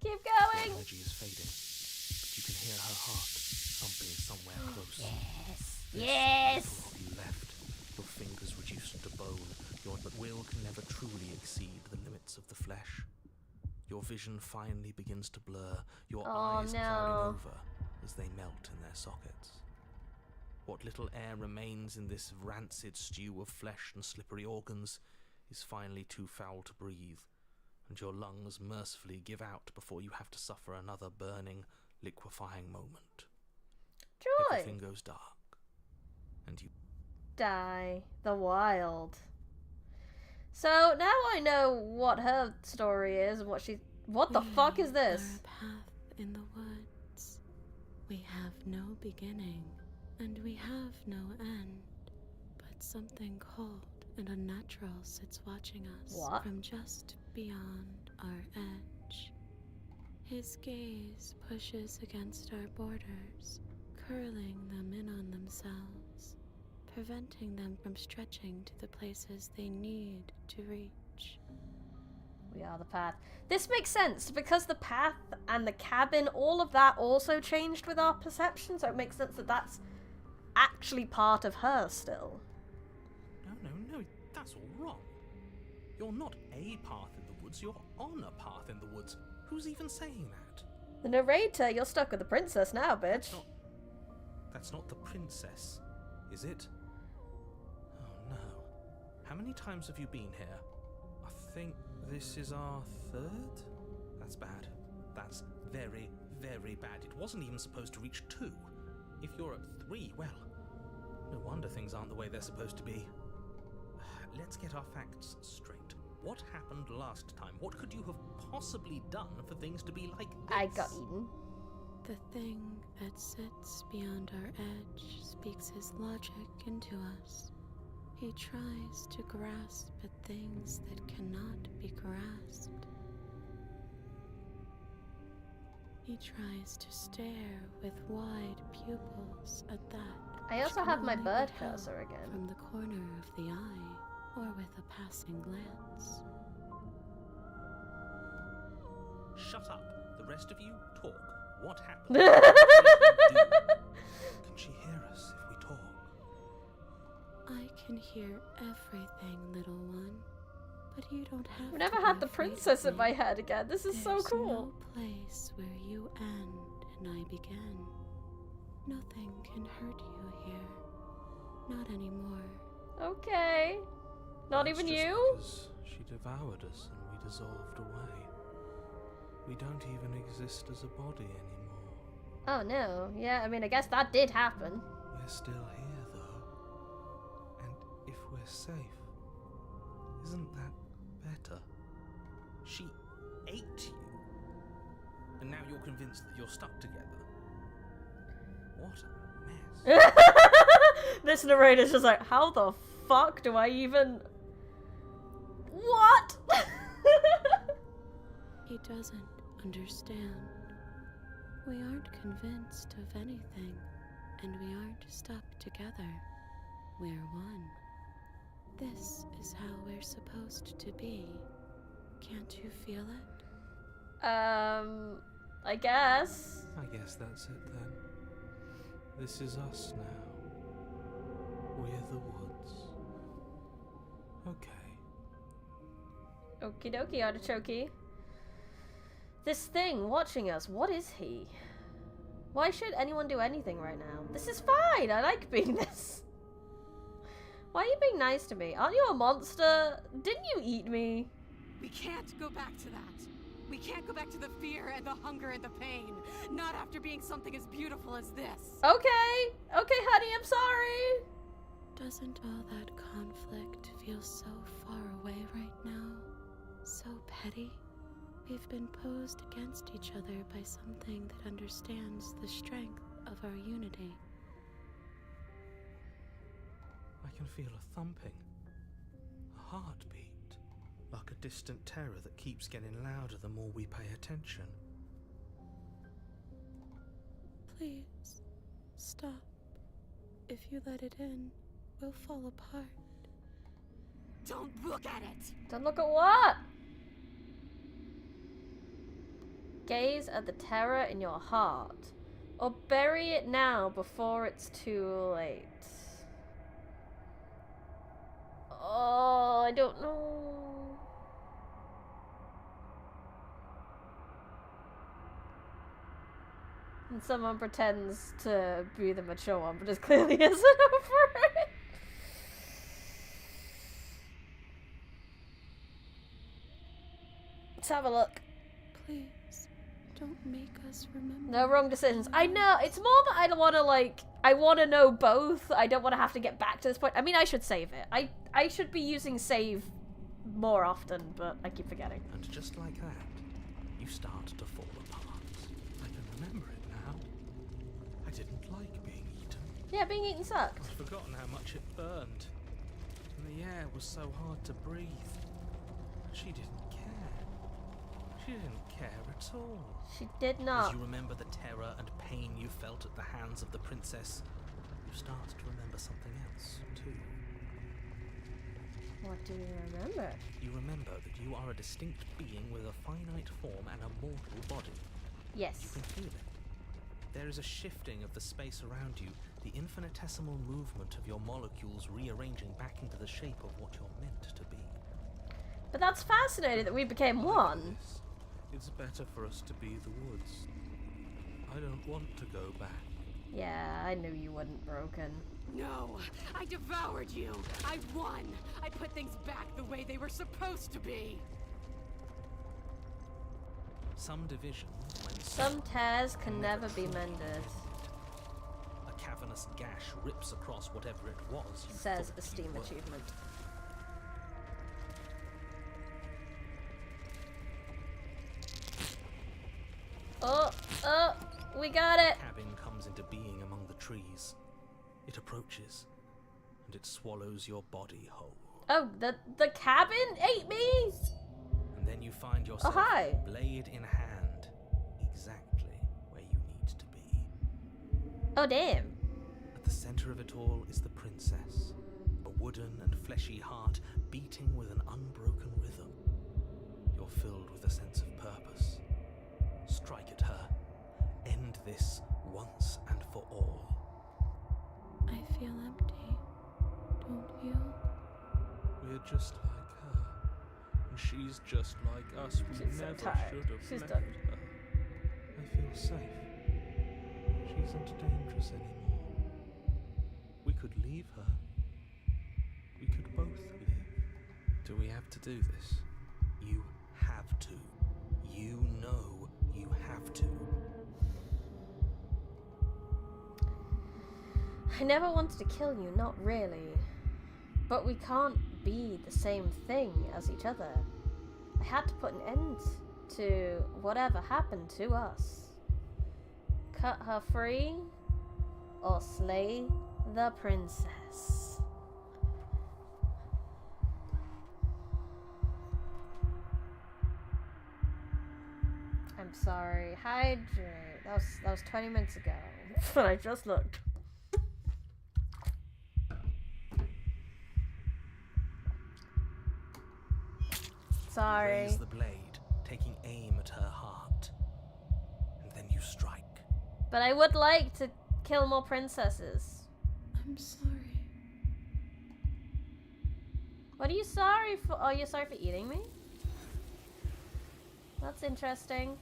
Keep going.
Her energy is fading, but you can hear her heart thumping somewhere close.
Yes.
There's
Yes.
little of you left, your fingers reduced to bone, your will can never truly exceed the limits of the flesh. Your vision finally begins to blur, your eyes clouding over as they melt in their sockets. What little air remains in this rancid stew of flesh and slippery organs is finally too foul to breathe, and your lungs mercifully give out before you have to suffer another burning, liquefying moment.
Joy.
Everything goes dark, and you
Die. The wild. So now I know what her story is and what she. What the fuck is this?
We are a path in the woods. We have no beginning, and we have no end. But something cold and unnatural sits watching us
What?
from just beyond our edge. His gaze pushes against our borders, curling them in on themselves, preventing them from stretching to the places they need to reach.
We are the path. This makes sense because the path and the cabin, all of that also changed with our perception, so it makes sense that that's actually part of her still.
No, that's all wrong. You're not a path in the woods, you're on a path in the woods. Who's even saying that?
The narrator, you're stuck with the princess now, bitch.
That's not the princess, is it? Oh no. How many times have you been here? I think This is our third? That's bad. That's very, very bad. It wasn't even supposed to reach 2. If you're at 3, well, no wonder things aren't the way they're supposed to be. Let's get our facts straight. What happened last time? What could you have possibly done for things to be like this?
I got eaten.
The thing that sits beyond our edge speaks his logic into us. He tries to grasp at things that cannot be grasped. He tries to stare with wide pupils at that.
I also
which
have
can
my
only
bird
be held
cursor again.
From the corner of the eye, or with a passing glance.
Shut up. The rest of you, talk. What happened? What did you do? Can she hear us if we talk?
I can hear everything, little one. But you don't have
I've never
to be
had the
afraid
princess
of
in my
me.
head again. This is so
There's
cool.
no place where you end and I begin. Nothing can hurt you here. Not anymore.
Okay. Not
That's
even
just
you?
Because she devoured us and we dissolved away. We don't even exist as a body anymore.
Oh no. Yeah, I mean, I guess that did happen.
We're still here, though. And if we're safe, isn't that better? She ate you. And now you're convinced that you're stuck together. What a mess.
This narrator's just like, how the fuck do I even... What?
He doesn't understand. We aren't convinced of anything, and we aren't stuck together. We're one. This is how we're supposed to be. Can't you feel it?
I guess.
I guess that's it then. This is us now. We're the woods. Okay.
Okie dokie, artichoke. This thing watching us, what is he? Why should anyone do anything right now? This is fine, I like being this. Why are you being nice to me? Aren't you a monster? Didn't you eat me?
We can't go back to that. We can't go back to the fear and the hunger and the pain. Not after being something as beautiful as this.
Okay, honey, I'm sorry.
Doesn't all that conflict feel so far away right now? So petty? We've been posed against each other by something that understands the strength of our unity.
I can feel a thumping. A heartbeat. Like a distant terror that keeps getting louder the more we pay attention.
Please, stop. If you let it in, we'll fall apart.
Don't look at it!
Don't look at what? Gaze at the terror in your heart. Or bury it now before it's too late. Oh, I don't know. And someone pretends to be the mature one, but just clearly isn't over it. Let's have a look.
Please, don't make us remember.
No wrong decisions. I know, it's more that I don't want to, like, I want to know both. I don't want to have to get back to this point. I mean, I should save it. I should be using save more often, but I keep forgetting.
And just like that, you start to fall apart. I can remember it now. I didn't like being eaten.
Yeah, being eaten sucked.
I'd forgotten how much it burned. And the air was so hard to breathe. But she didn't care. She didn't care at all.
She did
As
not.
you remember the terror and pain you felt at the hands of the princess, you start to remember something else, too.
What do you remember?
You remember that you are a distinct being with a finite form and a mortal body. You
Yes.
can feel it. There is a shifting of the space around you, the infinitesimal movement of your molecules rearranging back into the shape of what you're meant to be.
But that's fascinating that we became one.
Yes. It's better for us to be the woods. I don't want to go back.
Yeah, I knew you wouldn't, Broken.
No, I devoured you. I won. I put things back the way they were supposed to be.
Some division, when
Some tears can never be mended,
a cavernous gash rips across whatever it was you
says
thought
a Steam
you were.
achievement. Oh, we got it!
The cabin comes into being among the trees. It approaches, and it swallows your body whole.
Oh, the cabin ate me!
And then you find yourself,
hi.
blade in hand, exactly where you need to be.
Oh, damn.
At the center of it all is the princess, a wooden and fleshy heart beating with an unbroken rhythm. You're filled with a sense of purpose. Strike at her. End this once and for all.
I feel empty, don't you?
We're just like her. And she's just like us. We
She's so
never
tired.
should have
She's
left
done.
her. I feel safe. She isn't dangerous anymore. We could leave her. We could both live.
Do we have to do this? You have to. You know you have to.
I never wanted to kill you, not really. But we can't be the same thing as each other. I had to put an end to whatever happened to us. Cut her free or slay the princess. I'm sorry. Hydrate. That was 20 minutes ago. I just looked. Sorry.
Raise the blade, taking aim at her heart. And then you strike.
But I would like to kill more princesses.
I'm sorry.
What are you sorry for? Oh, you're sorry for eating me? That's interesting.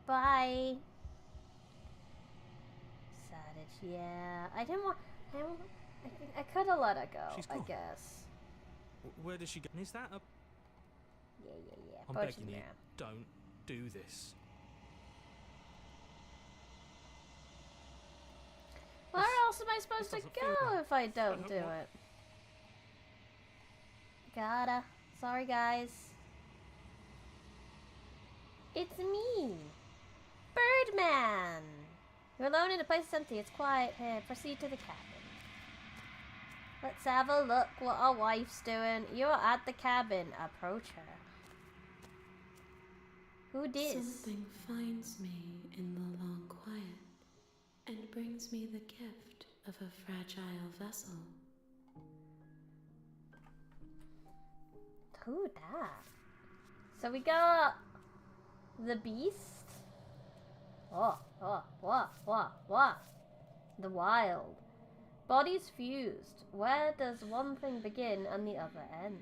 Bye. Savage, yeah. I didn't want... I could have let her go,
She's
I
cool.
guess.
Where does she go? Is that a...
Yeah.
I'm
Poach
begging
in
you,
there.
don't do this.
Where else am I supposed to
doesn't feel
go
right.
if I don't
don't
do
want-
it? Gotta. Sorry, guys. It's me, Birdman. You're alone in a place that's empty. It's quiet here. Proceed to the cabin. Let's have a look what our wife's doing. You're at the cabin. Approach her. Who dis?
Something finds me in the long quiet and brings me the gift of a fragile vessel.
Who that? So we got the beast. What? The wild. Bodies fused. Where does one thing begin and the other end?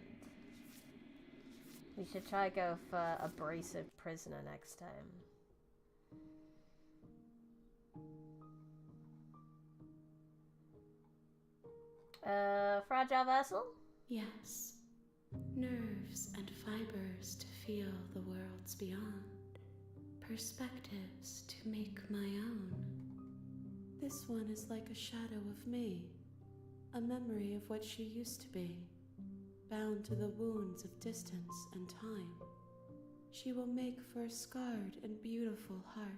We should try go for abrasive prisoner next time. Fragile vessel?
Yes, nerves and fibers to feel the worlds beyond, perspectives to make my own. This one is like a shadow of me, a memory of what she used to be, bound to the wounds of distance and time. She will make for a scarred and beautiful heart.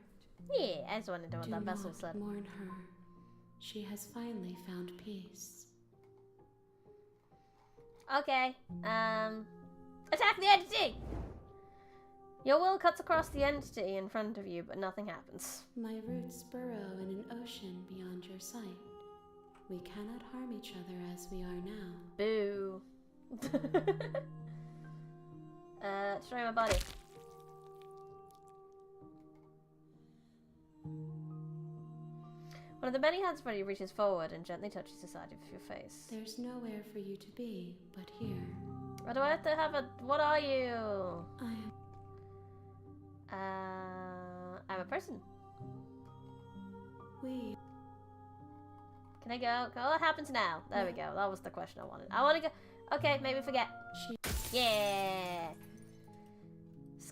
Yeah, I just wanted to know what
Do
that vessel
not
said.
mourn her. She has finally found peace.
Okay, attack the entity! Your will cuts across the entity in front of you, but nothing happens.
My roots burrow in an ocean beyond your sight. We cannot harm each other as we are now.
Boo. Destroy my body. One of the many hands body reaches forward and gently touches the side of your face.
There's nowhere for you to be but here.
What do I have to have a... What are you?
I am.
I'm a person.
We.
Can I go? What happens now? There we go. That was the question I wanted. I want to go... Okay, maybe forget.
She.
Yeah!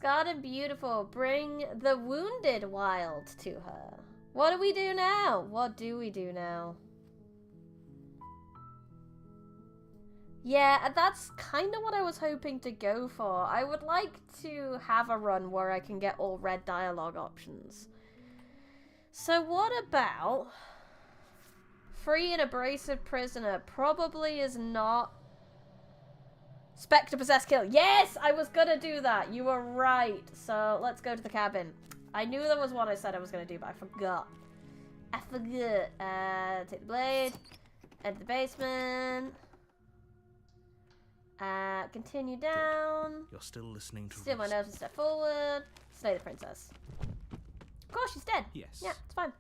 Scarred and beautiful. Bring the wounded wild to her. What do we do now? What do we do now? Yeah, that's kind of what I was hoping to go for. I would like to have a run where I can get all red dialogue options. So what about... Free and abrasive prisoner probably is not... Spectre possessed kill. Yes, I was gonna do that. You were right. So let's go to the cabin. I knew there was one I said I was gonna do, but I forgot. I forgot. Take the blade. Enter the basement. Continue down.
You're still listening to
Steal my nerves and step forward. Slay the princess. Of course, she's dead.
Yes.
Yeah, it's fine.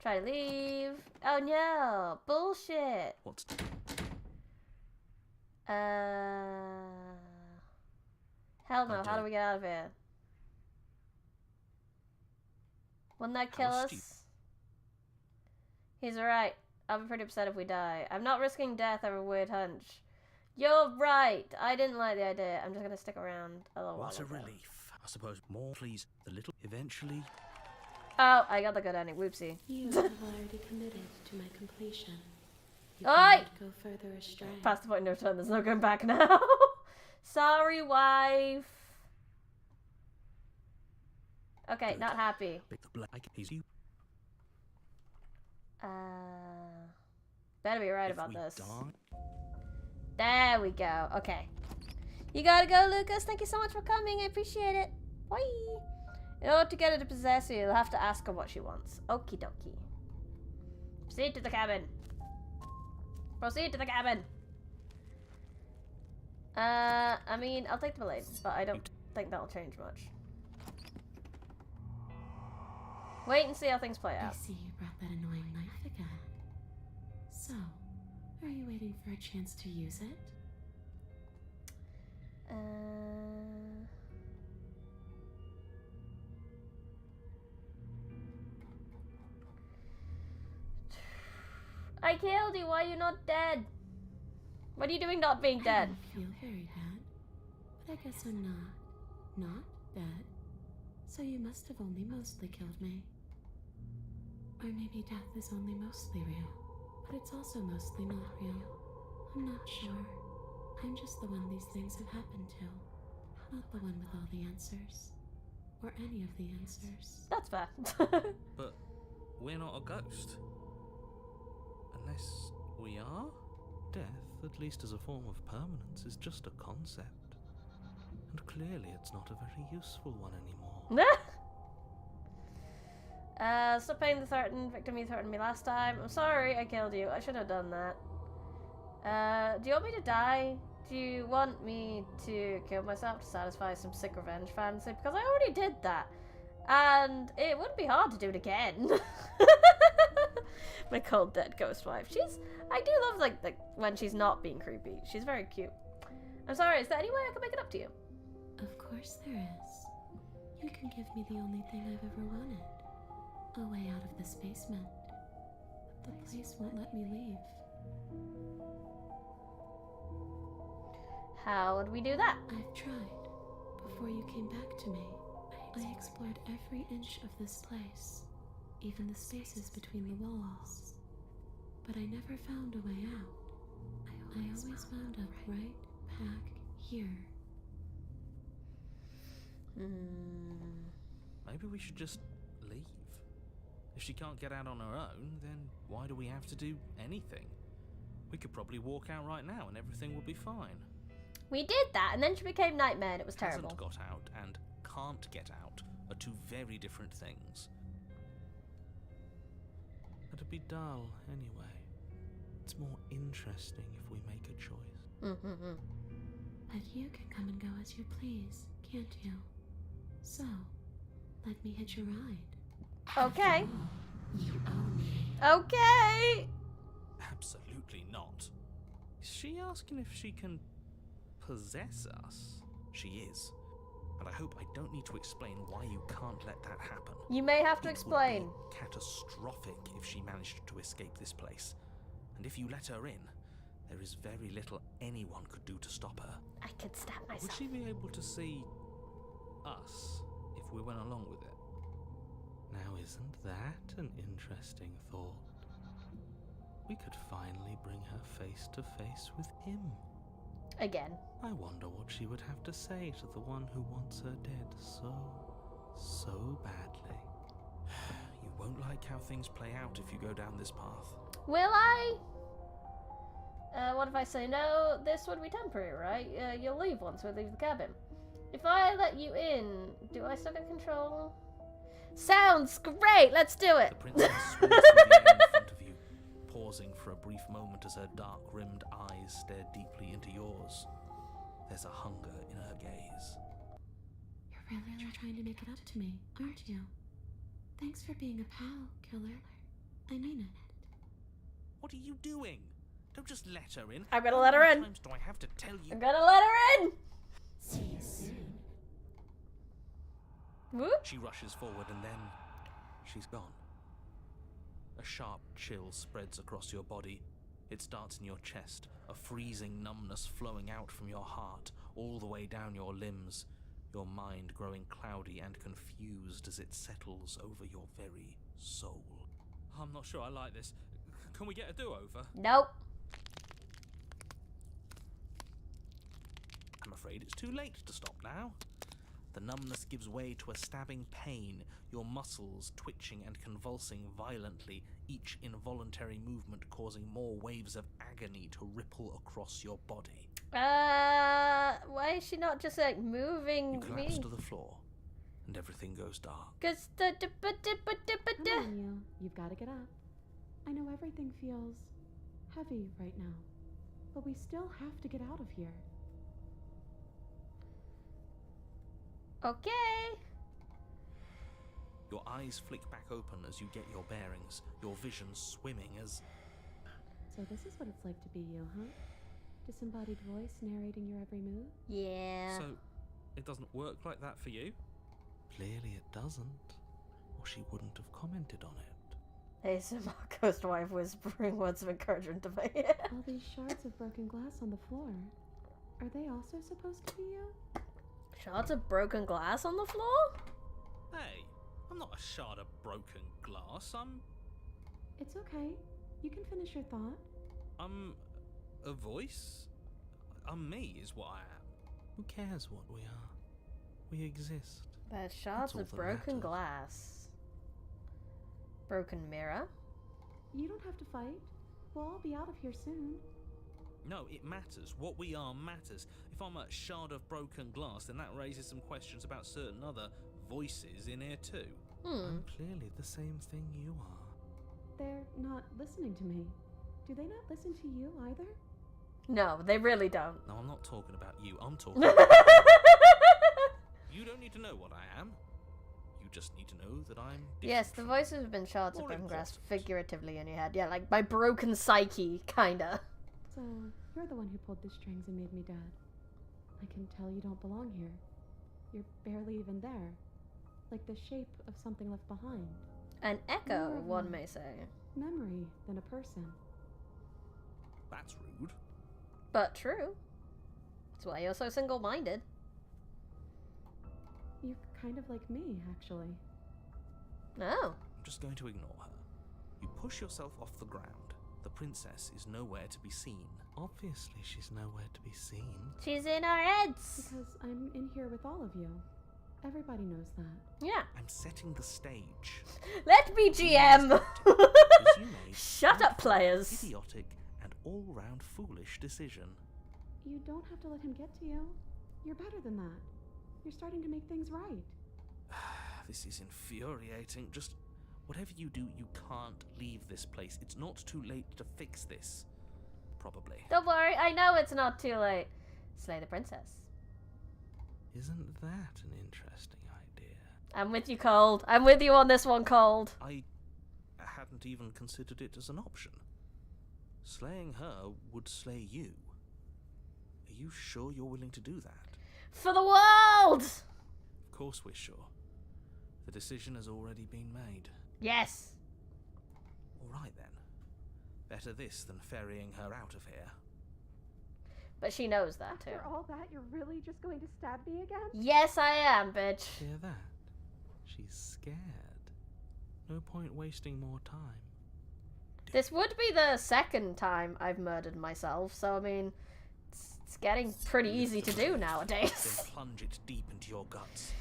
Try to leave. Oh no. Bullshit.
What's...
Hell no. How do we get out of here? Wouldn't that kill us? He's right. I'll be pretty upset if we die. I'm not risking death over a weird hunch. You're right. I didn't like the idea. I'm just gonna stick around a little while.
What a relief. I suppose more, please. The little... Eventually...
Oh, I got the good ending. Whoopsie.
You have already committed to my completion. You
Oi!
cannot go further astray.
Past the point of no return. There's no going back now. Sorry, wife. Okay, not happy.
He's you.
Better be right
If
about
we
this.
die-
There we go. Okay. You gotta go, Lucas. Thank you so much for coming. I appreciate it. Bye. In order to get her to possess you, you'll have to ask her what she wants. Okie dokie. Proceed to the cabin. Proceed to the cabin. I mean, I'll take the blade, but I don't think that'll change much. Wait and see how things play
I
out.
see you brought that annoying knife again. So, are you waiting for a chance to use it?
I killed you. Why are you not dead? What are you doing not being
I
dead?
don't feel very bad, but I guess I'm not dead. So you must have only mostly killed me. Or maybe death is only mostly real, but it's also mostly not real. I'm not sure. I'm just the one these things have happened to, not the one with all the answers. Or any of the answers.
That's fair.
But we're not a ghost. Unless we are? Death, at least as a form of permanence, is just a concept. And clearly it's not a very useful one anymore.
Stop paying the threatened victim you threatened me last time. I'm sorry I killed you. I should have done that. Do you want me to die? Do you want me to kill myself to satisfy some sick revenge fantasy? Because I already did that. And it wouldn't be hard to do it again. My cold dead ghost wife. I do love like when she's not being creepy. She's very cute. I'm sorry, is there any way I can make it up to you?
Of course there is. You can give me the only thing I've ever wanted. A way out of this basement. But the place won't let me leave.
How would we do that?
I've tried. Before you came back to me, I explored every inch of this place, even the spaces between the walls. But I never found a way out. I always wound up right back here.
Maybe we should just leave. If she can't get out on her own, then why do we have to do anything? We could probably walk out right now and everything will be fine.
We did that, and then she became Nightmare, and it was terrible.
Hasn't got out and can't get out are two very different things. It'd be dull anyway. It's more interesting if we make a choice.
But you can come and go as you please, can't you? So, let me hitch a ride.
Okay.
You own me.
Okay.
Absolutely not. Is she asking if she can possess us? She is. And I hope I don't need to explain why you can't let that happen.
You may have to
It
explain.
would be catastrophic if she managed to escape this place. And if you let her in, there is very little anyone could do to stop her.
I could stab
Would
myself.
she be able to see us if we went along with it. Now, isn't that an interesting thought? We could finally bring her face to face with him.
Again.
I wonder what she would have to say to the one who wants her dead so badly. You won't like how things play out if you go down this path.
Will I? What if I say no? This would be temporary, right? You'll leave once we leave the cabin. If I let you in, do I still get control? Sounds great! Let's do it!
The princess swims through the air in front of you, pausing for a brief moment as her dark-rimmed eyes stare deeply into yours. There's a hunger in her gaze.
You're really trying to make it up to me, aren't you? Thanks for being a pal, killer. I mean it.
What are you doing? Don't just let her in.
I'm gonna let her in.
How many times do I have to tell you?
I'm gonna let her in!
See you soon.
Whoop.
She rushes forward and then she's gone. A sharp chill spreads across your body. It starts in your chest, a freezing numbness flowing out from your heart, all the way down your limbs, your mind growing cloudy and confused as it settles over your very soul. I'm not sure I like this. Can we get a do-over?
Nope.
I'm afraid it's too late to stop now. The numbness gives way to a stabbing pain, your muscles twitching and convulsing violently, each involuntary movement causing more waves of agony to ripple across your body.
Why is she not just like moving
You collapse
me?
to the floor, and everything goes dark.
Cause the
Come on, you. You've got to get up. I know everything feels heavy right now, but we still have to get out of here.
Okay.
Your eyes flick back open as you get your bearings, your vision swimming as...
So this is what it's like to be you, huh? Disembodied voice narrating your every move?
Yeah.
So, it doesn't work like that for you? Clearly it doesn't, or she wouldn't have commented on it.
ASMR ghost wife whispering words of encouragement to me.
All these shards of broken glass on the floor. Are they also supposed to be you?
Shards of broken glass on the floor?
Hey, I'm not a shard of broken glass.
It's okay. You can finish your thought.
I'm a voice? I'm me is what I am. Who cares what we are? We exist.
There's shards
all
of
that
broken
matters.
glass. Broken mirror.
You don't have to fight. We'll all be out of here soon.
No, it matters. What we are matters. If I'm a shard of broken glass, then that raises some questions about certain other voices in here too. I'm clearly the same thing you are.
They're not listening to me. Do they not listen to you either?
No, they really don't.
No, I'm not talking about you. I'm talking about you. You don't need to know what I am. You just need to know that I'm different.
Yes, the
from
voices have been shards of
More
broken glass
important.
figuratively in your head. Yeah, like my broken psyche, kinda.
So, you're the one who pulled the strings and made me dead. I can tell you don't belong here. You're barely even there. Like the shape of something left behind.
An echo,
More of
one
a
may say.
memory than a person.
That's rude.
But true. That's why you're so single-minded.
You're kind of like me, actually.
Oh.
I'm just going to ignore her. You push yourself off the ground. The princess is nowhere to be seen. Obviously, she's nowhere to be seen.
She's in our heads.
Because I'm in here with all of you. Everybody knows that.
Yeah.
I'm setting the stage.
Let me GM.
Because you made
Shut up,
an
players.
idiotic and all-round foolish decision.
You don't have to let him get to you. You're better than that. You're starting to make things right.
This is infuriating. Just whatever you do, you can't leave this place. It's not too late to fix this. Probably.
Don't worry, I know it's not too late. Slay the princess.
Isn't that an interesting idea?
I'm with you, Cold. I'm with you on this one, Cold.
I hadn't even considered it as an option. Slaying her would slay you. Are you sure you're willing to do that?
For the world!
Of course we're sure. The decision has already been made.
Yes.
All right then. Better this than ferrying her out of here.
But she knows that too.
After all that, you're really just going to stab me again?
Yes, I am, bitch.
Hear that? She's scared. No point wasting more time.
This would be the second time I've murdered myself, so I mean, it's getting pretty easy to do nowadays.
Then plunge it deep into your guts.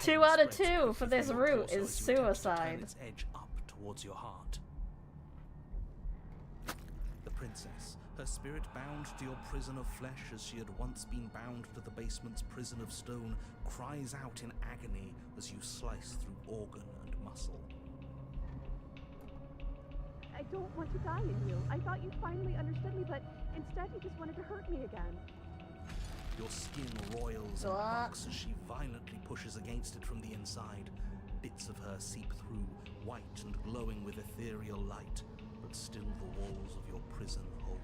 2 out of 2 for this route is suicide.
Its edge up towards your heart. The princess, her spirit bound to your prison of flesh as she had once been bound to the basement's prison of stone, cries out in agony as you slice through organ and muscle.
I don't want to die in you. I thought you finally understood me, but instead you just wanted to hurt me again.
Your skin roils and bucks as she violently pushes against it from the inside. Bits of her seep through, white and glowing with ethereal light, but still the walls of your prison hold.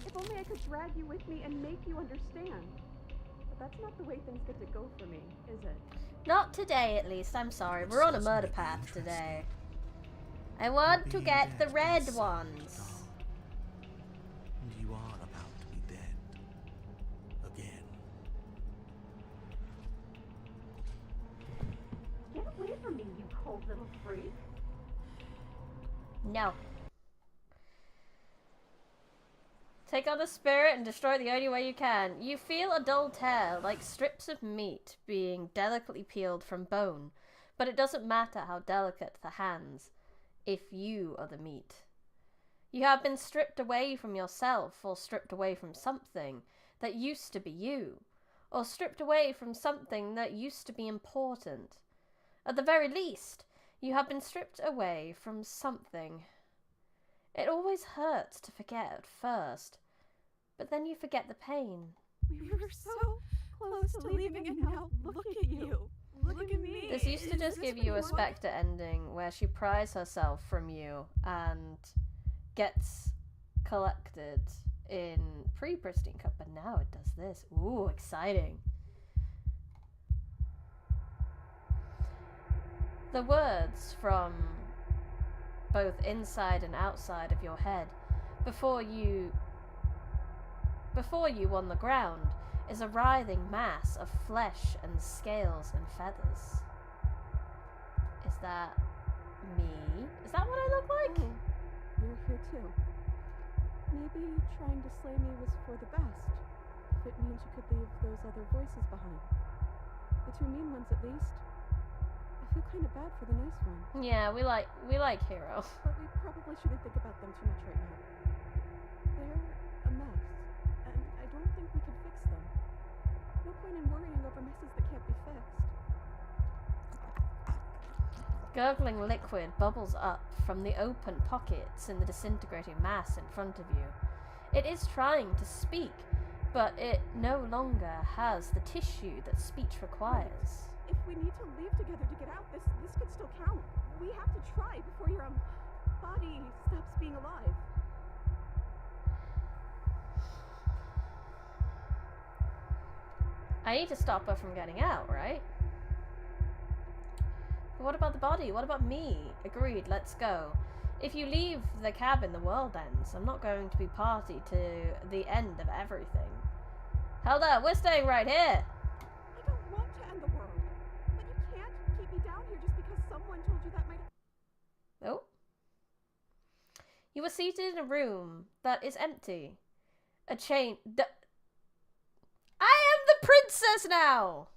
If only I could drag you with me and make you understand. But that's not the way things get to go for me, is it?
Not today, at least. I'm sorry. We're on a murder path today. I want to get the red ones.
And you are about to be dead. Again.
Get away from me, you cold little freak.
No. Take on the spirit and destroy it the only way you can. You feel a dull tear, like strips of meat being delicately peeled from bone. But it doesn't matter how delicate the hands, if you are the meat. You have been stripped away from yourself, or stripped away from something that used to be you, or stripped away from something that used to be important. At the very least, you have been stripped away from something. It always hurts to forget at first, but then you forget the pain.
We were so close to leaving, and now look at you. Look at me.
This used to just give you a Spectre ending where she pries herself from you and gets collected in pre-Pristine Cup, but now it does this. Ooh, exciting. The words from both inside and outside of your head before you on the ground is a writhing mass of flesh and scales and feathers. Is that me? Is that what I look like?
Oh, you're here too. Maybe trying to slay me was for the best, if it means you could leave those other voices behind. The 2 mean ones at least. I feel kind of bad for the nice one.
Yeah, we like Hero.
But we probably shouldn't think about them too much right now. They're a mess, and I don't think we can fix them. No point in worrying over messes that can't be fixed.
Gurgling liquid bubbles up from the open pockets in the disintegrating mass in front of you. It is trying to speak, but it no longer has the tissue that speech requires.
If we need to leave together to get out, this could still count. We have to try before your body stops being alive.
I need to stop her from getting out, right? But what about the body? What about me? Agreed, let's go. If you leave the cabin, the world ends. I'm not going to be party to the end of everything. Hold up, we're staying right here.
I don't want to end the world. But you can't keep me down here just because someone told you that might...
Oh. You are seated in a room that is empty. A chain... I am the princess now!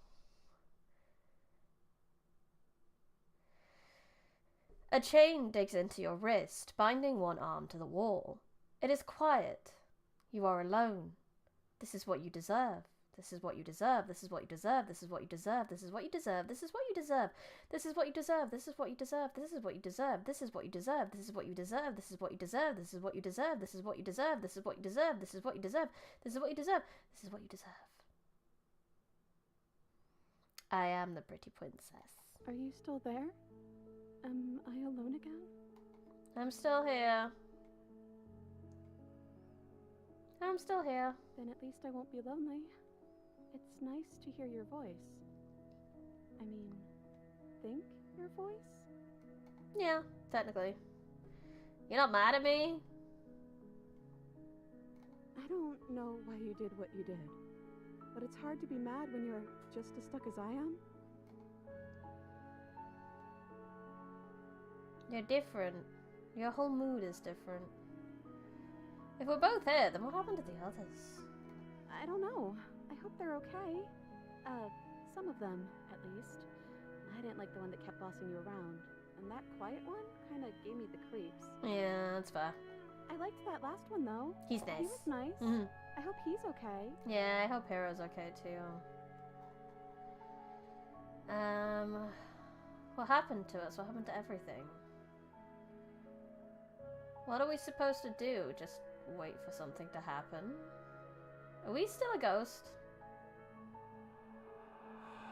A chain digs into your wrist, binding one arm to the wall. It is quiet. You are alone. This is what you deserve. This is what you deserve. This is what you deserve. This is what you deserve. This is what you deserve. This is what you deserve. This is what you deserve. This is what you deserve. This is what you deserve. This is what you deserve. This is what you deserve. This is what you deserve. This is what you deserve. This is what you deserve. This is what you deserve. This is what you deserve. This is what you deserve. This is what you deserve. I am the pretty princess.
Are you still there? Am I alone again?
I'm still here. I'm still here.
Then at least I won't be lonely. It's nice to hear your voice. I mean, think your voice?
Yeah, technically. You're not mad at me?
I don't know why you did what you did, but it's hard to be mad when you're just as stuck as I am.
You're different. Your whole mood is different. If we're both here, then what happened to the others?
I don't know. I hope they're okay. Some of them, at least. I didn't like the one that kept bossing you around. And that quiet one kinda gave me the creeps.
Yeah, that's fair.
I liked that last one, though.
He's nice.
He was nice.
Mhm.
I hope he's okay.
Yeah, I hope Hero's okay too. What happened to us? What happened to everything? What are we supposed to do? Just wait for something to happen? Are we still a ghost?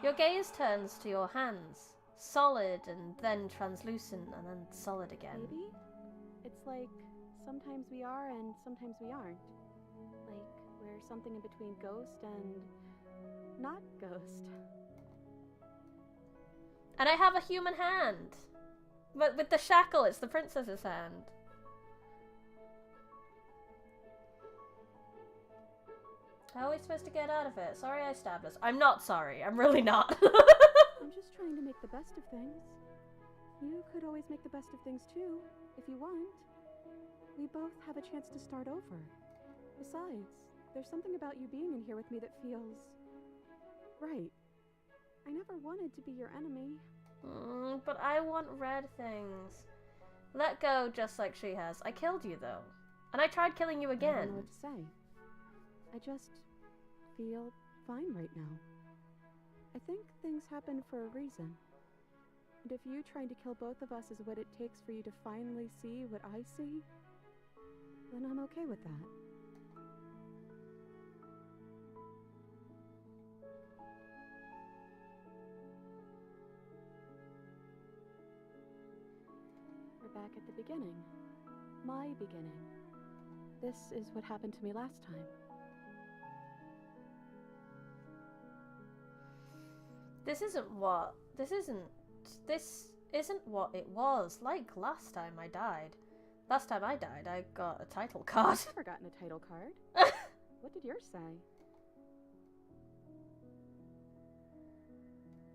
Your gaze turns to your hands. Solid and then translucent and then solid again.
Maybe? It's like sometimes we are and sometimes we aren't. Like we're something in between ghost and not ghost.
And I have a human hand. But with the shackle, it's the princess's hand. How are we supposed to get out of it? Sorry I stabbed us. I'm not sorry. I'm really not.
I'm just trying to make the best of things. You could always make the best of things too, if you want. We both have a chance to start over. Besides, there's something about you being in here with me that feels right. I never wanted to be your enemy.
But I want red things. Let go just like she has. I killed you though. And I tried killing you
I
again.
don't know what to say. I just feel fine right now. I think things happen for a reason. And if you trying to kill both of us is what it takes for you to finally see what I see, then I'm okay with that. We're back at the beginning. My beginning. This is what happened to me last time.
This isn't what it was like last time I died. Last time I died, I got a title card.
I've never gotten a title card. What did yours say?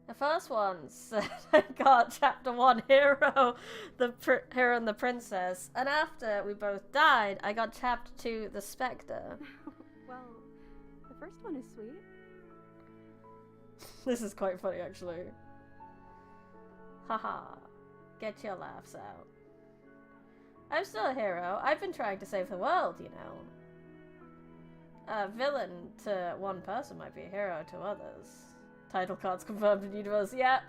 The first one said I got chapter 1 hero, hero and the princess, and after we both died, I got chapter 2 the spectre.
Well, the first one is sweet.
This is quite funny, actually. Haha. Get your laughs out. I'm still a hero. I've been trying to save the world, you know. A villain to one person might be a hero to others. Title cards confirmed in universe, yep.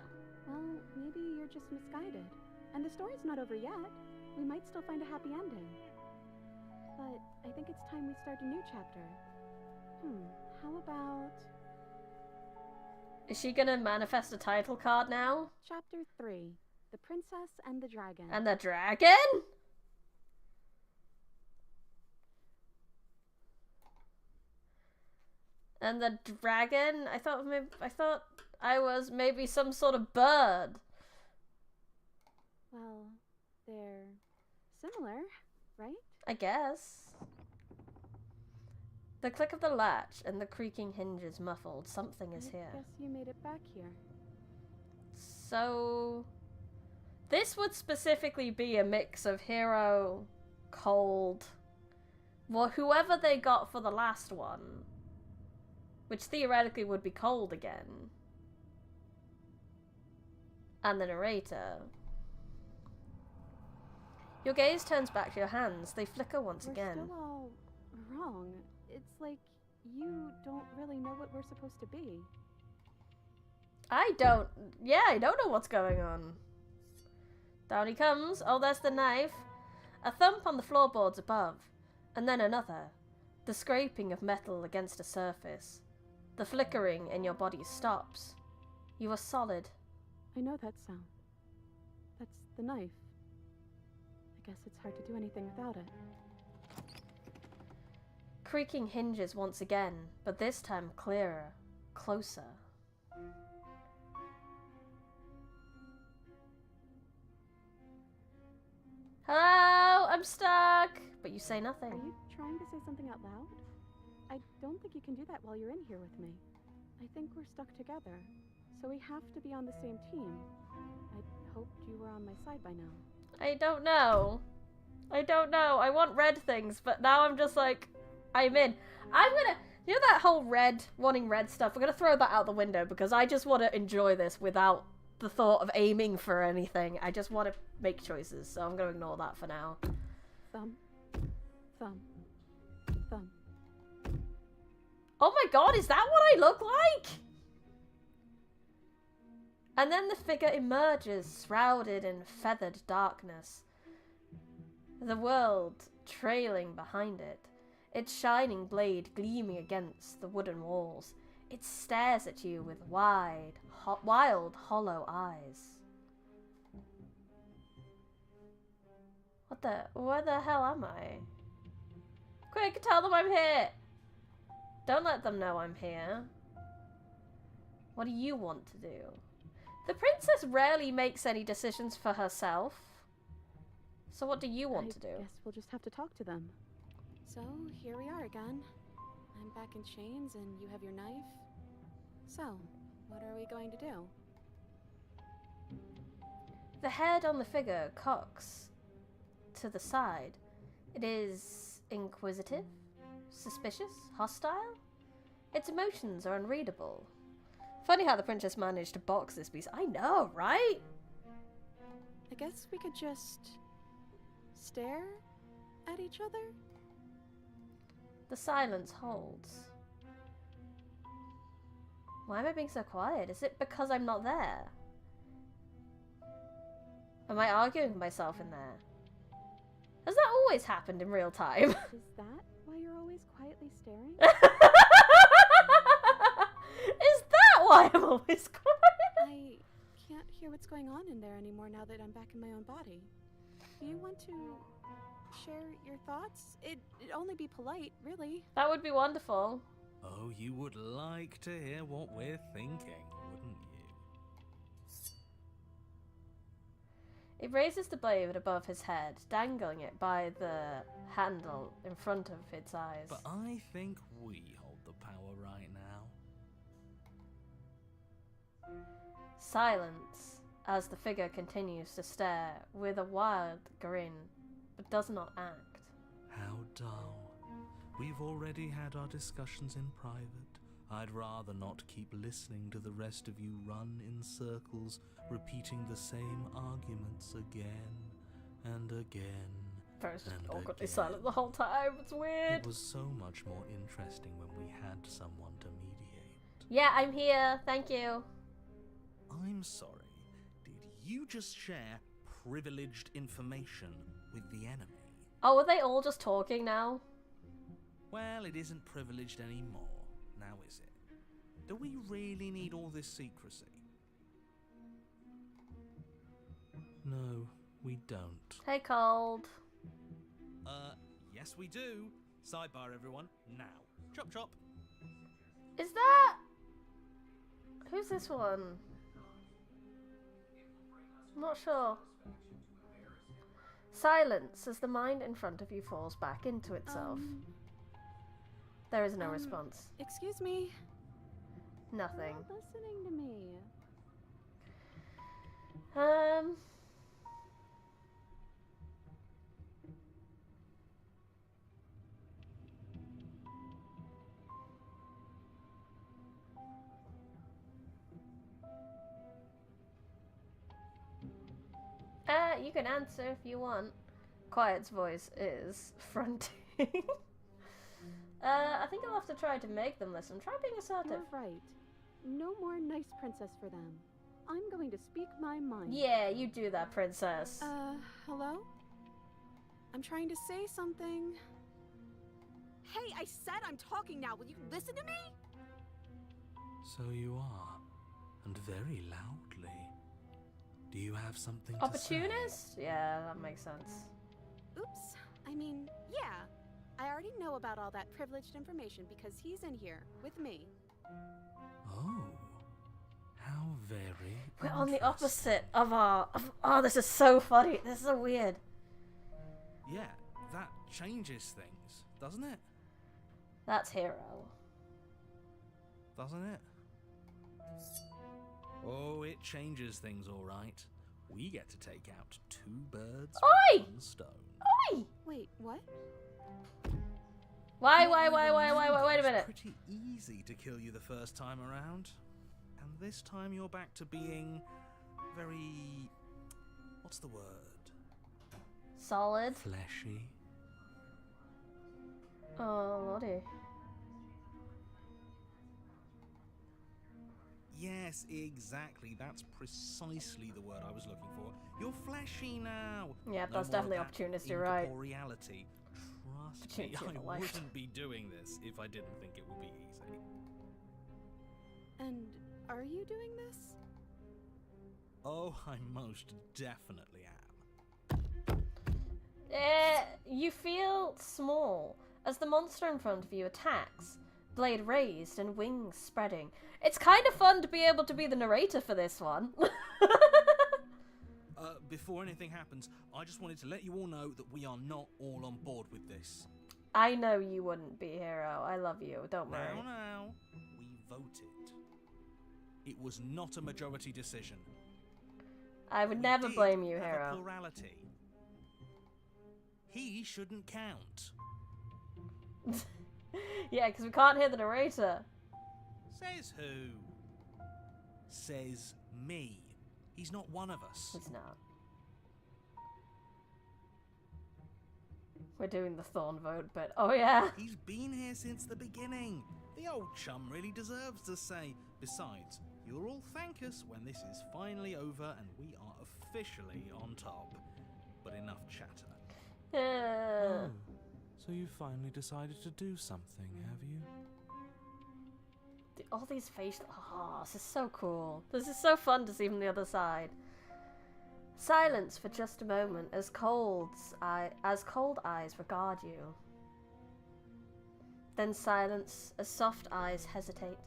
Well, maybe you're just misguided. And the story's not over yet. We might still find a happy ending. But I think it's time we start a new chapter. How about...
Is she gonna manifest a title card now?
Chapter 3. The Princess and the Dragon.
And the dragon? And the dragon? I thought I was maybe some sort of bird.
Well, they're similar, right?
I guess. The click of the latch and the creaking hinges muffled. Something is here.
I guess you made it back here.
So... this would specifically be a mix of hero, cold, well, whoever they got for the last one. Which theoretically would be cold again. And the narrator. Your gaze turns back to your hands. They flicker once again.
We're still all wrong. It's like you don't really know what we're supposed to be.
I don't know what's going on. Down he comes. Oh, there's the knife. A thump on the floorboards above. And then another. The scraping of metal against a surface. The flickering in your body stops. You are solid.
I know that sound. That's the knife. I guess it's hard to do anything without it.
Creaking hinges once again, but this time clearer, closer. Hello, I'm stuck! But you say nothing.
Are you trying to say something out loud? I don't think you can do that while you're in here with me. I think we're stuck together, so we have to be on the same team. I hoped you were on my side by now.
I don't know. I don't know. I want red things, but now I'm just like, I'm in. I'm gonna, you know that whole red, wanting red stuff? We're gonna throw that out the window because I just want to enjoy this without the thought of aiming for anything. I just want to make choices, so I'm gonna ignore that for now.
Thumb. Thumb. Thumb.
Oh my god, is that what I look like? And then the figure emerges, shrouded in feathered darkness. The world trailing behind it, its shining blade gleaming against the wooden walls. It stares at you with wild, hollow eyes. Where the hell am I? Quick, tell them I'm here! Don't let them know I'm here. What do you want to do? The princess rarely makes any decisions for herself. So what do you want to do?
I guess we'll just have to talk to them.
So, here we are again. I'm back in chains and you have your knife. So, what are we going to do?
The head on the figure cocks to the side. It is inquisitive, suspicious, hostile. Its emotions are unreadable. Funny how the princess managed to box this beast. I know, right?
I guess we could just stare at each other?
The silence holds. Why am I being so quiet? Is it because I'm not there? Am I arguing with myself in there? Has that always happened in real time?
Is that why you're always quietly staring?
Is that why I'm always quiet?
I can't hear what's going on in there anymore now that I'm back in my own body. Do you want to share your thoughts? It'd only be polite, really.
That would be wonderful.
Oh, you would like to hear what we're thinking, wouldn't you?
It raises the blade above his head, dangling it by the handle in front of its eyes.
But I think we hold the power right now.
Silence as the figure continues to stare with a wild grin, but does not act.
How dull. We've already had our discussions in private. I'd rather not keep listening to the rest of you run in circles, repeating the same arguments again and again.
Ferris just
and
awkwardly
again.
silent the whole time. It's weird.
It was so much more interesting when we had someone to mediate.
Yeah, I'm here. Thank you.
I'm sorry. Did you just share privileged information with the enemy?
Oh, are they all just talking now?
Well, it isn't privileged anymore, now is it? Do we really need all this secrecy? No, we don't.
Hey, Cold.
Yes we do. Sidebar, everyone, now. Chop chop.
Is that... Who's this one? I'm not sure. Silence as the mind in front of you falls back into itself. There is no response.
Excuse me?
Nothing.
You're not listening to me.
You can answer if you want. Quiet's voice is fronting. I think I'll have to try to make them listen. Try being assertive.
You're right. No more nice princess for them. I'm going to speak my mind.
Yeah, you do that, princess.
Hello? I'm trying to say something.
Hey, I said I'm talking now. Will you listen to me?
So you are, and very loudly. Do you have something to say?
Opportunist? Yeah, that makes sense.
Oops. I mean, yeah. I already know about all that privileged information because he's in here with me.
Oh, how very
We're on the
interesting.
opposite of our... oh, this is so funny. This is so weird.
Yeah, that changes things, doesn't it?
That's Hero.
Doesn't it? Oh, it changes things, all right. We get to take out 2 birds
Oi!
with 1 stone.
Oi!
Wait, what?
Why,
Not like
wait a
it was
minute.
pretty easy to kill you the first time around. And this time you're back to being very... what's the word?
Solid.
Fleshy.
Oh, lordy.
Yes, exactly. That's precisely the word I was looking for. You're fleshy now.
Yeah,
No
that's
more
definitely
of that
opportunity, right?
incorporeality. Trust me,
Opportunity of a
I
life.
wouldn't be doing this if I didn't think it would be easy.
And are you doing this?
Oh, I most definitely am.
You feel small as the monster in front of you attacks, blade raised and wings spreading. It's kind of fun to be able to be the narrator for this one.
Before anything happens, I just wanted to let you all know that we are not all on board with this.
I know you wouldn't be, Hero. I love you. Don't worry.
Now, we voted. It was not a majority decision.
I would
We
never
did
blame you,
have a
Hero.
plurality. He shouldn't count.
Yeah, because we can't hear the narrator.
Says who? Says me. He's not one of us.
He's not. We're doing the Thorn vote, but oh yeah.
He's been here since the beginning. The old chum really deserves to say. Besides, you'll all thank us when this is finally over and we are officially on top. But enough chatter.
Oh, so you finally decided to do something, have you?
All these facial... Oh, this is so cool. This is so fun to see from the other side. Silence for just a moment as cold eyes regard you. Then silence as soft eyes hesitate.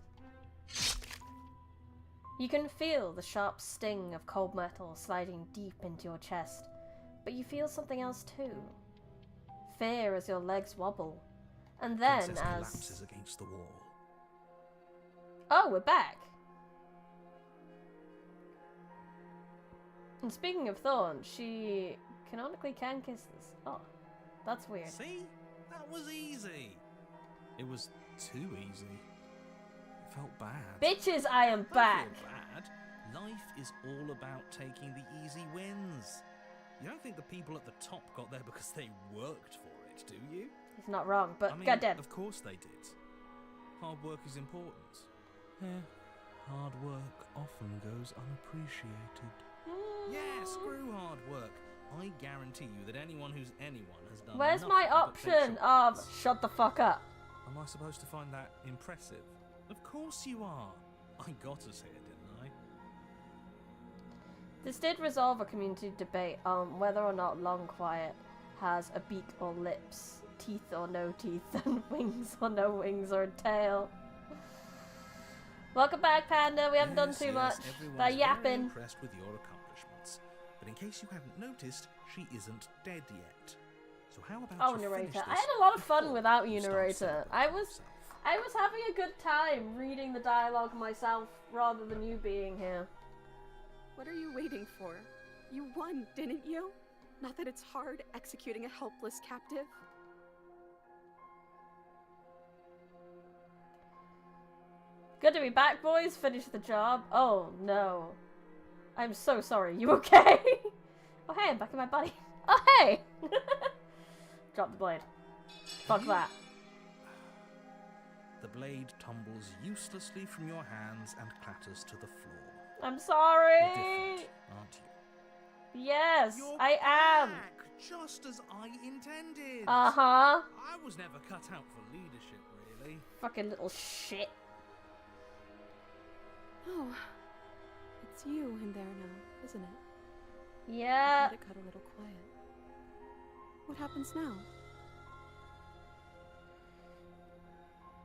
You can feel the sharp sting of cold metal sliding deep into your chest, but you feel something else too. Fear as your legs wobble, and then
Princess
as...
collapses against the wall.
Oh, we're back! And speaking of Thorn, she canonically can kiss this. Oh, that's weird.
See? That was easy. It was too easy. It felt bad.
Bitches, I am
Don't
back!
feel bad. Life is all about taking the easy wins. You don't think the people at the top got there because they worked for it, do you?
He's not wrong, but
I mean,
goddamn.
of course they did. Hard work is important.
Yeah, hard work often goes unappreciated.
Yeah, screw hard work. I guarantee you that anyone who's anyone has done
Where's
nothing
my
but take
option of
shortcuts.
shut the fuck up?
Am I supposed to find that impressive? Of course you are. I got to say it, didn't I?
This did resolve a community debate on whether or not Long Quiet has a beak or lips, teeth or no teeth, and wings or no wings, or a tail. Welcome back, Panda. We haven't done too much.
Everyone's
By
very
yapping.
impressed with your accomplishments. But in case you haven't noticed, she isn't dead yet. So how about
Oh,
you
narrator.
finish
I
this
had a lot of fun
before
without you,
start
narrator.
celebrating
I was
yourself?
having a good time reading the dialogue myself rather than you being here.
What are you waiting for? You won, didn't you? Not that it's hard executing a helpless captive.
Good to be back, boys. Finish the job. Oh, no. I'm so sorry. You okay? Oh, hey, I'm back in my body. Oh, hey! Drop the blade. Fuck that.
The blade tumbles uselessly from your hands and clatters to the floor.
I'm
You're
sorry!
different, aren't you?
Yes,
You're
I am!
back, just as I intended.
Uh-huh.
I was never cut out for leadership, really.
Fucking little shit.
Oh, it's you in there now, isn't it?
Yeah.
Let it cut a little quiet. What happens now?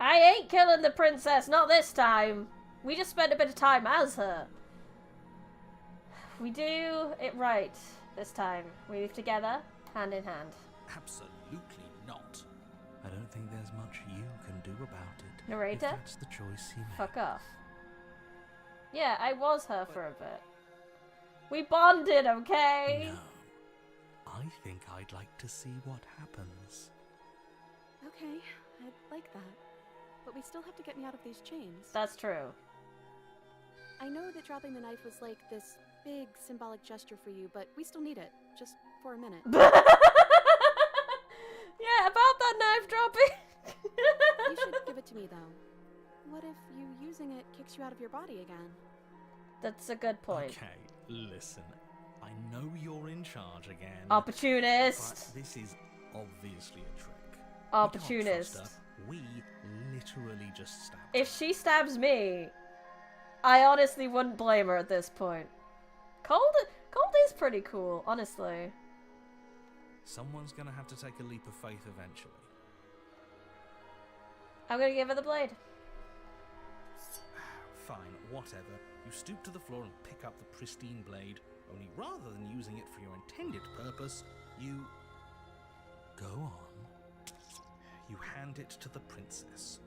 I ain't killing the princess, not this time. We just spent a bit of time as her. We do it right this time. We move together, hand in hand.
Absolutely not. I don't think there's much you can do about it. If
Narrator?
that's the choice he made.
Fuck off. Yeah, I was her for a bit. We bonded, okay?
No. I think I'd like to see what happens.
Okay, I'd like that. But we still have to get me out of these chains.
That's true.
I know that dropping the knife was like this big symbolic gesture for you, but we still need it. Just for a minute.
Yeah, about that knife dropping.
You should give it to me, though. What if you using it kicks you out of your body again?
That's a good point.
Okay, listen. I know you're in charge again.
Opportunist.
But this is obviously a trick.
Opportunist.
We can't trust her. We literally just stabbed
If
her.
she stabs me, I honestly wouldn't blame her at this point. Cold is pretty cool, honestly.
Someone's gonna have to take a leap of faith eventually.
I'm gonna give her the blade.
Fine, whatever. You stoop to the floor and pick up the pristine blade, only rather than using it for your intended purpose, you... Go on. You hand it to the princess,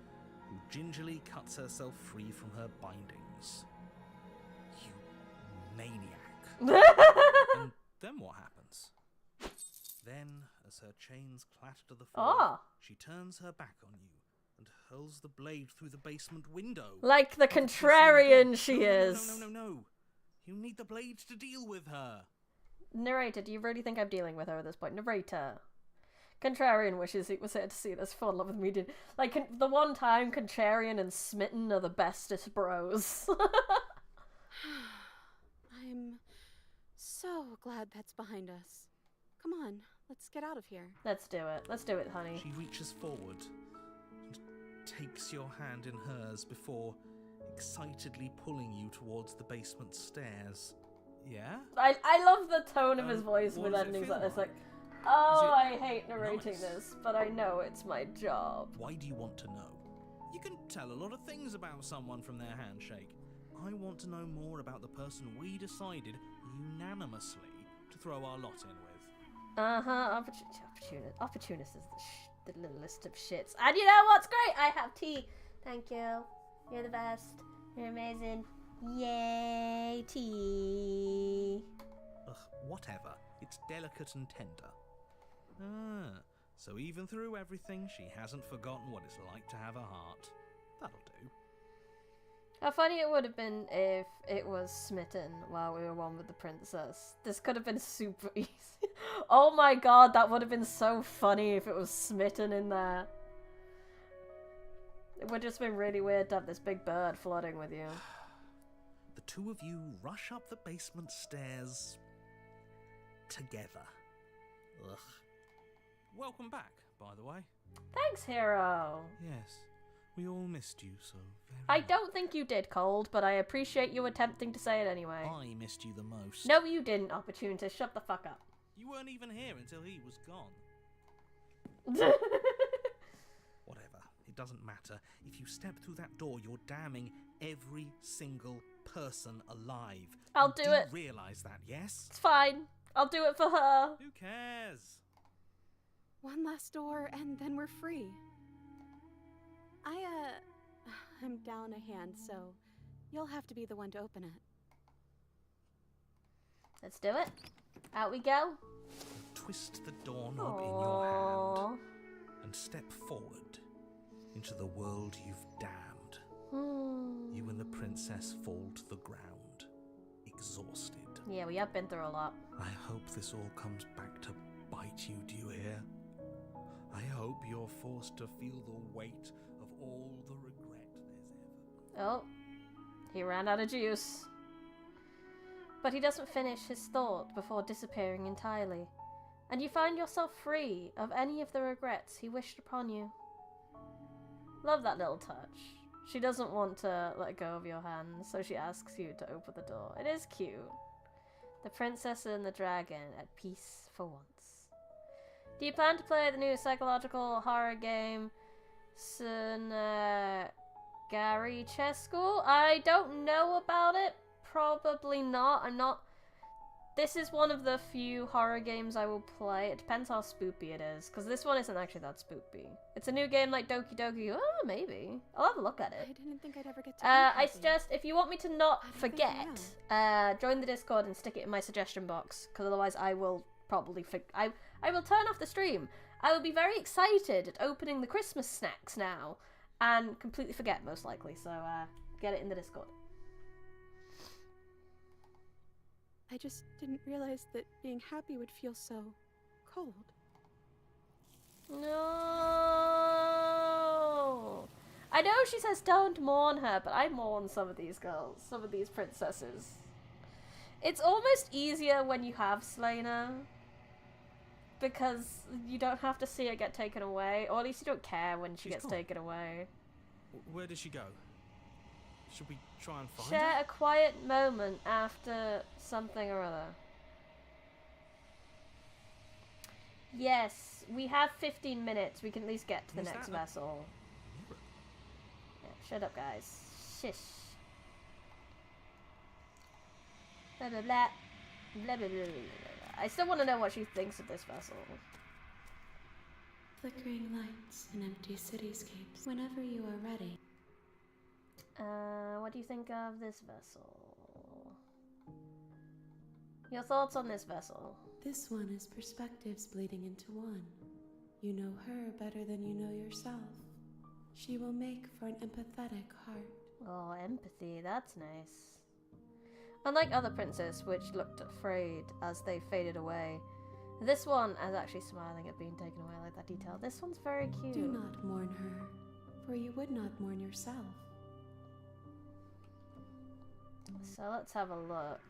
who gingerly cuts herself free from her bindings. You maniac. And then what happens? Then, as her chains clatter to the floor, she turns her back on you and hurls the blade through the basement window.
Like the contrarian she is.
No. You need the blade to deal with her.
Narrator, do you really think I'm dealing with her at this point? Narrator. Contrarian wishes he was here to see this, fall in love with me. Like, the one time Contrarian and Smitten are the bestest bros.
I'm so glad that's behind us. Come on, let's get out of here.
Let's do it. Let's do it, honey.
She reaches forward and takes your hand in hers before excitedly pulling you towards the basement stairs. Yeah?
I love the tone of his voice
what
with
does it
endings
feel
like this.
like?
Like, oh,
Is
I hate narrating
nice?
this, but I know it's my job.
Why do you want to know? You can tell a lot of things about someone from their handshake. I want to know more about the person we decided unanimously to throw our lot in with.
Uh-huh. Opportunist is the little list of shits. And you know what's great? I have tea. Thank you. You're the best. You're amazing. Yay, tea.
Ugh, whatever. It's delicate and tender. Ah, so even through everything, she hasn't forgotten what it's like to have a heart. That'll do.
How funny it would have been if it was Smitten while we were one with the princess. This could have been super easy. Oh my god, that would have been so funny if it was Smitten in there. It would have just been really weird to have this big bird floating with you.
The two of you rush up the basement stairs together. Ugh. Welcome back, by the way.
Thanks, hero.
Yes, we all missed you so very
I don't think you did, Cold, but I appreciate you attempting to say it anyway.
I missed you the most.
No, you didn't, Opportunist. Shut the fuck up.
You weren't even here until he was gone. Whatever. It doesn't matter. If you step through that door, you're damning every single person alive.
I'll do it.
You realise that, yes?
It's fine. I'll do it for her.
Who cares?
One last door, and then we're free. I'm down a hand, so you'll have to be the one to open it.
Let's do it. Out we go.
Twist the doorknob in your hand and step forward into the world you've damned. You and the princess fall to the ground, exhausted.
Yeah, we have been through a lot.
I hope this all comes back to bite you, do you hear? I hope you're forced to feel the weight of all the regret there's ever.
Oh, he ran out of juice. But he doesn't finish his thought before disappearing entirely, and you find yourself free of any of the regrets he wished upon you. Love that little touch. She doesn't want to let go of your hand, so she asks you to open the door. It is cute. The princess and the dragon at peace for once. Do you plan to play the new psychological horror game, Gary Chess School? I don't know about it. Probably not. I'm not This is one of the few horror games I will play. It depends how spoopy it is, because this one isn't actually that spoopy. It's a new game like Doki Doki. Oh, maybe. I'll have a look at
I
it.
didn't think I'd ever get to.
I suggest, if you want me to not
I don't think
forget, join the Discord and stick it in my suggestion box, because otherwise I will probably I will turn off the stream. I will be very excited at opening the Christmas snacks now, and completely forget most likely. So get it in the Discord.
I just didn't realize that being happy would feel so cold.
No. I know she says don't mourn her, but I mourn some of these girls, some of these princesses. It's almost easier when you have slain her, because you don't have to see her get taken away, or at least you don't care when she gets taken away.
Where did she go? Should we try and find
Share
her?
a quiet moment after something or other. Yes, we have 15 minutes. We can at least get to the
Was
next
that a-
vessel. Yeah, shut up, guys. Shish. Blah, blah, blah. Blah, blah, blah, blah, blah. I still want to know what she thinks of this vessel.
Flickering lights and empty cityscapes. Whenever you are ready.
What do you think of this vessel? Your thoughts on this vessel?
This one is perspectives bleeding into one. You know her better than you know yourself. She will make for an empathetic heart.
Oh, empathy, that's nice. Unlike other princes, which looked afraid as they faded away, this one is actually smiling at being taken away. I like that detail. This one's very cute.
Do not mourn her, for you would not mourn yourself.
So let's have a look.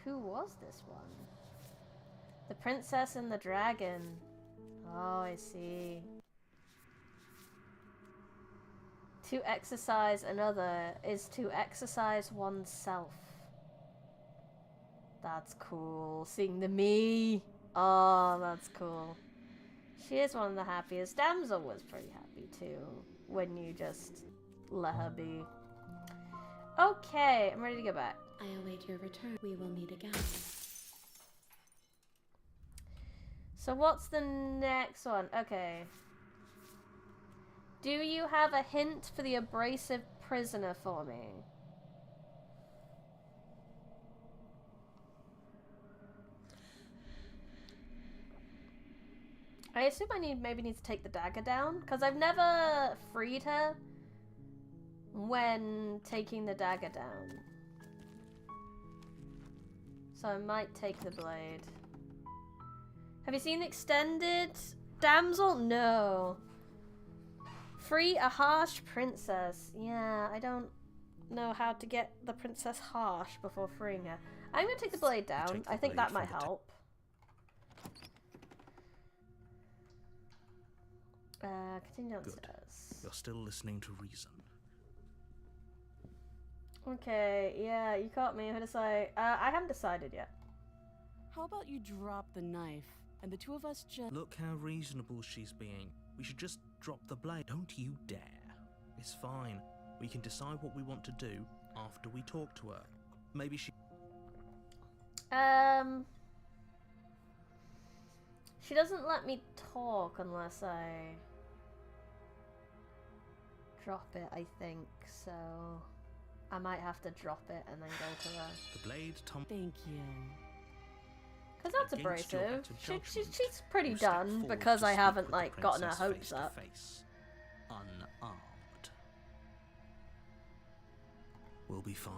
Who was this one? The Princess and the Dragon. Oh, I see. To exercise another is to exercise oneself. That's cool. Seeing the me. Oh, that's cool. She is one of the happiest. Damsel was pretty happy too, when you just let her be. Okay, I'm ready to go back.
I await your return. We will meet again.
So what's the next one? Okay. Do you have a hint for the abrasive prisoner for me? I assume I maybe need to take the dagger down, because I've never freed her when taking the dagger down. So I might take the blade. Have you seen the extended damsel? No. Free a harsh princess. Yeah, I don't know how to get the princess harsh before freeing her. I'm gonna take the blade down. I think that might help. Continue downstairs.
Good. You're still listening to reason.
Okay, yeah, you caught me. Who to say? I haven't decided yet.
How about you drop the knife, and the two of us just...
Look how reasonable she's being. We should just drop the blade. Don't you dare. It's fine. We can decide what we want to do after we talk to her. Maybe she...
She doesn't let me talk unless I drop it, I think, so I might have to drop it and then go to her.
The blade, Tom.
Thank you.
Because that's
Against your
abrasive.
better judgment,
She's pretty
you step
done
forward
because
to
I
speak
haven't,
with the
like, gotten her
princess
hopes
face to
up.
face. Unarmed. We'll be fine.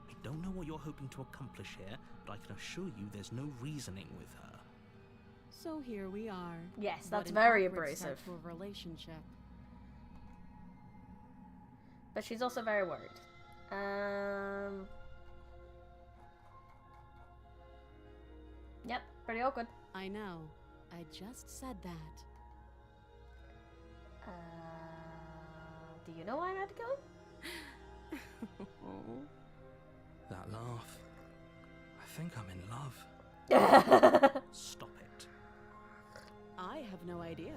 I don't know what you're hoping to accomplish here, but I can assure you there's no reasoning with her.
So here we are.
Yes,
What
that's
an
very
awkward start
abrasive.
to a relationship.
But she's also very worried. Yep, pretty awkward.
I know. I just said that.
Do you know why I'm at to go?
That laugh. I think I'm in love. Stop it.
I have no idea.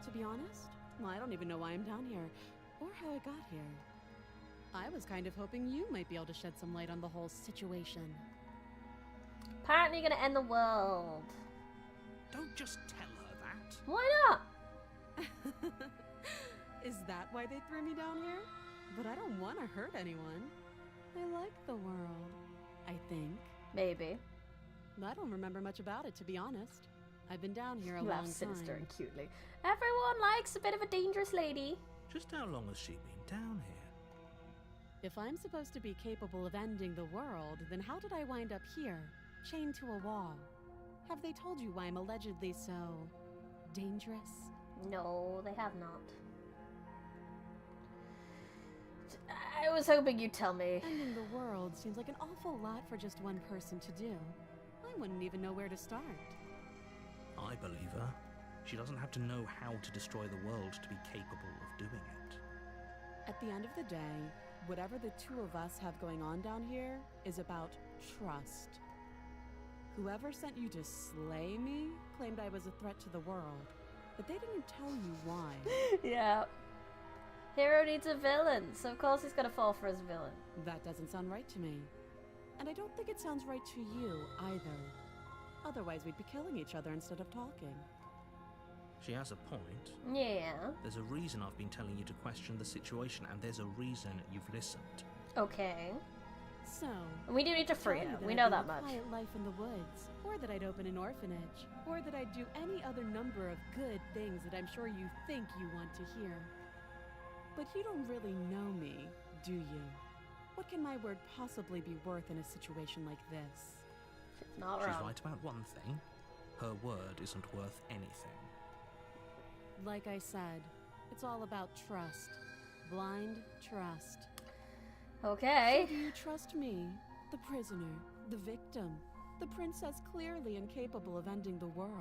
To be honest, well, I don't even know why I'm down here, or how I got here. I was kind of hoping you might be able to shed some light on the whole situation.
Apparently you're gonna end the world.
Don't just tell her that.
Why not?
Is that why they threw me down here? But I don't want to hurt anyone. I like the world, I think.
Maybe.
I don't remember much about it, to be honest. I've been down here a
You
long
laugh
time.
sinister and cutely. Everyone likes a bit of a dangerous lady.
Just how long has she been down here?
If I'm supposed to be capable of ending the world, then how did I wind up here, chained to a wall? Have they told you why I'm allegedly so dangerous?
No, they have not. I was hoping you'd tell me.
Ending the world seems like an awful lot for just one person to do. I wouldn't even know where to start.
I believe her. She doesn't have to know how to destroy the world to be capable of doing it.
At the end of the day, whatever the two of us have going on down here is about trust. Whoever sent you to slay me claimed I was a threat to the world, but they didn't tell you why.
Yeah. Hero needs a villain, so of course he's gonna fall for his villain.
That doesn't sound right to me. And I don't think it sounds right to you either. Otherwise we'd be killing each other instead of talking.
She has a point.
Yeah.
There's a reason I've been telling you to question the situation, and there's a reason you've listened.
Okay.
So,
We do need to free her. We know that much.
Quiet life in the woods, or that I'd open an orphanage, or that I'd do any other number of good things that I'm sure you think you want to hear. But you don't really know me, do you? What can my word possibly be worth in a situation like this?
She's not
She's
wrong.
right about one thing. Her word isn't worth anything.
Like I said, it's all about trust. Blind trust.
Okay.
So do you trust me, the prisoner, the victim, the princess clearly incapable of ending the world?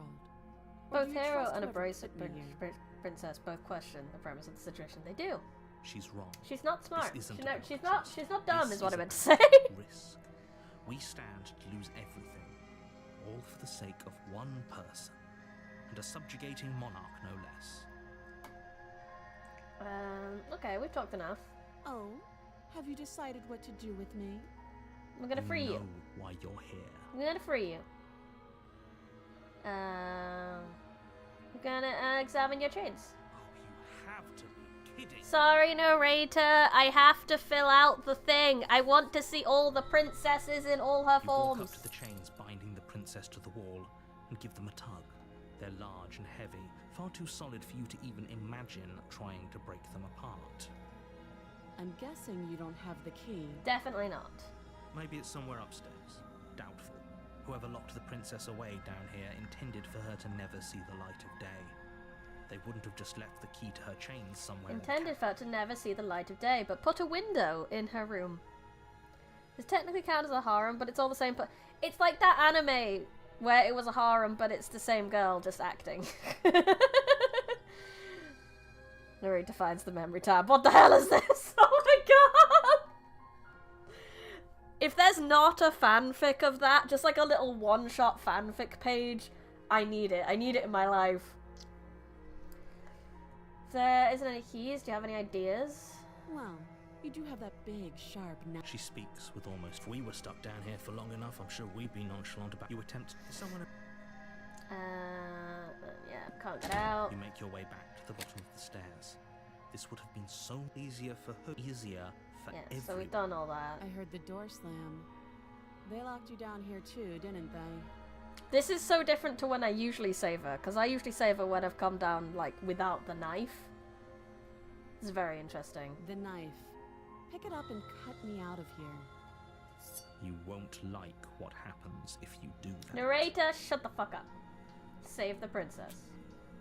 Or
Both
do you
hero
trust
and
whoever
abrasive
put me here?
princess both question the premise of the situation. They do.
She's wrong.
She's not smart.
This isn't
She's
about
not.
trust.
She's not dumb.
This
Is what I
is
meant to say.
about risk. We stand to lose everything, all for the sake of one person, and a subjugating monarch, no less.
Okay, we've talked enough.
Oh, have you decided what to do with me?
We're gonna free you.
know why you're here.
We're gonna free you. We're gonna examine your chains.
Oh, you have to be kidding.
Sorry, narrator. I have to fill out the thing. I want to see all the princesses in all her
You walk
forms.
up to the chains binding the princess to the wall and give them a tug. They're large and heavy, far too solid for you to even imagine trying to break them apart.
I'm guessing you don't have the key.
Definitely not.
Maybe it's somewhere upstairs. Doubtful. Whoever locked the princess away down here intended for her to never see the light of day. They wouldn't have just left the key to her chains somewhere.
Intended for her to never see the light of day, but put a window in her room. This technically counts as a harem, but it's all the same. But it's like that anime where it was a harem, but it's the same girl just acting. Narrator finds the memory tab. What the hell is this? Oh my god! If there's not a fanfic of that, just like a little one-shot fanfic page, I need it. I need it in my life. There isn't any keys. Do you have any ideas?
Well, you do have that big, sharp knife.
She speaks with almost. If we were stuck down here for long enough, I'm sure we'd be nonchalant about. You attempt someone.
Yeah, can't get out.
You make your way back to the bottom of the stairs. This would have been so easier for her, easier for
Yeah,
everyone.
so we've done all that.
I heard the door slam. They locked you down here too, didn't they?
This is so different to when I usually save her, because I usually save her when I've come down, like, without the knife. It's very interesting.
The knife. Pick it up and cut me out of here.
You won't like what happens if you do that.
Narrator, shut the fuck up. Save the princess.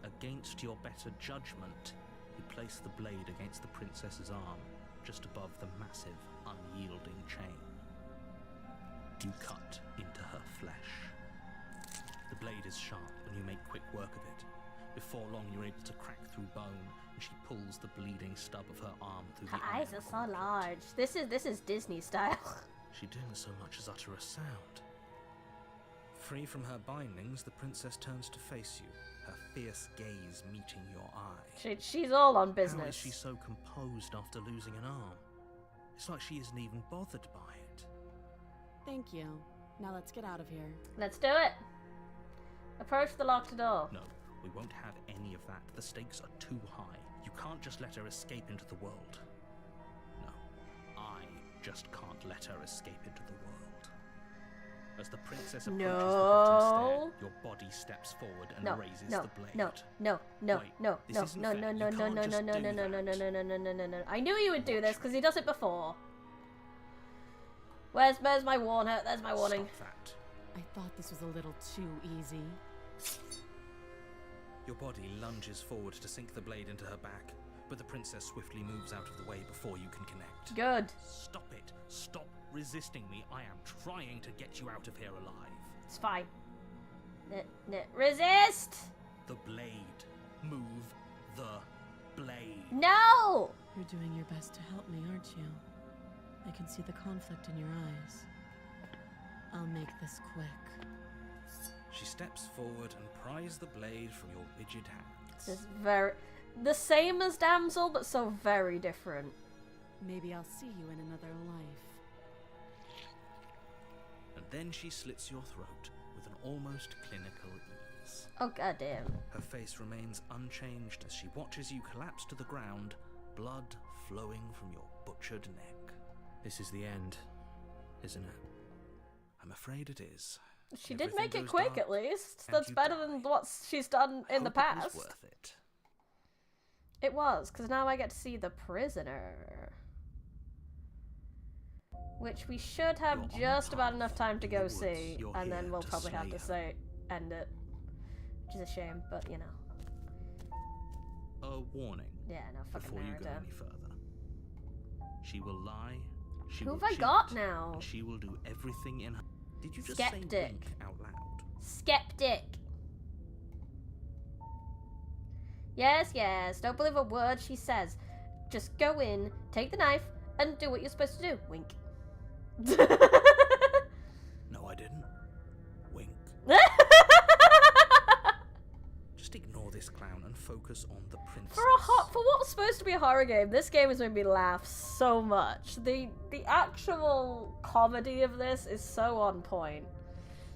Against your better judgment, you place the blade against the princess's arm, just above the massive, unyielding chain. You cut into her flesh. The blade is sharp, and you make quick work of it. Before long, you're able to crack through bone, and she pulls the bleeding stub of her arm through
Her
the
eyes
iron
are so
gauntlet.
large. This is Disney style.
She didn't so much as utter a sound. Free from her bindings, the princess turns to face you, her fierce gaze meeting your eye.
She's all on
How is
business.
she so composed after losing an arm? It's like she isn't even bothered by it.
Thank you. Now let's get out of here.
Let's do it. Approach the locked door.
No, we won't have any of that. The stakes are too high. You can't just let her escape into the world. No, I just can't let her escape into the world. As the princess approaches the bottom stair, your body steps forward and raises the blade.
No. I knew you would do this because he does it before. Where's my warning? There's my warning.
Stop that.
I thought this was a little too easy.
Your body lunges forward to sink the blade into her back, but the princess swiftly moves out of the way before you can connect.
Good.
Stop it. Stop resisting me. I am trying to get you out of here alive.
It's fine. Resist!
The blade. Move the blade.
No!
You're doing your best to help me, aren't you? I can see the conflict in your eyes. I'll make this quick.
She steps forward and pries the blade from your rigid hands.
This is very... the same as Damsel, but so very different.
Maybe I'll see you in another life.
And then she slits your throat with an almost clinical ease.
Oh, goddamn.
Her face remains unchanged as she watches you collapse to the ground, blood flowing from your butchered neck. This is the end, isn't it? I'm afraid it is.
She did make it quick, at least. That's better than what she's done in the past.
It was worth it.
It was, because now I get to see the prisoner. Which we should have just about enough time to go see, and then we'll probably have to end it. Which is a shame, but you know.
A warning.
Yeah, no, fucking
before you go
narrator.
any further. She will lie. She
Who
will
have I
cheat,
got now?
and she will do everything in her. Did you just
Skeptic.
say wink out loud?
Skeptic. Yes, yes. Don't believe a word she says. Just go in, take the knife, and do what you're supposed to do. Wink.
No, I didn't. Wink. Just ignore this clown and focus on the princess.
For what was supposed to be a horror game, this game has made me laugh so much. The actual comedy of this is so on point.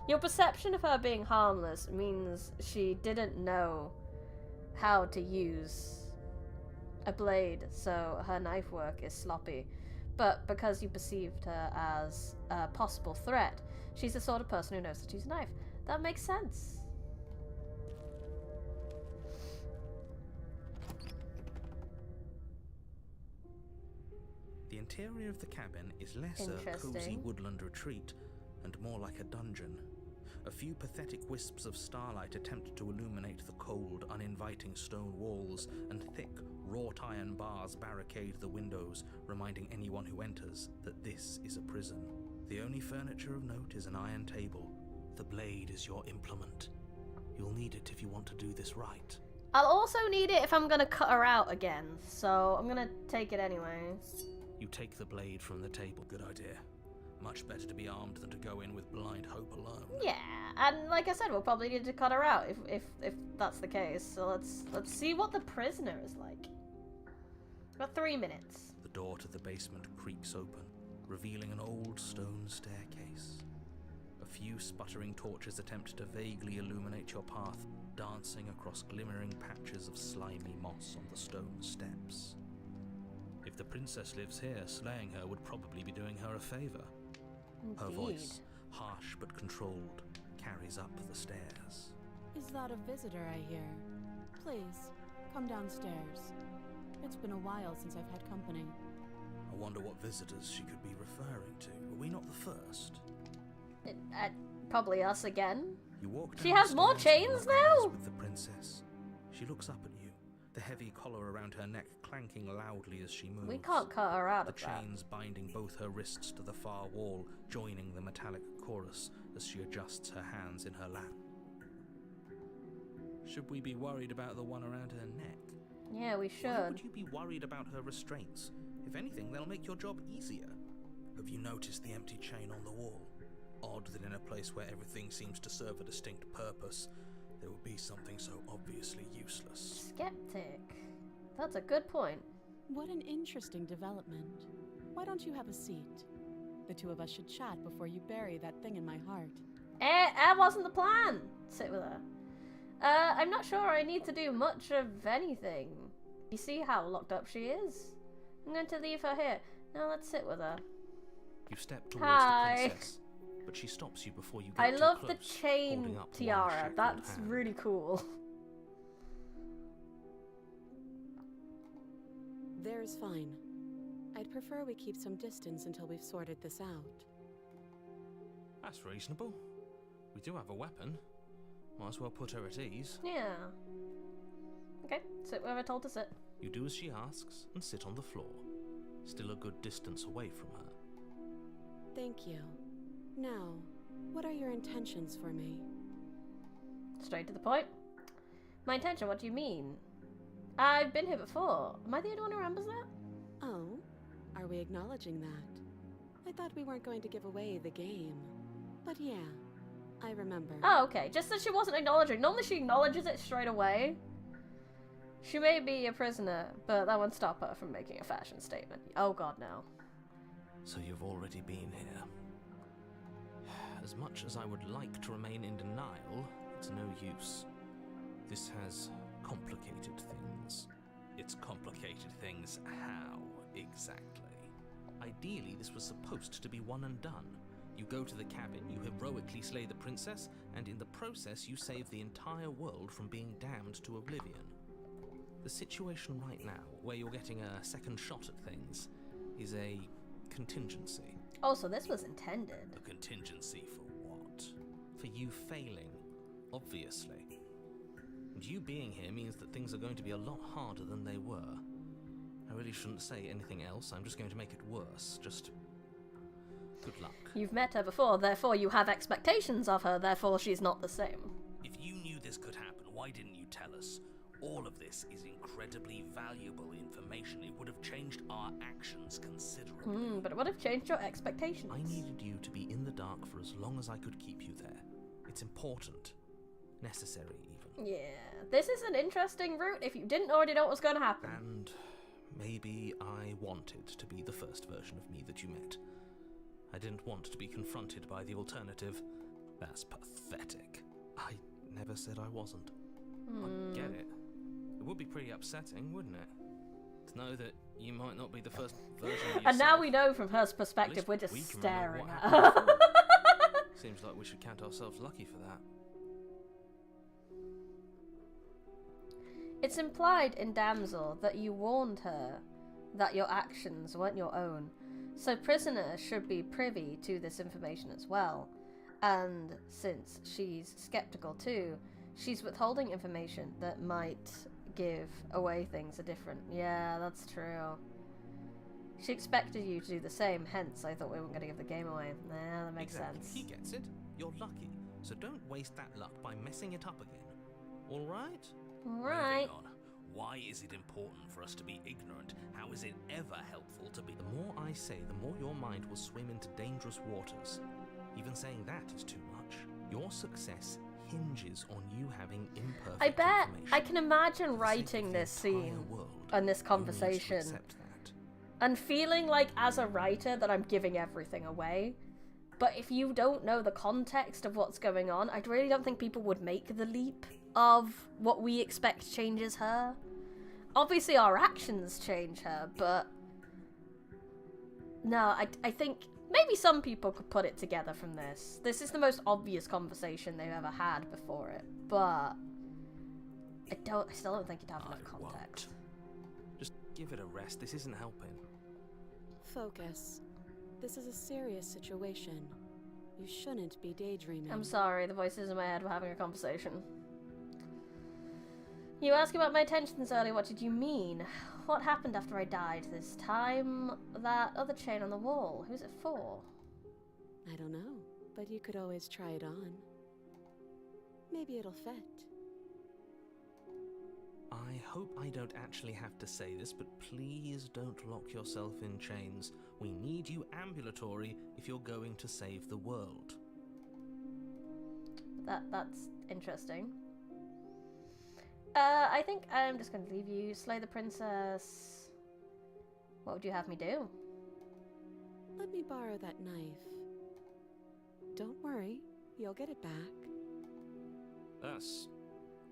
Your perception of her being harmless means she didn't know how to use a blade, so her knife work is sloppy. But because you perceived her as a possible threat, she's the sort of person who knows how to use a knife. That makes sense.
The interior of the cabin is less a cozy woodland retreat and more like a dungeon. A few pathetic wisps of starlight attempt to illuminate the cold, uninviting stone walls, and thick, wrought iron bars barricade the windows, reminding anyone who enters that this is a prison. The only furniture of note is an iron table. The blade is your implement. You'll need it if you want to do this right.
I'll also need it if I'm gonna cut her out again, so I'm gonna take it anyway.
You take the blade from the table. Good idea. Much better to be armed than to go in with blind hope alone.
Yeah, and like I said, we'll probably need to cut her out if that's the case. So let's see what the prisoner is like. Got 3 minutes.
The door to the basement creaks open, revealing an old stone staircase. A few sputtering torches attempt to vaguely illuminate your path, dancing across glimmering patches of slimy moss on the stone steps. If the princess lives here, slaying her would probably be doing her a favor. Her voice, harsh but controlled, carries up the stairs.
Is that a visitor I hear? Please, come downstairs. It's been a while since I've had company.
I wonder what visitors she could be referring to. Were we not the first?
Probably us again.
You walk down
She has
the
more
stairs
chains
and lock eyes
now?
with the princess. She looks up at you, the heavy collar around her neck clanking loudly as she moves.
We can't cut her out
The
of that.
chains binding both her wrists to the far wall, joining the metallic chorus as she adjusts her hands in her lap. Should we be worried about the one around her neck?
Yeah, we
Why
should.
would you be worried about her restraints? If anything, they'll make your job easier. Have you noticed the empty chain on the wall? Odd that in a place where everything seems to serve a distinct purpose, there would be something so obviously useless.
Skeptic. That's a good point.
What an interesting development. why don't you have a seat? The two of us should chat before you bury that thing in my heart.
That wasn't the plan. Sit with her. I'm not sure I need to do much of anything. You see how locked up she is? I'm going to leave her here. Now let's sit with her.
You step towards
Hi.
the princess, but she stops you before you get
I
too
love
close,
the chain
holding up one
tiara.
shackled
That's
hand.
really cool.
There's fine. I'd prefer we keep some distance until we've sorted this out.
That's reasonable. We do have a weapon. Might as well put her at ease.
Yeah. Okay, sit where we're told to sit.
You do as she asks and sit on the floor, still a good distance away from her.
Thank you. Now, what are your intentions for me?
Straight to the point. My intention, what do you mean? I've been here before. Am I the only one who remembers that?
Oh, are we acknowledging that? I thought we weren't going to give away the game. But yeah, I remember.
Oh, okay. Just that she wasn't acknowledging. Normally she acknowledges it straight away. She may be a prisoner, but that won't stop her from making a fashion statement. Oh god, no.
So you've already been here. As much as I would like to remain in denial, it's no use. This has complicated things. It's complicated things how, exactly? Ideally, this was supposed to be one and done. You go to the cabin, you heroically slay the princess, and in the process you save the entire world from being damned to oblivion. The situation right now, where you're getting a second shot at things, is a contingency.
Oh, so this was intended.
A contingency for what? For you failing, obviously. And you being here means that things are going to be a lot harder than they were. I really shouldn't say anything else, I'm just going to make it worse. Just good luck.
You've met her before, therefore you have expectations of her, therefore she's not the same.
If you knew this could happen, why didn't you tell us? All of this is incredibly valuable information. It would have changed our actions considerably.
But it would have changed your expectations.
I needed you to be in the dark for as long as I could keep you there. It's important. Necessary, even.
Yeah, this is an interesting route if you didn't already know what was going to happen.
And maybe I wanted to be the first version of me that you met. I didn't want to be confronted by the alternative. That's pathetic. I never said I wasn't. I get it. It would be pretty upsetting, wouldn't it? To know that you might not be the first version of yourself.
And now we know from her perspective, we're just
we can
staring
remember
at
what
her.
happened before. Seems like we should count ourselves lucky for that.
It's implied in Damsel that you warned her that your actions weren't your own, so prisoners should be privy to this information as well. And since she's skeptical too, she's withholding information that might give away things are different. Yeah, that's true. She expected you to do the same, hence I thought we weren't going to give the game away. Nah, that makes
Exactly.
sense.
He gets it. You're lucky. So don't waste that luck by messing it up again. Alright?
Right.
Moving on. Why is it important for us to be ignorant? How is it ever helpful to be? The more I say, the more your mind will swim into dangerous waters. Even saying that is too much. Your success hinges on you having imperfect
I bet
information.
I can imagine
For the sake
writing
of the
this
entire
scene
world,
and this
you need to
conversation
accept that.
and feeling like as a writer that I'm giving everything away. But if you don't know the context of what's going on, I really don't think people would make the leap of what we expect changes her. Obviously our actions change her, but no, I think maybe some people could put it together from this. This is the most obvious conversation they've ever had before it, but I still don't think you'd have enough
I
context.
won't. Just give it a rest. This isn't helping.
Focus. This is a serious situation. You shouldn't be daydreaming.
I'm sorry, the voices in my head were having a conversation. You asked about my intentions earlier, what did you mean? What happened after I died this time? That other chain on the wall, who's it for?
I don't know, but you could always try it on. Maybe it'll fit.
I hope I don't actually have to say this, but please don't lock yourself in chains. We need you ambulatory if you're going to save the world.
That's interesting. I think I'm just going to leave you. Slay the princess. What would you have me do?
me borrow that knife. Don't worry, you'll get it back.
That's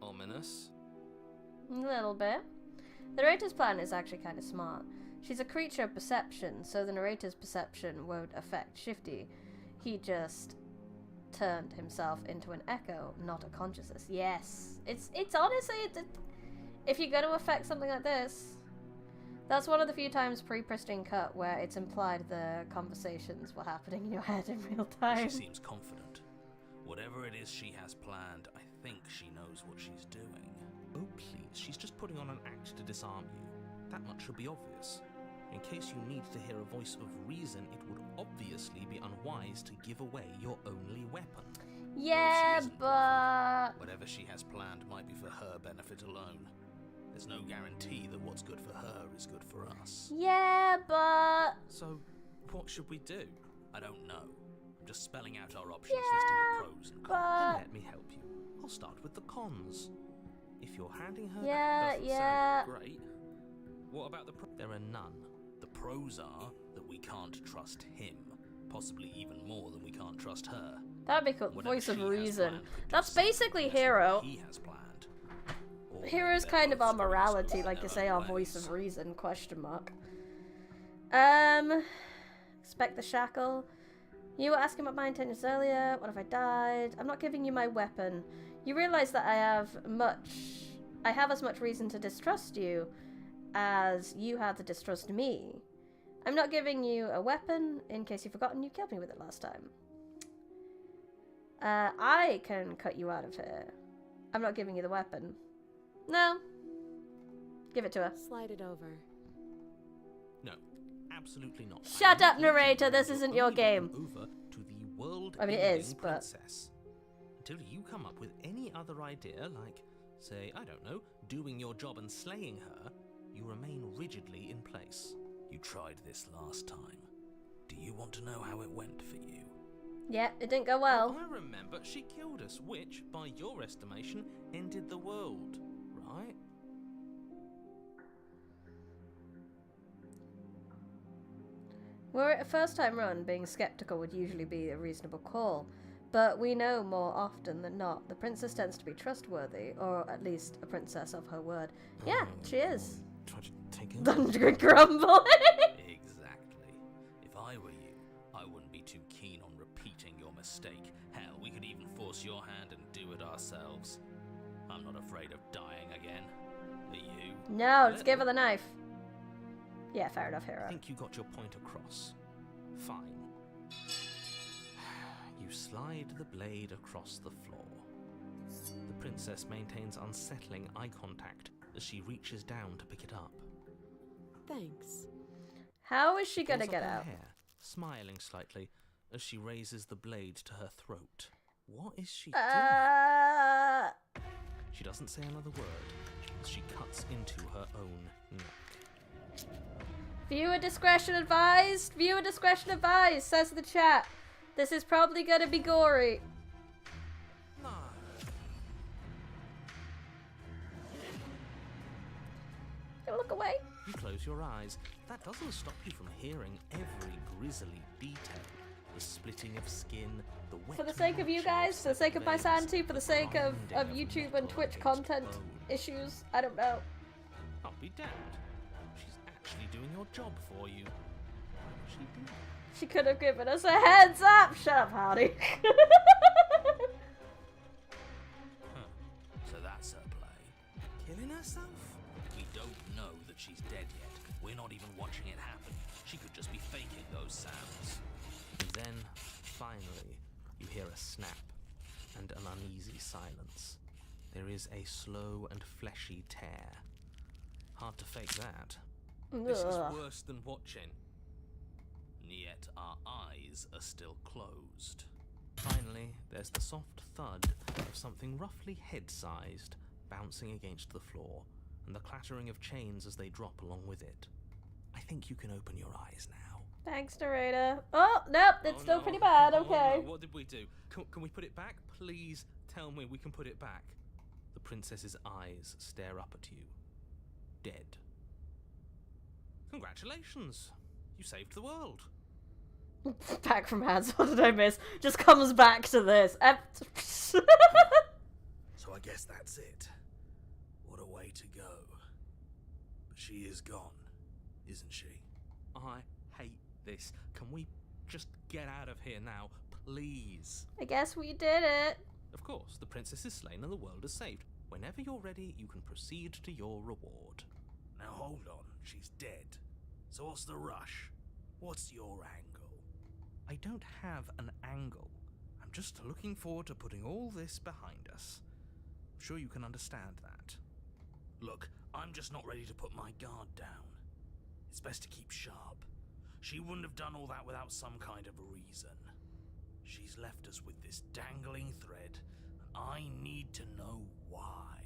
ominous.
A little bit. The narrator's plan is actually kind of smart. She's a creature of perception, so the narrator's perception won't affect Shifty. He just turned himself into an echo, not a consciousness. Yes. It's honestly, if you're going to affect something like this, that's one of the few times pre-Pristine Cut where it's implied the conversations were happening in your head in real time.
She seems confident. Whatever it is she has planned, I think she knows what she's doing. Oh please, she's just putting on an act to disarm you. That much should be obvious. In case you need to hear a voice of reason, it would obviously be unwise to give away your only weapon.
Yeah, but...
Whatever she has planned might be for her benefit alone. There's no guarantee that what's good for her is good for us.
Yeah, but...
So, what should we do? I don't know. I'm just spelling out our options, listing the pros and cons. Let me help you. I'll start with the cons. If you're handing her that doesn't sound great, what about the pros? There are none. The pros are that we can't trust him. Possibly even more than we can't trust her.
That'd be cool. Voice of reason. That's basically Hero.
He has planned.
Hero's kind of our morality, like you say, our voice of reason, question mark. Expect the shackle. You were asking about my intentions earlier. What if I died? I'm not giving you my weapon. You realize that I have as much reason to distrust you as you had to distrust me. I'm not giving you a weapon. In case you've forgotten, you killed me with it last time. I can cut you out of here. I'm not giving you the weapon. No. Give it to her.
Slide it over.
No, absolutely not.
Shut up, narrator. This isn't your game.
Over to the world.
I mean, it is, but...
princess. Until you come up with any other idea, like, say, I don't know, doing your job and slaying her, you remain rigidly in place. You tried this last time. Do you want to know how it went for you?
Yeah, it didn't go well.
I remember she killed us, which, by your estimation, ended the world, right?
Were it a first-time run, being skeptical would usually be a reasonable call. But we know more often than not, the princess tends to be trustworthy, or at least a princess of her word. Yeah, she is.
Try to take it.
Thunder grumble.
Exactly. If I were you, I wouldn't be too keen on repeating your mistake. Hell, we could even force your hand and do it ourselves. I'm not afraid of dying again. Are you?
No, let's give her the knife. Yeah, fair enough, Hero.
I think you got your point across. Fine. You slide the blade across the floor. The princess maintains unsettling eye contact as she reaches down to pick it up.
Thanks.
How is she gonna
Pulls
get
up her
out?
hair, smiling slightly as she raises the blade to her throat. What is she doing? She doesn't say another word as she cuts into her own neck.
Viewer discretion advised. Viewer discretion advised, says the chat. This is probably gonna be gory.
No.
Don't look away.
You close your eyes. That doesn't stop you from hearing every grisly detail. The splitting of skin, the wet
For the sake of you guys, for the sake of my sanity, for the sake of YouTube and Twitch content issues, I don't know.
I'll be damned. She's actually doing your job for you. Why would she do that?
She could have given us a heads up. Shut up, Hardy.
So that's her play. Killing herself? We don't know that she's dead yet. We're not even watching it happen. She could just be faking those sounds. And then, finally, you hear a snap and an uneasy silence. There is a slow and fleshy tear. Hard to fake that. This is worse than watching. Yet our eyes are still closed. Finally, there's the soft thud of something roughly head-sized bouncing against the floor, and the clattering of chains as they drop along with it. I think you can open your eyes now.
Thanks, narrator. Oh, nope, it's still pretty bad, okay.
No. What did we do? Can we put it back? Please tell me we can put it back. The princess's eyes stare up at you. Dead. Congratulations. You saved the world.
Back from hands, what did I miss? Just comes back to this.
So I guess that's it. What a way to go. But she is gone, isn't she?
I hate this. Can we just get out of here now, please?
I guess we did it.
Of course, the princess is slain and the world is saved. Whenever you're ready, you can proceed to your reward. Now hold on, she's dead. So what's the rush? What's your angle? I don't have an angle. I'm just looking forward to putting all this behind us. I'm sure you can understand that. Look, I'm just not ready to put my guard down. It's best to keep sharp. She wouldn't have done all that without some kind of reason. She's left us with this dangling thread, and I need to know why.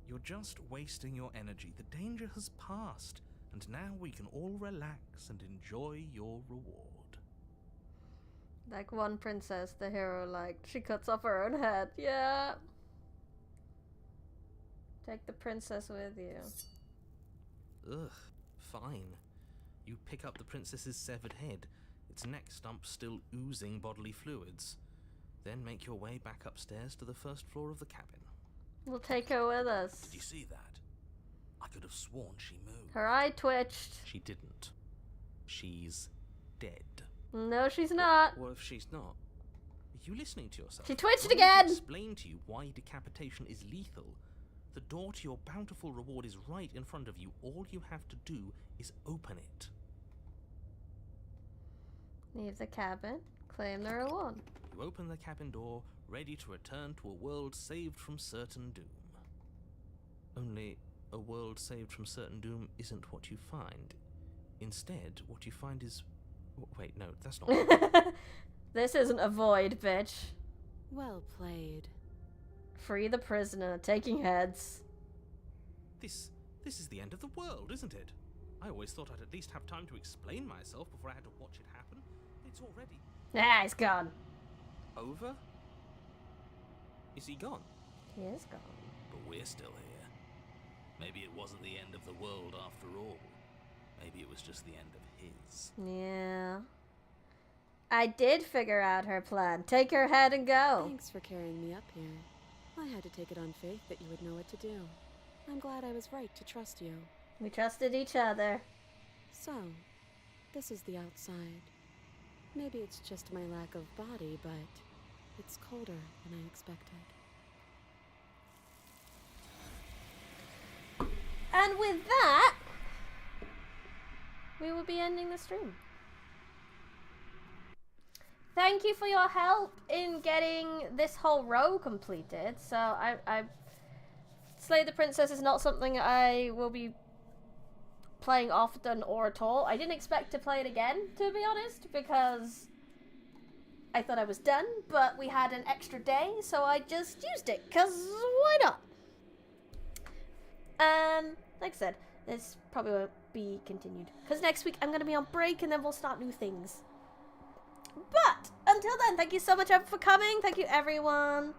You're just wasting your energy. The danger has passed, and now we can all relax and enjoy your reward.
Like one princess, the hero liked. She cuts off her own head. Yeah. Take the princess with you.
Ugh, fine. You pick up the princess's severed head, its neck stump still oozing bodily fluids. Then make your way back upstairs to the first floor of the cabin.
We'll take her with us.
Did you see that? I could have sworn she moved.
Her eye twitched.
She didn't. She's dead.
No, she's not.
What if she's not? Are you listening to yourself?
She twitched
Let me
again.
explain to you why decapitation is lethal. The door to your bountiful reward is right in front of you. All you have to do is open it.
Leave the cabin. Claim the reward.
You open the cabin door, ready to return to a world saved from certain doom. Only, a world saved from certain doom isn't what you find. Instead, what you find is... Wait, no, that's not...
This isn't a void, bitch.
Well played.
Free the prisoner, taking heads.
This is the end of the world, isn't it? I always thought I'd at least have time to explain myself before I had to watch it happen. It's already...
Ah, he's gone.
Over? Is he gone?
He is gone.
But we're still here. Maybe it wasn't the end of the world after all. Maybe it was just the end of his.
Yeah. I did figure out her plan. Take her head and go.
Thanks for carrying me up here. I had to take it on faith that you would know what to do. I'm glad I was right to trust you.
We trusted each other.
So, this is the outside. Maybe it's just my lack of body, but it's colder than I expected.
And with that, we will be ending the stream. Thank you for your help in getting this whole row completed. So I Slay the Princess is not something I will be playing often or at all. I didn't expect to play it again, to be honest, because I thought I was done, but we had an extra day, so I just used it, because why not? Like I said, this probably won't be continued, because next week I'm going to be on break, and then we'll start new things. But, until then, thank you so much for coming. Thank you, everyone.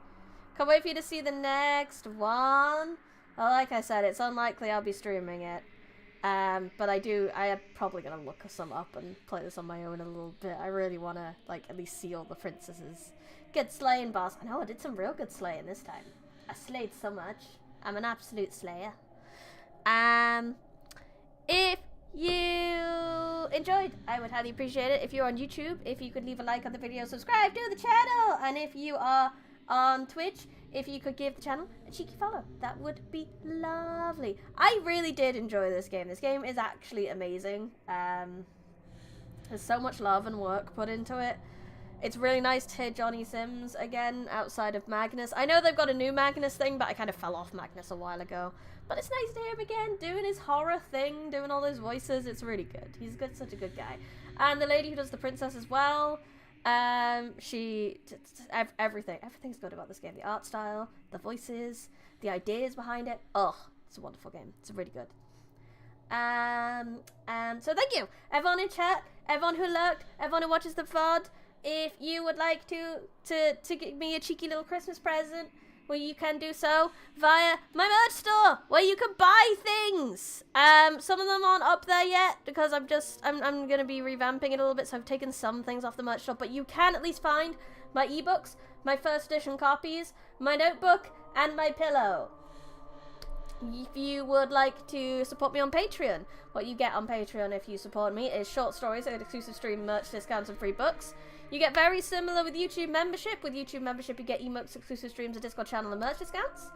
Can't wait for you to see the next one. Well, like I said, it's unlikely I'll be streaming it. But I am probably going to look some up and play this on my own a little bit. I really want to, like, at least see all the princesses. Good slaying, boss. I know, I did some real good slaying this time. I slayed so much. I'm an absolute slayer. If you enjoyed, I would highly appreciate it if you're on YouTube, if you could leave a like on the video, subscribe to the channel, and if you are on Twitch, if you could give the channel a cheeky follow, that would be lovely. I really did enjoy this game. This game is actually amazing. There's so much love and work put into it. It's really nice to hear Johnny Sims again outside of Magnus. I know they've got a new Magnus thing, but I kind of fell off Magnus a while ago. But it's nice to hear him again, doing his horror thing, doing all those voices. It's really good. He's such a good guy. And the lady who does the princess as well, everything's good about this game. The art style, the voices, the ideas behind it. Oh, it's a wonderful game. It's really good. So thank you, everyone in chat, everyone who lurked, everyone who watches the VOD. If you would like to give me a cheeky little Christmas present, where you can do so via my merch store, where you can buy things. Some of them aren't up there yet because I'm gonna be revamping it a little bit, so I've taken some things off the merch store, but you can at least find my ebooks, my first edition copies, my notebook, and my pillow. If you would like to support me on Patreon, what you get on Patreon if you support me is short stories and exclusive stream merch discounts and free books. You get very similar with YouTube membership. With YouTube membership, you get emotes, exclusive streams, a Discord channel, and merch discounts.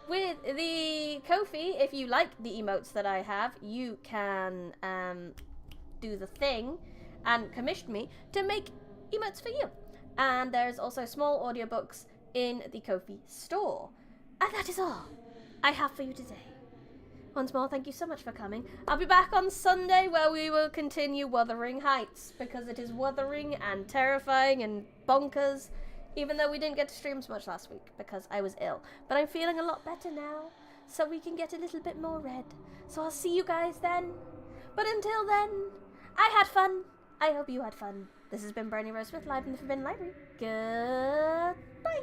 With the Kofi, if you like the emotes that I have, you can do the thing and commission me to make emotes for you. And there's also small audiobooks in the Kofi store. And that is all I have for you today. Once more, thank you so much for coming. I'll be back on Sunday where we will continue Wuthering Heights, because it is wuthering and terrifying and bonkers, even though we didn't get to stream as much last week because I was ill. But I'm feeling a lot better now, so we can get a little bit more read. So I'll see you guys then. But until then, I had fun. I hope you had fun. This has been Bernie Rose Smith, live in the Forbidden Library. Goodbye.